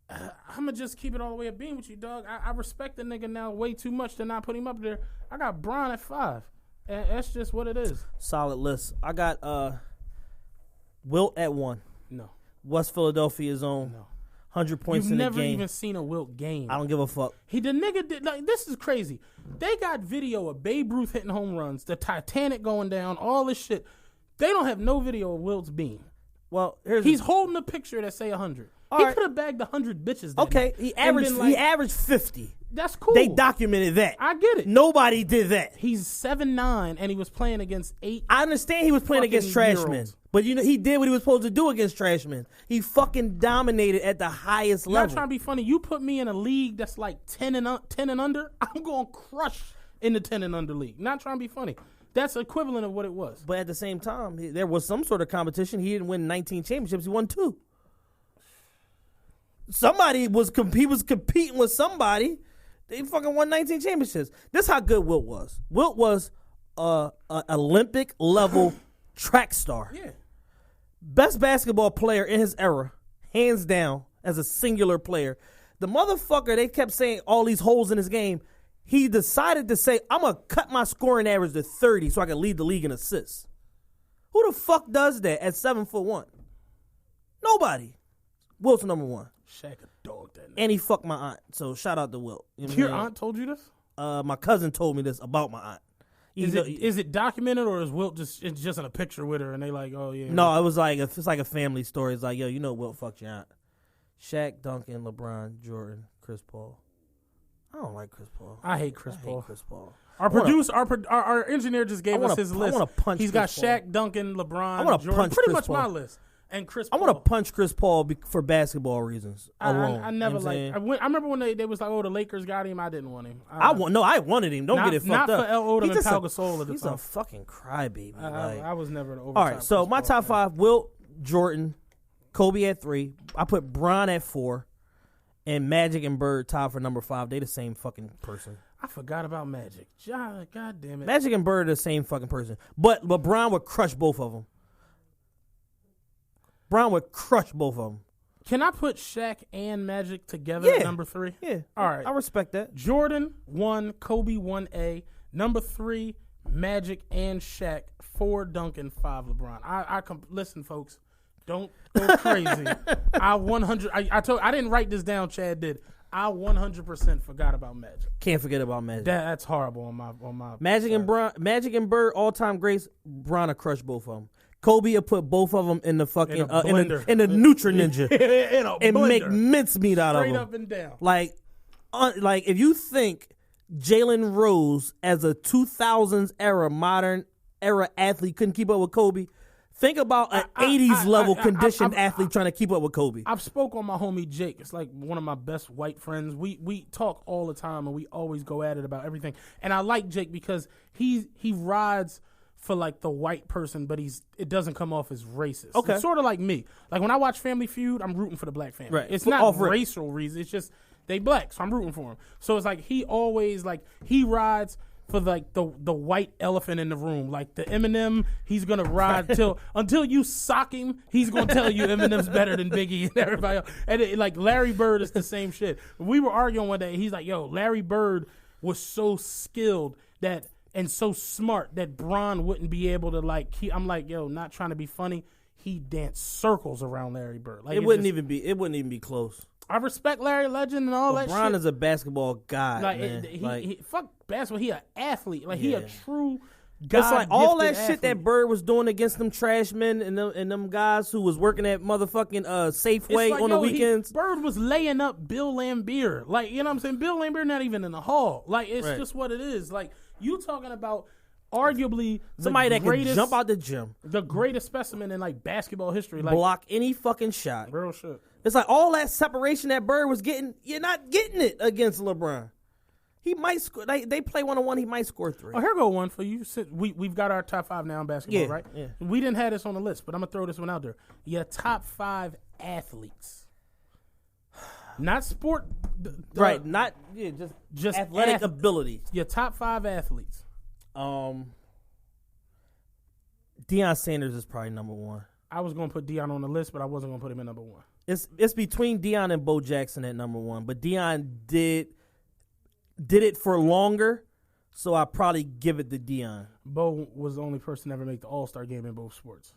I'm going to just keep it all the way at being with you, dog. I respect the nigga now way too much to not put him up there. I got Bron at 5. And that's just what it is. Solid list. I got Wilt at 1. No. West Philadelphia's own. No. 100 points in the game. You've never even seen a Wilt game. I don't give a fuck. The nigga did, like, this is crazy. They got video of Babe Ruth hitting home runs, the Titanic going down, all this shit. They don't have no video of Wilt's beam. Well, he's holding a picture that say 100. He could have bagged 100 bitches. Okay, he averaged 50. That's cool. They documented that. I get it. Nobody did that. He's 7'9", and he was playing against 8. I understand he was playing against trashmen, but you know he did what he was supposed to do against trashmen. He fucking dominated at the highest level. Not trying to be funny. You put me in a league that's like 10 and under, I'm going to crush in the 10 and under league. Not trying to be funny. That's equivalent of what it was. But at the same time, there was some sort of competition. He didn't win 19 championships. He won 2. He was competing with somebody. They fucking won 19 championships. This is how good Wilt was. Wilt was an Olympic level track star. Yeah. Best basketball player in his era, hands down, as a singular player. The motherfucker, they kept saying all these holes in his game. He decided to say, I'm going to cut my scoring average to 30 so I can lead the league in assists. Who the fuck does that at 7'1"? Nobody. Wilt's number 1. Shaq a dog that nigga. And he fucked my aunt. So shout out to Wilt. You know Your aunt told you this? My cousin told me this about my aunt. Is it documented or is Wilt just in a picture with her and they like, oh yeah? No, it was like it's like a family story. It's like, yo, you know Wilt fucked your aunt. Shaq, Duncan, LeBron, Jordan, Chris Paul. I don't like Chris Paul. I hate Chris Paul. Our engineer just gave us his list. He's got Shaq, Duncan, LeBron, Jordan. Pretty much my list. And Chris Paul. I want to punch Chris Paul for basketball reasons alone. I never I remember when they was like, oh, the Lakers got him. I didn't want him. I wanted him. Don't get it fucked up. Not for El Odom and Pau Gasol at the time. He's a fucking crybaby. I was never an overtime. All right, so my top 5: Wilt, Jordan, Kobe at 3. I put Bron at 4, and Magic and Bird tied for number 5. They the same fucking person. I forgot about Magic. God damn it. Magic and Bird are the same fucking person, but Bron would crush both of them. Bron would crush both of them. Can I put Shaq and Magic together at number 3? Yeah. All right. I respect that. Jordan 1, Kobe 1A. Number 3, Magic and Shaq. 4 Duncan, 5 LeBron. Listen, folks, don't go crazy. I didn't write this down. Chad did. I 100% forgot about Magic. Can't forget about Magic. That's horrible on my Magic and Bird, all time greats. Bron will crush both of them. Kobe will put both of them in the fucking in the Nutra Ninja and make mincemeat out of them. Straight up and down. Like if you think Jalen Rose as a 2000s era modern era athlete couldn't keep up with Kobe, think about an 80s level conditioned athlete trying to keep up with Kobe. I've spoke on my homie Jake. It's like one of my best white friends. We talk all the time and we always go at it about everything. And I like Jake because he rides for like the white person, but it doesn't come off as racist. Okay. It's sort of like me. Like when I watch Family Feud, I'm rooting for the black family. Right. It's not racial reasons. It's just they black, so I'm rooting for him. So it's like he always he rides for like the white elephant in the room, like the Eminem. He's gonna ride until you sock him. He's gonna tell you Eminem's better than Biggie and everybody else. And like Larry Bird is the same shit. We were arguing one day. He's like, "Yo, Larry Bird was so skilled and so smart that Bron wouldn't be able to like." I'm like, "Yo, not trying to be funny. He danced circles around Larry Bird. Like it wouldn't even be close." I respect Larry Legend and all that shit. Bron is a basketball god, man. He fuck basketball. He an athlete. Like he a true god. It's like all that athlete. shit that Bird was doing against them trash men and them guys who was working at motherfucking Safeway on the weekends. Bird was laying up Bill Laimbeer. Like, you know what I'm saying? Bill Laimbeer not even in the hall. Like, it's just what it is. Like, you talking about arguably somebody that can jump out the gym, the greatest specimen in like basketball history, like block any fucking shot. Real shit. It's like all that separation that Bird was getting, you're not getting it against LeBron. He might score. They play 1-on-1. He might score 3. Oh, here go one for you. We've got our top 5 now in basketball, right? Yeah. We didn't have this on the list, but I'm gonna throw this one out there. Your top 5 athletes, not sport, right? Not just athletic ability. Your top 5 athletes. Deion Sanders is probably number 1. I was gonna put Deion on the list, but I wasn't gonna put him in number 1. It's between Deion and Bo Jackson at number 1, but Deion did it for longer, so I probably give it to Deion. Bo was the only person to ever make the All-Star game in both sports,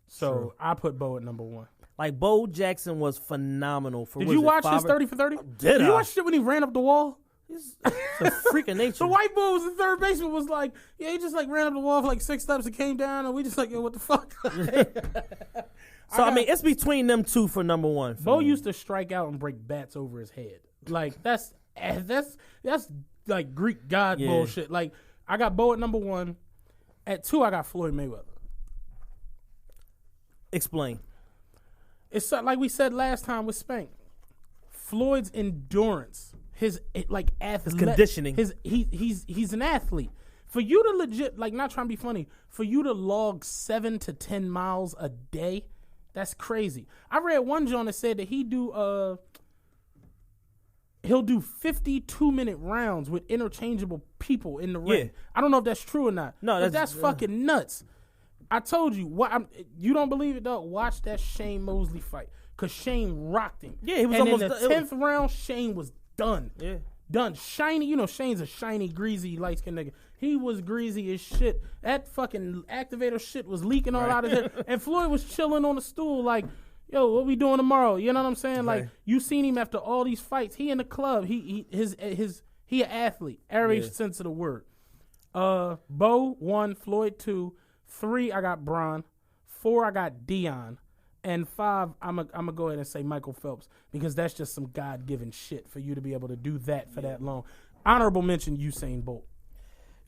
so true. I put Bo at number 1. Like Bo Jackson was phenomenal. Did you watch his 30 for 30? Did you watch shit when he ran up the wall? It's a freak of nature. The white boy was the third baseman was like, yeah, he just like ran up the wall for like 6 steps and came down, and we just like, yo, what the fuck? So I mean, it's between them two for number 1. Bo used to strike out and break bats over his head. Like that's like Greek god bullshit. Like I got Bo at number 1. At 2, I got Floyd Mayweather. Explain. It's like we said last time with Spank. Floyd's endurance. His conditioning. He's an athlete. For you to legit, like, not trying to be funny, for you to log 7 to 10 miles a day, that's crazy. I read one joint that said that he'll do 52-minute rounds with interchangeable people in the ring. Yeah. I don't know if that's true or not. No, that's fucking nuts. I told you, you don't believe it, dog? Watch that Shane Mosley fight, because Shane rocked him. Yeah, he was and almost in the 10th round, Shane was done. Yeah. Done. Shiny, you know, Shane's a shiny, greasy, light-skinned nigga. He was greasy as shit. That fucking activator shit was leaking all out of there. And Floyd was chilling on the stool like, yo, what we doing tomorrow? You know what I'm saying? Right. Like, you seen him after all these fights. He in the club. He an athlete. Every sense of the word. Bo 1, Floyd 2, 3, I got Bron. 4, I got Deion. And 5, I'm gonna go ahead and say Michael Phelps, because that's just some God-given shit for you to be able to do that for that long. Honorable mention, Usain Bolt.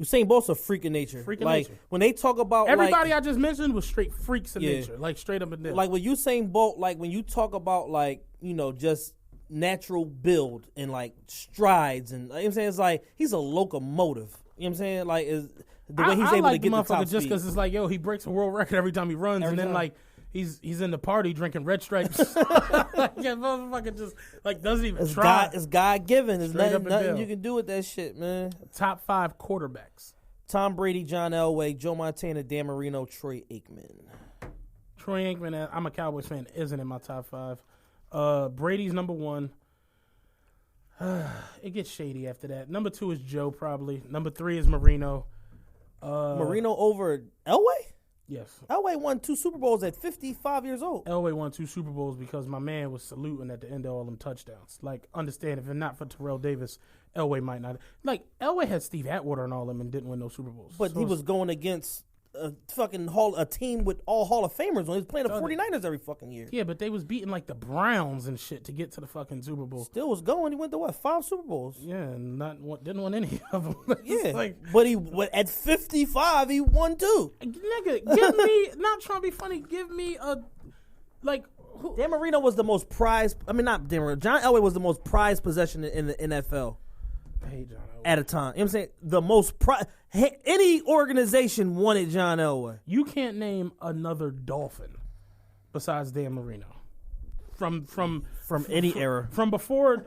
Usain Bolt's a freak of nature. Nature. When they talk about everybody I just mentioned was straight freaks of nature, like straight up and down. Like with Usain Bolt, like when you talk about like, you know, just natural build and like strides, and you know what I'm saying, it's like he's a locomotive. You know what I'm saying? Like is the way he's able to get the top speed. Just because it's like, yo, he breaks a world record every time he runs, and then like he's in the party drinking Red Stripes. Like, yeah, motherfucker just like doesn't even try. It's God given. There's nothing you can do with that shit, man. Top 5 quarterbacks: Tom Brady, John Elway, Joe Montana, Dan Marino, Troy Aikman. Troy Aikman, I'm a Cowboys fan, isn't in my top 5. Brady's number 1. It gets shady after that. Number 2 is Joe, probably. Number 3 is Marino. Marino over Elway? Yes. Elway won 2 Super Bowls at 55 years old. Elway won 2 Super Bowls because my man was saluting at the end of all them touchdowns. Like, understand, if it's not for Terrell Davis, Elway might not. Like, Elway had Steve Atwater and all them and didn't win no Super Bowls. But so he was going against a team with all Hall of Famers when he was playing the 49ers every fucking year. Yeah, but they was beating like the Browns and shit to get to the fucking Super Bowl. Still was going. He went to 5 Super Bowls. Yeah, and didn't win any of them. Yeah, but at 55 he won 2. Nigga, give me, not trying to be funny, give me a Dan Marino was the most prized. I mean, not Dan Marino. John Elway was the most prized possession in the NFL. I hate John Elway. At a time. You know what I'm saying? The most any organization wanted John Elway. You can't name another Dolphin besides Dan Marino. From any era. From before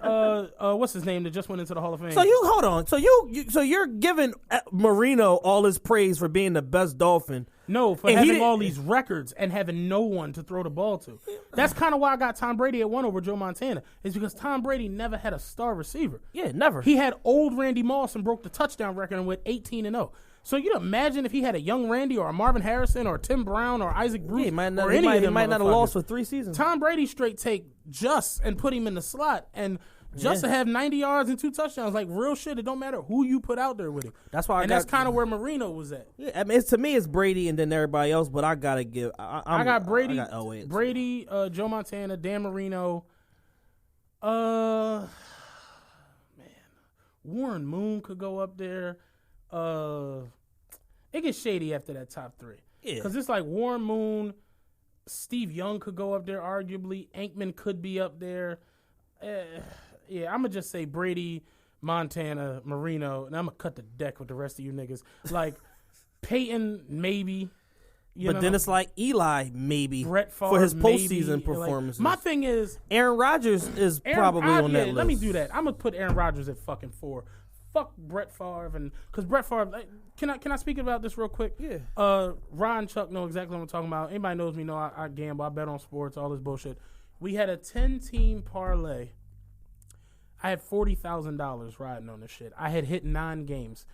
what's his name that just went into the Hall of Fame. So you hold on. So you're giving Marino all his praise for being the best Dolphin. No, for having all these records and having no one to throw the ball to. That's kind of why I got Tom Brady at 1 over Joe Montana. Is because Tom Brady never had a star receiver. Yeah, never. He had old Randy Moss and broke the touchdown record and went 18-0. So you imagine if he had a young Randy or a Marvin Harrison or Tim Brown or Isaac Bruce he might not, or any of them he might not have lost for 3 seasons. Tom Brady straight take Just and put him in the slot and just to have 90 yards and 2 touchdowns, like real shit. It don't matter who you put out there with him. That's why that's kind of where Marino was at. Yeah, I mean, to me it's Brady and then everybody else, but I gotta give. I got Brady, I got Elway. Brady, Joe Montana, Dan Marino. Man, Warren Moon could go up there. It gets shady after that top 3. Yeah, because it's like Warren Moon, Steve Young could go up there. Arguably, Aikman could be up there. Yeah, I'm going to just say Brady, Montana, Marino, and I'm going to cut the deck with the rest of you niggas. Like, Peyton, maybe. But then it's like Eli, maybe, Brett Favre, for his postseason performances. My thing is... Aaron Rodgers is probably on that list. Let me do that. I'm going to put Aaron Rodgers at fucking 4. Fuck Brett Favre. Because Brett Favre... Can I speak about this real quick? Yeah. Ron Chuck know exactly what I'm talking about. Anybody knows me know I gamble. I bet on sports, all this bullshit. We had a 10-team parlay. I had $40,000 riding on this shit. I had hit 9 games.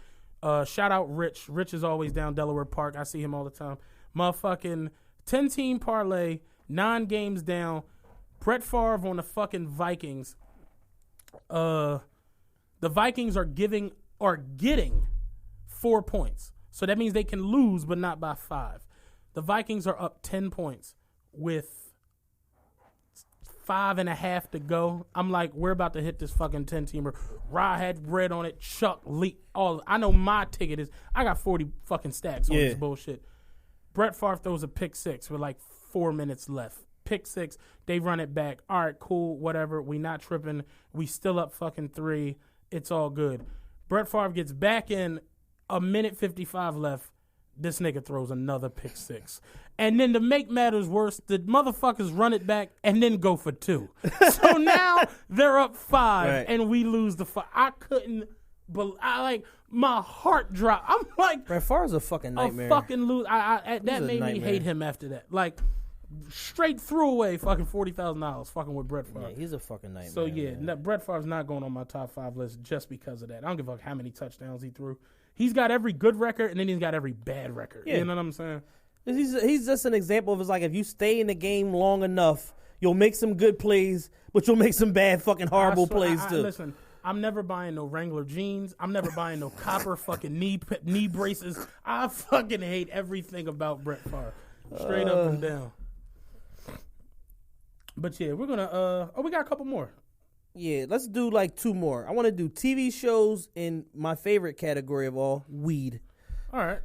Shout out Rich. Rich is always down Delaware Park. I see him all the time. Motherfucking 10-team parlay, 9 games down. Brett Favre on the fucking Vikings. The Vikings are getting 4 points. So that means they can lose, but not by 5. The Vikings are up 10 points with 5.5 to go. I'm like, we're about to hit this fucking 10-teamer. Ra had red on it. Chuck, Lee, all. I know my ticket is. I got 40 fucking stacks on this bullshit. Brett Favre throws a pick 6 with like 4 minutes left. Pick 6. They run it back. All right, cool, whatever. We not tripping. We still up fucking 3. It's all good. Brett Favre gets back in. A minute 55 left. This nigga throws another pick 6. And then to make matters worse, the motherfuckers run it back and then go for 2. So now they're up 5 and we lose the 5. I couldn't believe, my heart dropped. I'm like, Brett Favre's a fucking nightmare. A fucking lose. That made me hate him after that. Like, straight threw away fucking $40,000 fucking with Brett Favre. Yeah, he's a fucking nightmare. So yeah, Brett Favre's not going on my top 5 list just because of that. I don't give a fuck how many touchdowns he threw. He's got every good record and then he's got every bad record. Yeah. You know what I'm saying? He's just an example of it's like if you stay in the game long enough, you'll make some good plays, but you'll make some bad fucking horrible plays too. Listen, I'm never buying no Wrangler jeans. I'm never buying no copper fucking knee braces. I fucking hate everything about Brett Favre. Straight up and down. But yeah, we're gonna we got a couple more. Yeah, let's do like 2 more. I want to do TV shows in my favorite category of all, weed. All right.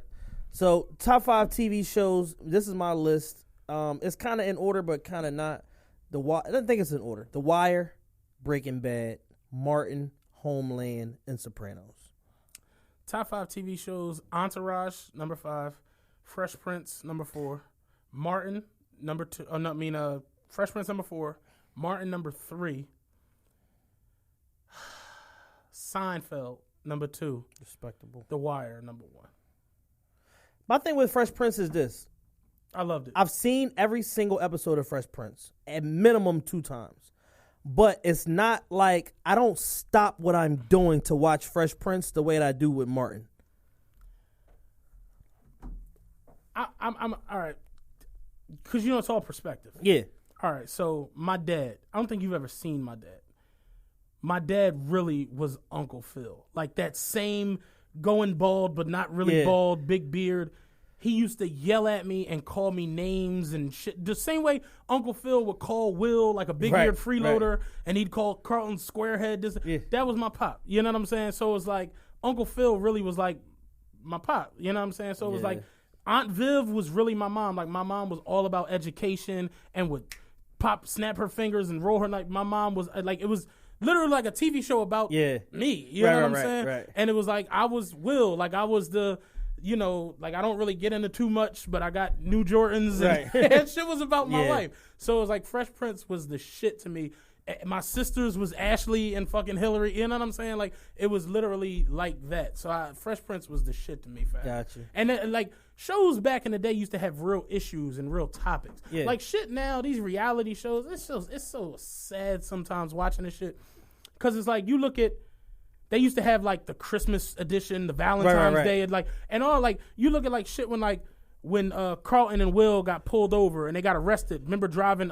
So, top 5 TV shows. This is my list. It's kind of in order, but kind of not. I don't think it's in order. The Wire, Breaking Bad, Martin, Homeland, and Sopranos. Top 5 TV shows: Entourage, number 5, Fresh Prince, number 4, Martin, number 2. Fresh Prince, number 4, Martin, number 3. Seinfeld, number 2. Respectable. The Wire, number 1. My thing with Fresh Prince is this. I loved it. I've seen every single episode of Fresh Prince, at minimum 2 times. But it's not like I don't stop what I'm doing to watch Fresh Prince the way that I do with Martin. I'm all right. Because, it's all perspective. Yeah. All right, so my dad, I don't think you've ever seen my dad. My dad really was Uncle Phil. Like that same going bald but not really bald, big beard. He used to yell at me and call me names and shit. The same way Uncle Phil would call Will like a big-eared freeloader, and he'd call Carlton Squarehead. That was my pop. You know what I'm saying? So it was like Uncle Phil really was like my pop. You know what I'm saying? So it was like Aunt Viv was really my mom. Like my mom was all about education and would snap her fingers and roll her. Like my mom was like, it was literally like a TV show about me. You know what I'm saying? Right. And it was like I was Will. Like I was the... like I don't really get into too much, but I got new Jordans and shit was about my life. So it was like Fresh Prince was the shit to me. My sisters was Ashley and fucking Hillary. You know what I'm saying? Like it was literally like that. So Fresh Prince was the shit to me. Fam. Gotcha. And then, like shows back in the day used to have real issues and real topics. Yeah. Like shit now, these reality shows, it's so sad sometimes watching this shit. Cause it's like you look at, they used to have like the Christmas edition, the Valentine's Day, and all like you look at like shit when Carlton and Will got pulled over and they got arrested. Remember driving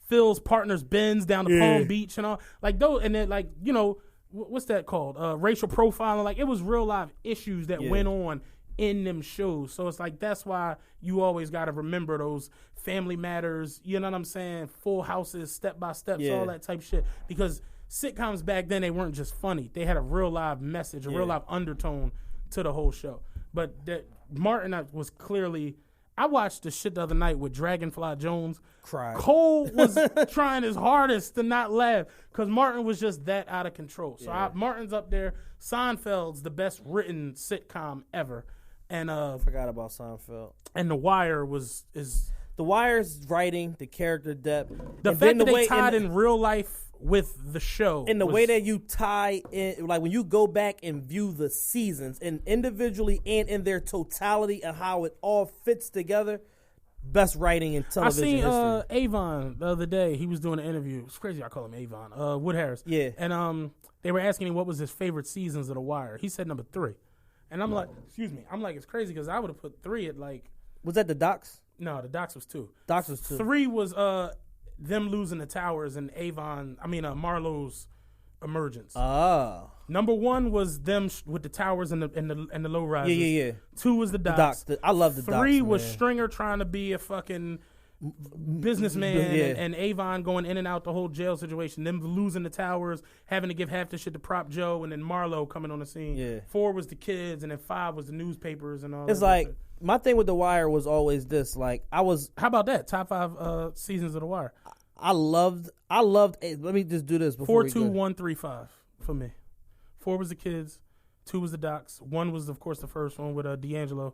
Phil's partner's Benz down to Palm Beach and all like those, and then like what's that called? Racial profiling. Like it was real live issues that went on in them shows. So it's like that's why you always got to remember those Family Matters. You know what I'm saying? Full Houses, Step by Steps, all that type shit because. Sitcoms back then, they weren't just funny. They had a real live message, a real live undertone to the whole show. But Martin was clearly... I watched the shit the other night with Dragonfly Jones. Cried. Cole was trying his hardest to not laugh because Martin was just that out of control. So Martin's up there. Seinfeld's the best written sitcom ever. And forgot about Seinfeld. And The Wire is... The Wire's writing, the character depth. The fact that they tied in real life with the show. And the way that you tie in, like when you go back and view the seasons and individually and in their totality and how it all fits together, best writing in television history. I seen Avon the other day. He was doing an interview. It's crazy I call him Avon. Wood Harris. Yeah. And they were asking him what was his favorite seasons of The Wire. He said number 3. And I'm like, it's crazy because I would have put 3 at like... Was that the Docs? No, the Docs was 2. Docs was 2. 3 was... them losing the towers and Marlowe's emergence. Number 1 was them with the towers and the low rises. Yeah. 2 was the Docs. I love the Docs. 3 was Stringer trying to be a fucking businessman and Avon going in and out the whole jail situation. Them losing the towers, having to give half the shit to Prop Joe, and then Marlowe coming on the scene. Yeah. 4 was the kids, and then 5 was the newspapers and all. It's like my thing with The Wire was always this. Like I was. How about that? Top 5 seasons of The Wire. I loved. Let me just do this before 4, 2, 1, 3, 5 for me. 4 was the kids. 2 was the Docs. 1 was of course the first one with D'Angelo.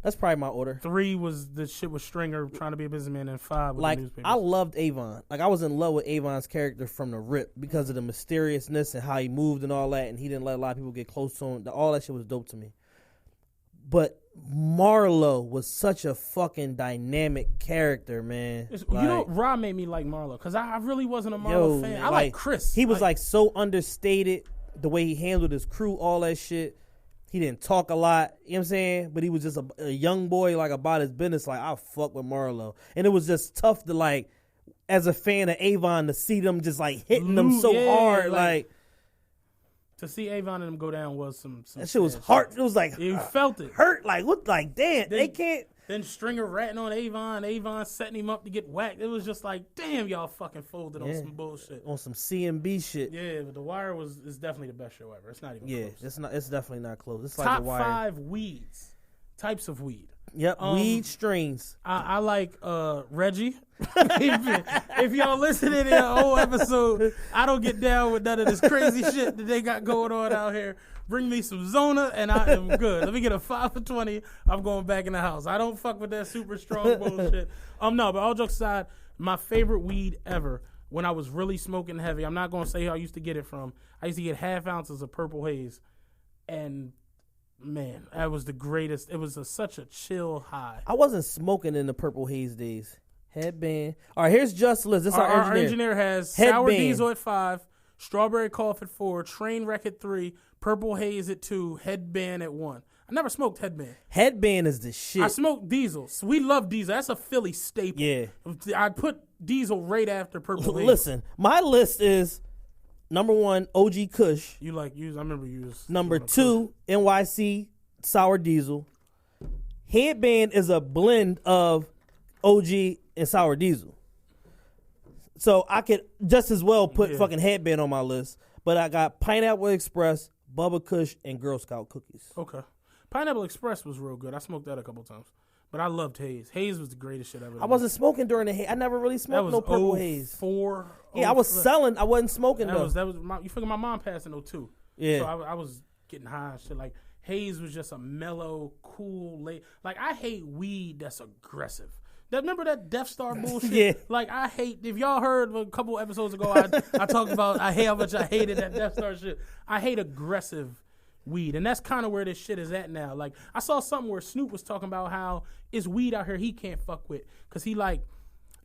That's probably my order. 3 was the shit with Stringer trying to be a businessman, and 5 was the newspapers. I loved Avon. Like I was in love with Avon's character from the rip because of the mysteriousness and how he moved and all that, and he didn't let a lot of people get close to him. All that shit was dope to me. But Marlowe was such a fucking dynamic character, man. Rob made me like Marlowe because I really wasn't a Marlowe fan. I like Chris. He was like so understated, the way he handled his crew, all that shit. He didn't talk a lot, you know what I'm saying? But he was just a young boy, like about his business. Like, I fuck with Marlowe. And it was just tough to, like, as a fan of Avon, to see them just like hitting them so hard, like to see Avon and them go down was some that shit was hard. It was like you felt it hurt. Like what? Like damn, they can't. Then Stringer ratting on Avon setting him up to get whacked. It was just like damn, y'all fucking folded on some bullshit, on some CMB shit. Yeah, but The Wire is definitely the best show ever. It's not even close. It's definitely not close. It's top like The Wire. 5 weeds, types of weed. Yep, weed strains. I like Reggie. if y'all listening to the whole episode, I don't get down with none of this crazy shit that they got going on out here. Bring me some Zona and I am good. Let me get a 5 for 20. I'm going back in the house. I don't fuck with that super strong bullshit. No, but all jokes aside, my favorite weed ever when I was really smoking heavy, I'm not going to say who I used to get it from. I used to get half ounces of Purple Haze, and man, that was the greatest. It was such a chill high. I wasn't smoking in the Purple Haze days. Headband. All right, here's Just List. This is our engineer. Our engineer has Headband. Sour Diesel at 5, Strawberry Cough at 4, Train Wreck at 3, Purple Haze at 2, Headband at 1. I never smoked Headband. Headband is the shit. I smoked Diesel. So we love Diesel. That's a Philly staple. Yeah. I put Diesel right after Purple Haze. Listen, my list is number 1, OG Kush. I remember you was. Number 2, NYC Sour Diesel. Headband is a blend of OG and Sour Diesel. So I could just as well put fucking Headband on my list. But I got Pineapple Express, Bubba Kush, and Girl Scout cookies. Okay. Pineapple Express was real good. I smoked that a couple times. But I loved Haze. Haze was the greatest shit ever. I wasn't smoking during the Haze. I never really smoked no Purple Haze. Yeah, I was selling. I wasn't smoking though. You figure my mom passed in 02. Yeah. So I was getting high and shit. Like, Haze was just a mellow, cool, like, I hate weed that's aggressive. Remember that Death Star bullshit? Yeah. Like, I hate, if y'all heard a couple episodes ago, I talked about how much I hated that Death Star shit. I hate aggressive weed, and that's kind of where this shit is at now. Like, I saw something where Snoop was talking about how it's weed out here he can't fuck with because he like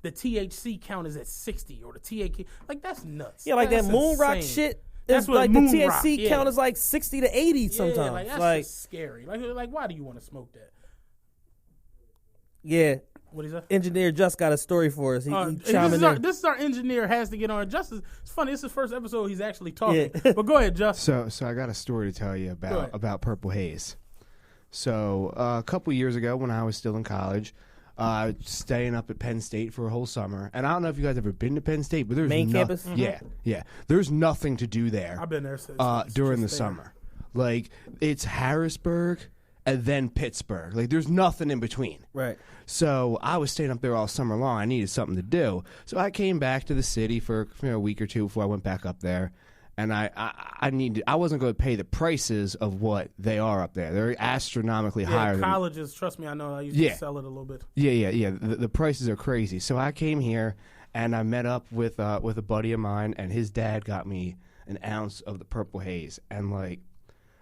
the THC count is at 60 or the THC. Like, that's nuts. Yeah, like that's that moon rock shit. That's like the THC count is like 60 to 80 sometimes. Yeah, like, that's just scary. Like, why do you want to smoke that? Yeah. What is that? Engineer just got a story for us. He this is our engineer has to get on. Justice. It's funny. This is the first episode he's actually talking. Yeah. But go ahead, Justin. So I got a story to tell you about Purple Haze. So a couple years ago, when I was still in college, staying up at Penn State for a whole summer, and I don't know if you guys ever been to Penn State, but there's main campus. Mm-hmm. Yeah. There's nothing to do there. I've been there since during the summer. Like, it's Harrisburg and then Pittsburgh. Like, there's nothing in between. Right. So I was staying up there all summer long. I needed something to do. So I came back to the city for a week or two before I went back up there. And I wasn't going to pay the prices of what they are up there. They're astronomically higher. Colleges, trust me, I know. I used to sell it a little bit. Yeah. The prices are crazy. So I came here and I met up with a buddy of mine, and his dad got me an ounce of the Purple Haze. And like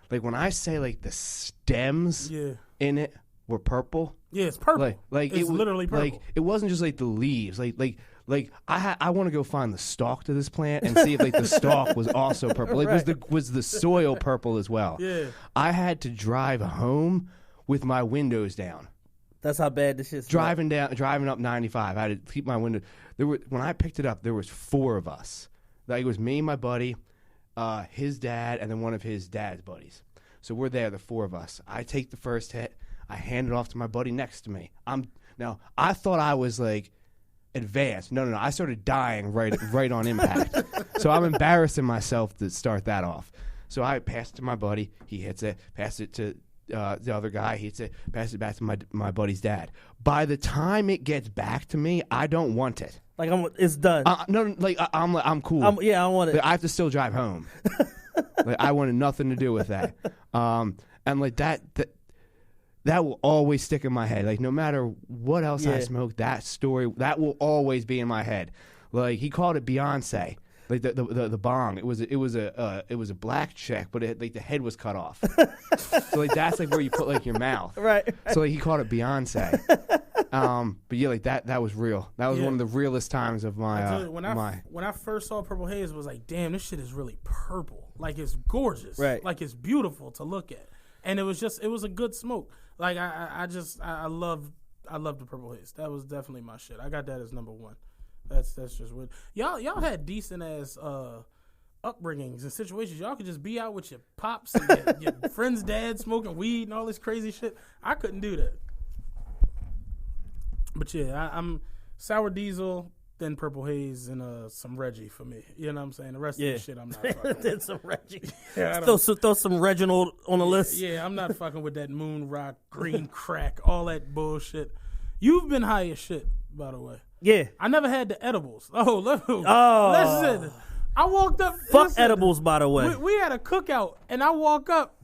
when I say like the stems in it were purple. Yeah, it's purple. Like it's literally purple. Like, it wasn't just like the leaves. Like I want to go find the stalk to this plant and see if like the stalk was also purple. Like was the soil purple as well? Yeah. I had to drive home with my windows down. That's how bad this shit's driving up 95. I had to keep my window. When I picked it up, there was 4 of us. Like, it was me, my buddy, his dad, and then one of his dad's buddies. So we're there, the 4 of us. I take the first hit. I hand it off to my buddy next to me. Now I thought I was like advanced. No. I started dying right on impact. So I'm embarrassing myself to start that off. So I pass it to my buddy. He hits it. Pass it to the other guy. He hits it. Pass it back to my buddy's dad. By the time it gets back to me, I don't want it. Like, it's done. No, like I'm cool. I want it. Like, I have to still drive home. Like, I wanted nothing to do with that. And like that will always stick in my head. Like, no matter what else I smoke, that story that will always be in my head. Like, he called it Beyonce. Like the bong. It was a black chick, but the head was cut off. So like that's like where you put like your mouth. Right. So like he called it Beyonce. But yeah, like that was real. That was one of the realest times of my when I first saw Purple Haze, it was like, damn, this shit is really purple. Like, it's gorgeous. Right. Like, it's beautiful to look at. And it was a good smoke. Like, I love the Purple Haze. That was definitely my shit. I got that as number 1. That's just weird. Y'all had decent ass upbringings and situations. Y'all could just be out with your pops and your friend's dad smoking weed and all this crazy shit. I couldn't do that. But yeah, I'm Sour Diesel, then Purple Haze, and some Reggie for me. You know what I'm saying? The rest of the shit I'm not fucking then some Reggie. Throw some Reginald on the list. Yeah, I'm not fucking with that moon rock, green crack, all that bullshit. You've been high as shit, by the way. Yeah. I never had the edibles. Listen. I walked up. Edibles, by the way. We had a cookout, and I walk up.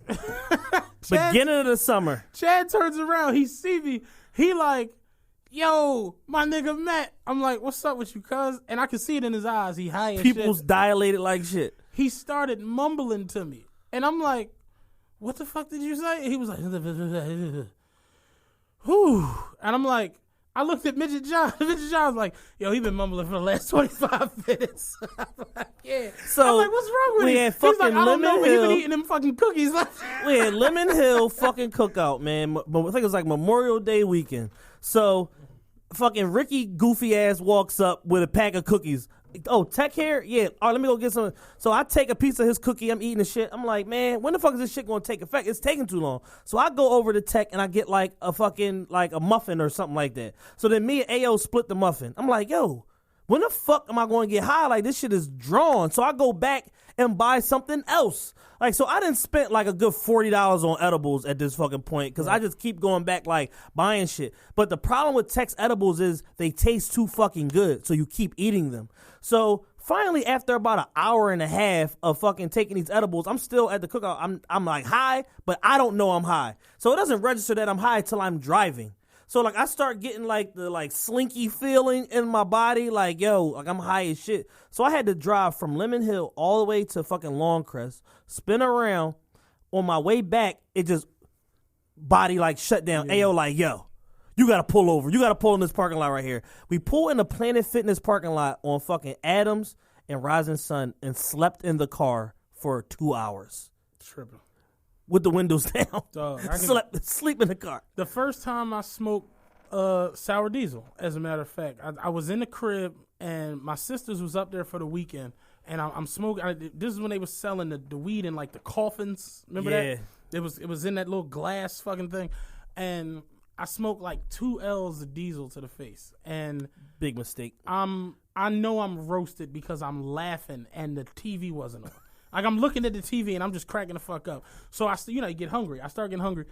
Beginning of the summer. Chad turns around. He see me. He like, yo, my nigga Matt. I'm like, what's up with you, cuz? And I can see it in his eyes. He high as shit. People's dilated like shit. He started mumbling to me. And I'm like, what the fuck did you say? He was like, whew. And I'm like, I looked at Midget John. Midget John was like, yo, he been mumbling for the last 25 minutes. I'm like, yeah. So I'm like, what's wrong with we him? had He's like, fucking I don't know, Lemon but he been Hill. eating them fucking cookies. We had Lemon Hill fucking cookout, man. But I think it was like Memorial Day weekend. So fucking Ricky goofy ass walks up with a pack of cookies. Oh, Tech here? Yeah. All right, let me go get some. So I take a piece of his cookie. I'm eating the shit. I'm like, man, when the fuck is this shit going to take effect? It's taking too long. So I go over to Tech and I get like a fucking, like a muffin or something like that. So then me and AO split the muffin. I'm like, yo, when the fuck am I going to get high? Like, this shit is drawn. So I go back and buy something else. Like, so I done spent like a good $40 on edibles at this fucking point because I just keep going back like buying shit. But the problem with Tech's edibles is they taste too fucking good, so you keep eating them. So finally, after about an hour and a half of fucking taking these edibles, I'm still at the cookout. I'm like high, but I don't know I'm high. So it doesn't register that I'm high till I'm driving. So like I start getting like the like slinky feeling in my body, like yo, like I'm high as shit. So I had to drive from Lemon Hill all the way to fucking Longcrest, spin around. On my way back, it just body like shut down. Yeah. AO like yo, you gotta pull over. You gotta pull in this parking lot right here. We pull in the Planet Fitness parking lot on fucking Adams and Rising Sun and slept in the car for 2 hours. Tripping. With the windows down. Dog, sleep in the car. The first time I smoked sour diesel, as a matter of fact, I was in the crib and my sisters was up there for the weekend, and I'm smoking. This is when they was selling the weed in like the coffins. Remember that? It was in that little glass fucking thing, and I smoked like 2 L's of diesel to the face, and big mistake. I know I'm roasted because I'm laughing and the TV wasn't on. Like, I'm looking at the TV and I'm just cracking the fuck up. So, you get hungry. I start getting hungry.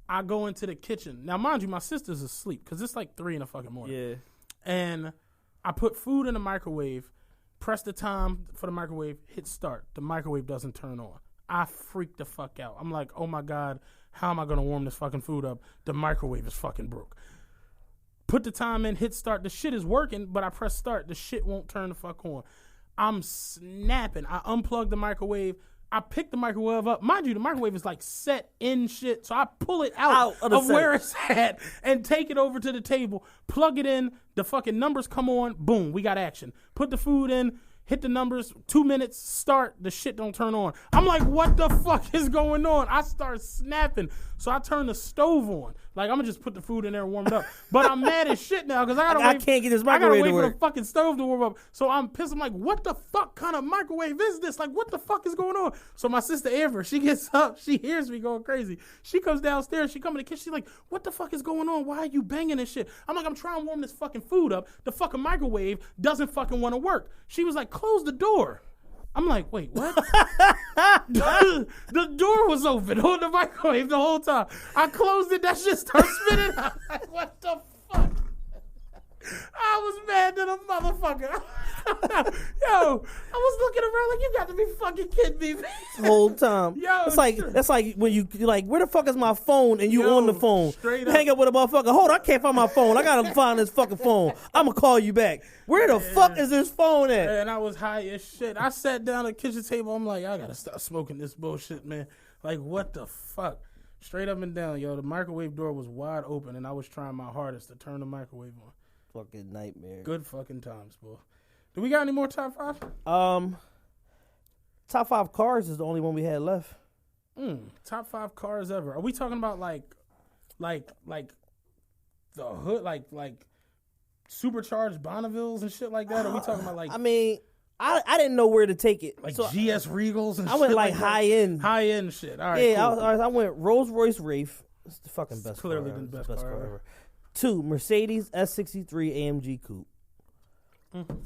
I go into the kitchen. Now, mind you, my sister's asleep because it's like 3 in the fucking morning. Yeah. And I put food in the microwave, press the time for the microwave, hit start. The microwave doesn't turn on. I freak the fuck out. I'm like, oh my God, how am I going to warm this fucking food up? The microwave is fucking broke. Put the time in, hit start. The shit is working, but I press start. The shit won't turn the fuck on. I'm snapping. I unplug the microwave. I pick the microwave up. Mind you, the microwave is like set in shit. So I pull it out of where it's at and take it over to the table. Plug it in. The fucking numbers come on. Boom. We got action. Put the food in. Hit the numbers. 2 minutes. Start. The shit don't turn on. I'm like, what the fuck is going on? I start snapping. So I turn the stove on. Like, I'm going to just put the food in there and warm it up. But I'm mad as shit now because I can't get this microwave to work. I gotta wait for the fucking stove to warm up. So I'm pissed. I'm like, what the fuck kind of microwave is this? Like, what the fuck is going on? So my sister Amber, she gets up. She hears me going crazy. She comes downstairs. She comes in the kitchen. She's like, what the fuck is going on? Why are you banging this shit? I'm like, I'm trying to warm this fucking food up. The fucking microwave doesn't fucking want to work. She was like, close the door. I'm like, wait, what? The door was open on the microwave the whole time. I closed it. That shit started spinning. I'm like, what the fuck? I was mad to the motherfucker. Yo, I was looking around like, you got to be fucking kidding me. The whole time. Yo, that's like when you're like, where the fuck is my phone? And you on the phone. Straight hang up with a motherfucker. Hold on, I can't find my phone. I gotta find this fucking phone. I'm gonna call you back. Where the fuck is this phone at? And I was high as shit. I sat down at the kitchen table. I'm like, I gotta stop smoking this bullshit, man. Like, what the fuck? Straight up and down, yo. The microwave door was wide open, and I was trying my hardest to turn the microwave on. Fucking nightmare. Good fucking times, boy. Do we got any more top 5? Top 5 cars is the only one we had left. Top 5 cars ever. Are we talking about like the hood, like supercharged Bonnevilles and shit like that? Or are we talking about like? I mean, I didn't know where to take it. Like so GS Regals and shit. I went like high end shit. All right. Yeah, cool. I went Rolls Royce Wraith. It's the fucking best. Clearly car. the best car ever. 2, Mercedes S63 AMG Coupe.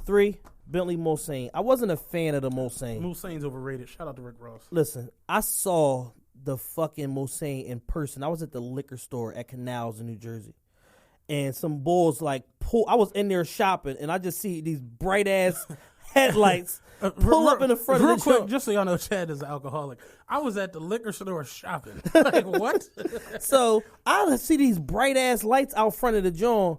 3, Bentley Mulsanne. I wasn't a fan of the Mulsanne. Mulsanne's overrated. Shout out to Rick Ross. Listen, I saw the fucking Mulsanne in person. I was at the liquor store at Canals in New Jersey. And some bulls I was in there shopping, and I just see these bright ass headlights pull up in the front of the real quick, truck. just so y'all know, Chad is an alcoholic. I was at the liquor store shopping. Like, what? So I see these bright ass lights out front of the joint.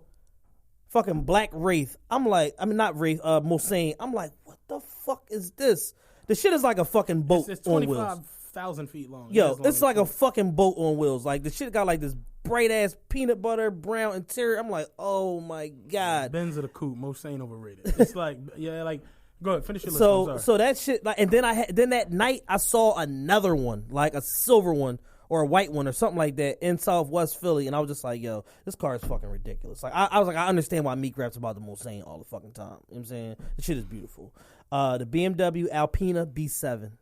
Fucking black Wraith. Not Wraith, Mulsanne. I'm like, what the fuck is this? The shit is like a fucking boat it's on wheels. 25,000 feet long. Yo, it's like a fucking boat on wheels. Like, the shit got like this bright ass peanut butter brown interior. I'm like, oh my god. Benz of the coupe, most ain't overrated. It's like go ahead, finish your list. So that shit, like, and then then that night I saw another one, like a silver one or a white one or something like that in Southwest Philly, and I was just like, yo, this car is fucking ridiculous. Like I was like, I understand why Meek raps about the Mulsanne all the fucking time. You know what I'm saying? The shit is beautiful. The BMW Alpina B7.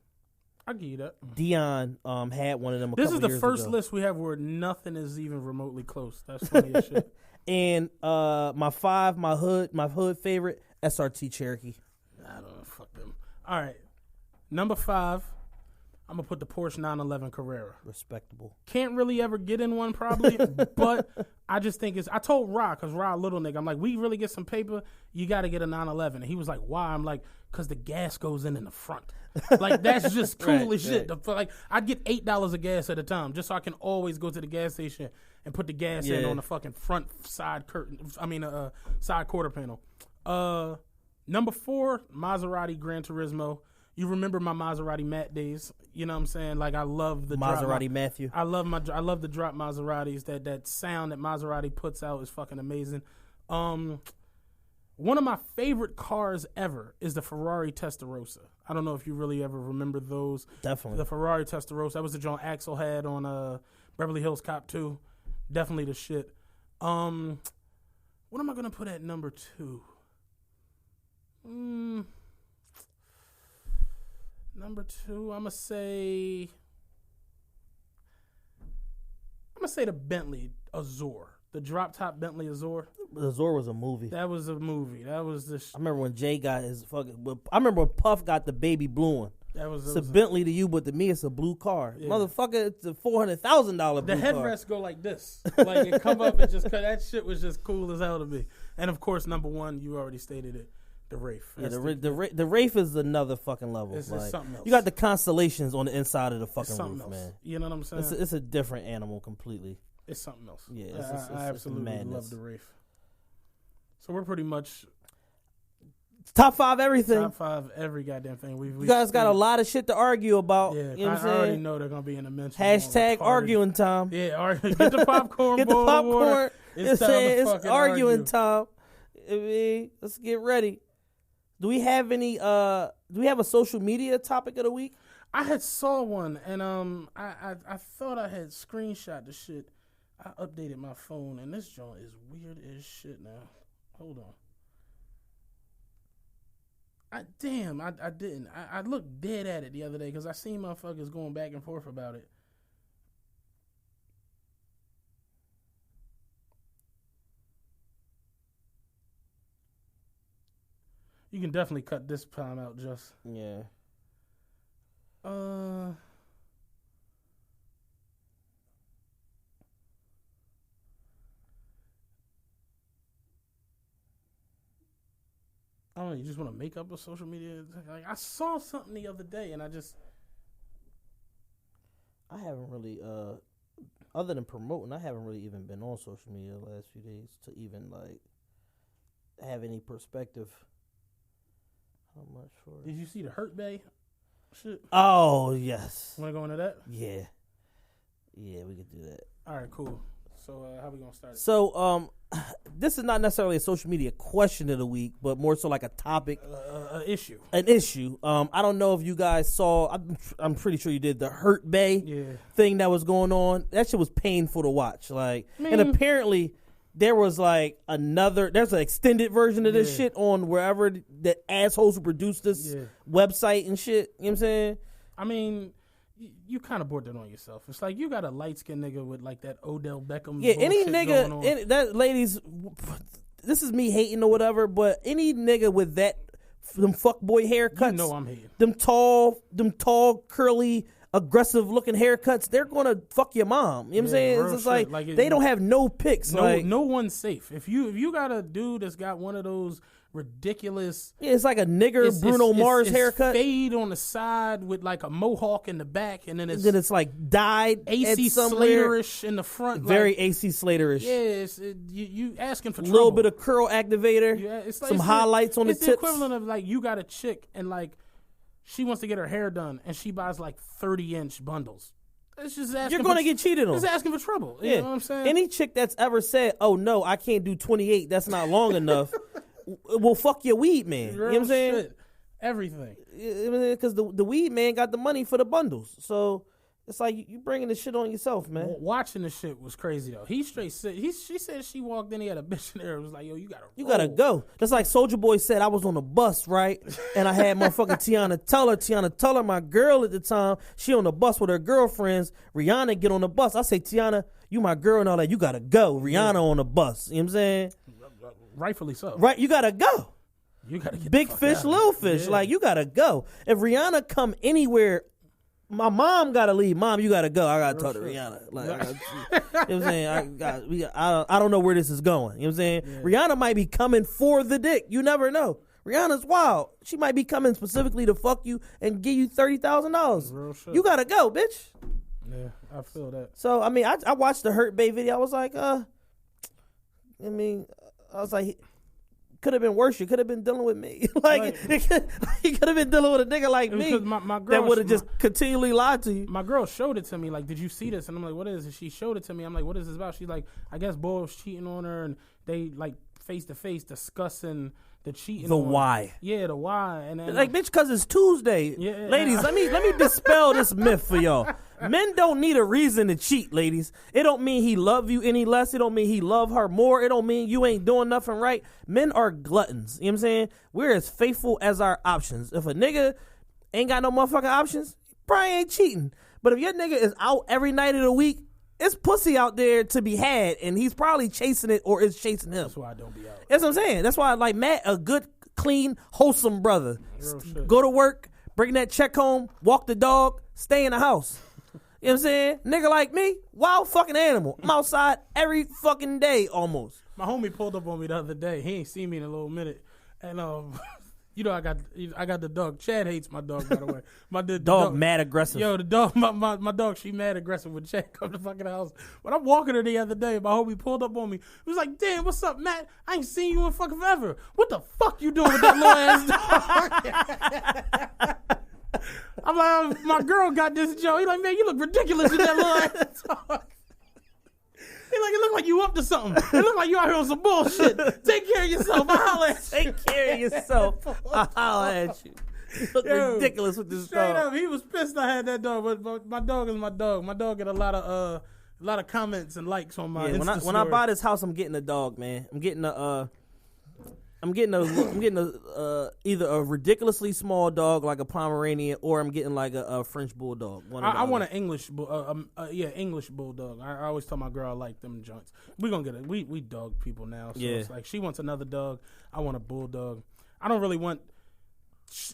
I'll give you that. Dion had one of them. This is the first ago. list we have where nothing is even remotely close. That's funny as shit. And my hood favorite SRT Cherokee. I don't know, fuck them. All right, number 5. I'm gonna put the Porsche 911 Carrera. Respectable. Can't really ever get in one probably, but I just think I told Ra, because Ra a little nigga, I'm like, we really get some paper, you got to get a 911. And he was like, why? I'm like, because the gas goes in the front. Like, that's just cool as shit. Right. Like, I'd get $8 of gas at a time just so I can always go to the gas station and put the gas in on the fucking front side curtain. Side quarter panel. Number 4, Maserati Gran Turismo. You remember my Maserati Matt days. You know what I'm saying? Like, I love the Maserati Matthew. I love the drop Maseratis. That sound that Maserati puts out is fucking amazing. One of my favorite cars ever is the Ferrari Testarossa. I don't know if you really ever remember those. Definitely. The Ferrari Testarossa. That was the joint Axel had on Beverly Hills Cop 2. Definitely the shit. What am I going to put at number 2? Number 2, I'm gonna say the Bentley Azure, the drop top Bentley Azure. The Azure was a movie. That was a movie. That was the. I remember when Jay got his fucking. I remember when Puff got the baby blue one. It's a Bentley to you, but to me, it's a blue car. Yeah. Motherfucker, it's a $400,000 blue car. The headrests go like this, like it come up and just that shit was just cool as hell to me. And of course, number 1, you already stated it. The Wraith. Yeah, the Wraith is another fucking level. It's something else. You got the constellations on the inside of the fucking roof, else. man. You know what I'm saying? It's a different animal completely. It's something else. Yeah, I absolutely love the Wraith. So we're pretty much top 5 everything. Top 5 every goddamn thing. You guys got a lot of shit to argue about. Yeah, you know what I'm I saying? already know they're gonna be in the mention. Hashtag arguing time. Yeah, get the popcorn. Get the popcorn. It's arguing time. I mean, let's get ready. Do we have any? Do we have a social media topic of the week? I had saw one, and I thought I had screenshot the shit. I updated my phone, and this joint is weird as shit now. Hold on. I didn't. I looked dead at it the other day because I seen motherfuckers going back and forth about it. You can definitely cut this time out, Just. Yeah. I don't know, you just want to make up a social media. Like, I saw something the other day, and I haven't really, other than promoting, I haven't really even been on social media the last few days to even, like, have any perspective. How much for it? Did you see the Hurt Bay shit? Oh, yes. Want to go into that? Yeah. Yeah, we could do that. All right, cool. So, how we going to start? So, this is not necessarily a social media question of the week, but more so like a topic. Issue. An issue. I don't know if you guys saw, I'm pretty sure you did, the Hurt Bay thing that was going on. That shit was painful to watch. Like, and apparently there was like there's an extended version of this shit on wherever the assholes who produced this website and shit. You know what I'm saying? I mean, you kind of brought that on yourself. It's like you got a light skinned nigga with like that Odell Beckham. Yeah, any nigga, that ladies, this is me hating or whatever, but any nigga with them fuckboy haircuts, you know I'm hating. Them tall, curly, aggressive looking haircuts, they're gonna fuck your mom. You know what I'm saying? It's just like they don't have no picks. No one's safe. If you got a dude that's got one of those ridiculous, it's like a nigger Bruno Mars haircut, fade on the side with like a mohawk in the back, and then it's like dyed AC Slaterish in the front, very like, AC Slaterish. Yeah, you asking for a trouble. Little bit of curl activator, some highlights on the tips. It's the equivalent of like you got a chick and like she wants to get her hair done and she buys like 30-inch bundles. It's just asking you're going to get cheated on. It's asking for trouble. You know what I'm saying? Any chick that's ever said, "Oh no, I can't do 28. That's not long enough," will fuck your weed man. You know what I'm saying? Shit. Everything. Because the weed man got the money for the bundles, so it's like you bringing the shit on yourself, man. Watching the shit was crazy though. He straight said she said she walked in. He had a bitch in there. It was like, yo, you gotta go. That's like Soulja Boy said. I was on a bus, right, and I had motherfucking Tiana Teller, my girl at the time. She on the bus with her girlfriends. Rihanna get on the bus. I say, Tiana, you my girl and all that. You gotta go. Rihanna on the bus. You know what I'm saying? Rightfully so. Right, you gotta go. You gotta get big fish, little fish. Yeah. Like you gotta go. If Rihanna come anywhere. My mom gotta leave. Mom, you gotta go. I gotta talk to Rihanna. Like, you know what I'm saying? I don't know where this is going. You know what I'm saying? Yeah. Rihanna might be coming for the dick. You never know. Rihanna's wild. She might be coming specifically to fuck you and give you $30,000. You gotta go, bitch. Yeah, I feel that. So I mean, I watched the Hurt Bay video. I was like, could have been worse. You could have been dealing with me. You could have been dealing with a nigga like me my girl, that would have just continually lied to you. My girl showed it to me. Like, did you see this? And I'm like, what is it? She showed it to me. I'm like, what is this about? She's like, I guess Boy was cheating on her, and they like face to face discussing the cheating. The why? Yeah, the why. And then, like, bitch, because it's Tuesday. Yeah, ladies, let me dispel this myth for y'all. Men don't need a reason to cheat, ladies. It don't mean he love you any less. It don't mean he love her more. It don't mean you ain't doing nothing right. Men are gluttons. You know what I'm saying? We're as faithful as our options. If a nigga ain't got no motherfucking options, he probably ain't cheating. But if your nigga is out every night of the week, it's pussy out there to be had, and he's probably chasing it or is chasing him. That's why I don't be out. That's what I'm saying. That's why I like Matt, a good, clean, wholesome brother. Go to work, bring that check home, walk the dog, stay in the house. You know what I'm saying? Nigga like me, wild fucking animal. I'm outside every fucking day almost. My homie pulled up on me the other day. He ain't seen me in a little minute. And you know I got the dog. Chad hates my dog, by the way. The dog mad aggressive. Yo, the dog my dog, she mad aggressive when Chad come to fucking house. When I'm walking her the other day, my homie pulled up on me. He was like, damn, what's up, Matt? I ain't seen you in fucking forever. What the fuck you doing with that little ass dog? I'm like, my girl got this joke. He like, man, you look ridiculous with that little ass dog. He like, it look like you up to something. It look like you out here on some bullshit. Take care of yourself. I'll holler at you. Take care of yourself. I'll holler at you. You look ridiculous with this straight dog. Straight up, he was pissed I had that dog, but my dog is my dog. My dog get a lot of comments and likes on my Insta when I buy this house, I'm getting a dog, man. I'm getting either a ridiculously small dog like a Pomeranian, or I'm getting like a French bulldog. I want an English bulldog. I always tell my girl I like them joints. We gonna get it. We dog people now, so it's like she wants another dog. I want a bulldog. I don't really want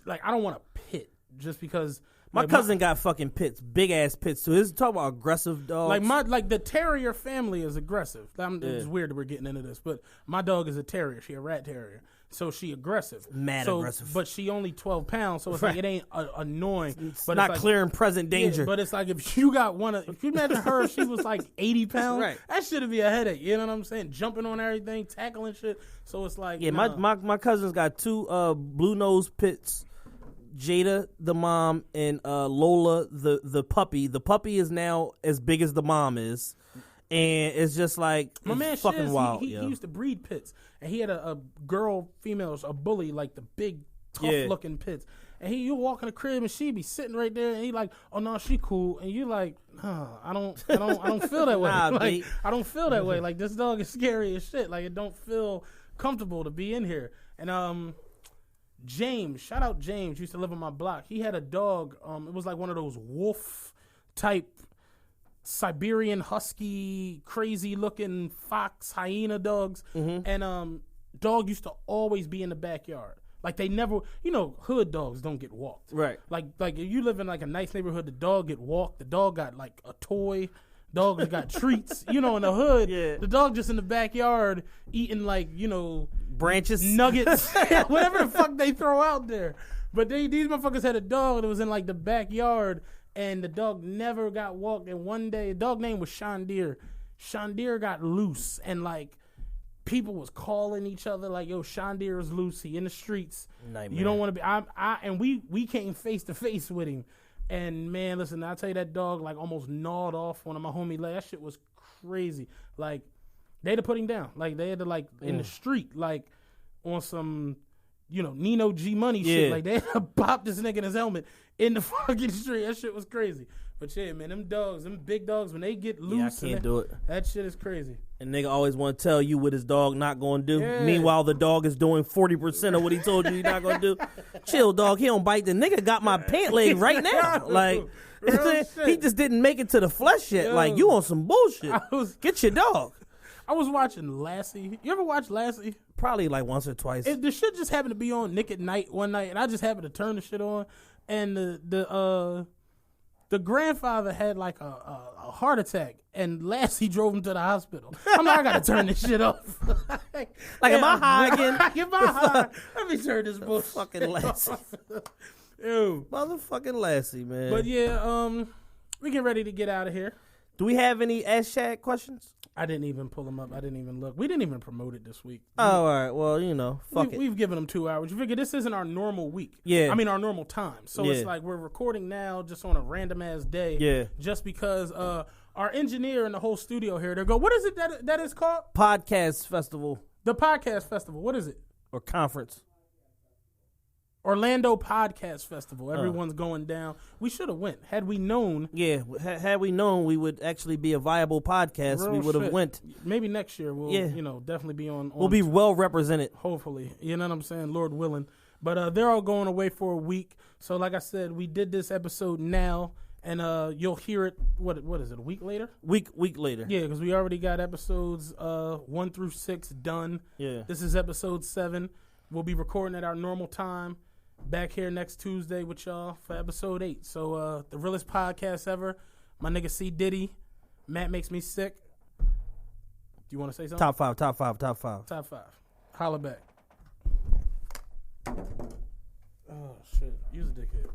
I don't want a pit just because. My cousin got fucking pits, big ass pits too. This talk about aggressive dogs. Like the terrier family is aggressive. It's weird that we're getting into this, but my dog is a terrier. She a rat terrier, so she aggressive, aggressive. But she only 12 pounds, so it's like it ain't annoying. It's not like, clear and present danger. Yeah, but it's like if you got if you imagine her, if she was like 80 pounds, right. That should be a headache. You know what I'm saying? Jumping on everything, tackling shit. So it's like my cousin's got two blue nose pits. Jada, the mom, and Lola, the puppy. The puppy is now as big as the mom is, and it's just like my man fucking Shiz, wild. He used to breed pits, and he had a female, a bully, like the big, tough looking pits. And you walk in the crib, and she be sitting right there, and he like, oh no, she cool, and you like, I don't feel that way. Like, I don't feel that way. Like this dog is scary as shit. Like it don't feel comfortable to be in here. And James, shout out James, used to live on my block. He had a dog. It was like one of those wolf type Siberian husky, crazy looking fox hyena dogs. Mm-hmm. And dog used to always be in the backyard. Like they never, hood dogs don't get walked. Right. Like if you live in like a nice neighborhood, the dog get walked. The dog got like a toy. Dog got treats. In the hood, the dog just in the backyard eating like, branches, nuggets, whatever the fuck they throw out there. But these motherfuckers had a dog that was in like the backyard, and the dog never got walked. And one day, the dog name was Shandir. Shandir got loose, and like people was calling each other like, "Yo, Shandir is loose. He in the streets. Nightmare. You don't want to be." And we came face to face with him, And man, listen, I'll tell you, that dog like almost gnawed off one of my homie legs. That shit was crazy. Like, they had to put him down. Like, they had to like in the street, like on some, Nino G Money shit. Like, they had to bop this nigga in his helmet in the fucking street. That shit was crazy. But yeah, man, them big dogs, when they get loose, I can't do it. That shit is crazy. And nigga always want to tell you what his dog not going to do. Yeah. Meanwhile, the dog is doing 40% of what he told you he's not going to do. Chill, dog. He don't bite. The nigga got my pant leg right now. Like, he just didn't make it to the flesh yet. Like, you on some bullshit. Get your dog. I was watching Lassie. You ever watch Lassie? Probably like once or twice. The shit just happened to be on Nick at Night one night, and I just happened to turn the shit on, and the grandfather had like a heart attack, and Lassie drove him to the hospital. I'm like, I gotta turn this shit off. Am I high again? Am I high? Let me turn this bullshit fucking Lassie. Ew. Motherfucking Lassie, man. But yeah, we get ready to get out of here. Do we have any Ask Chat questions? I didn't even pull them up. I didn't even look. We didn't even promote it this week. Oh, all right. Well, fuck it. We've given them 2 hours. You figure this isn't our normal week. Yeah. I mean, our normal time. So it's like we're recording now just on a random-ass day. Yeah. Just because our engineer and the whole studio here, they go, what is it that is called? Podcast Festival. The Podcast Festival. What is it? Or conference. Orlando Podcast Festival. Everyone's going down. We should have went. Had we known. Yeah, had we known we would actually be a viable podcast, we would have went. Maybe next year we'll, definitely be on. We'll be well represented. Hopefully. You know what I'm saying? Lord willing. But they're all going away for a week. So like I said, we did this episode now, and you'll hear it, what is it, a week later? Week later. Yeah, because we already got episodes 1 through 6 done. Yeah. This is episode 7. We'll be recording at our normal time. Back here next Tuesday with y'all for episode 8. So, the realest podcast ever. My nigga C. Diddy. Matt makes me sick. Do you want to say something? Top five. Top 5. Holla back. Oh, shit. Use a dickhead.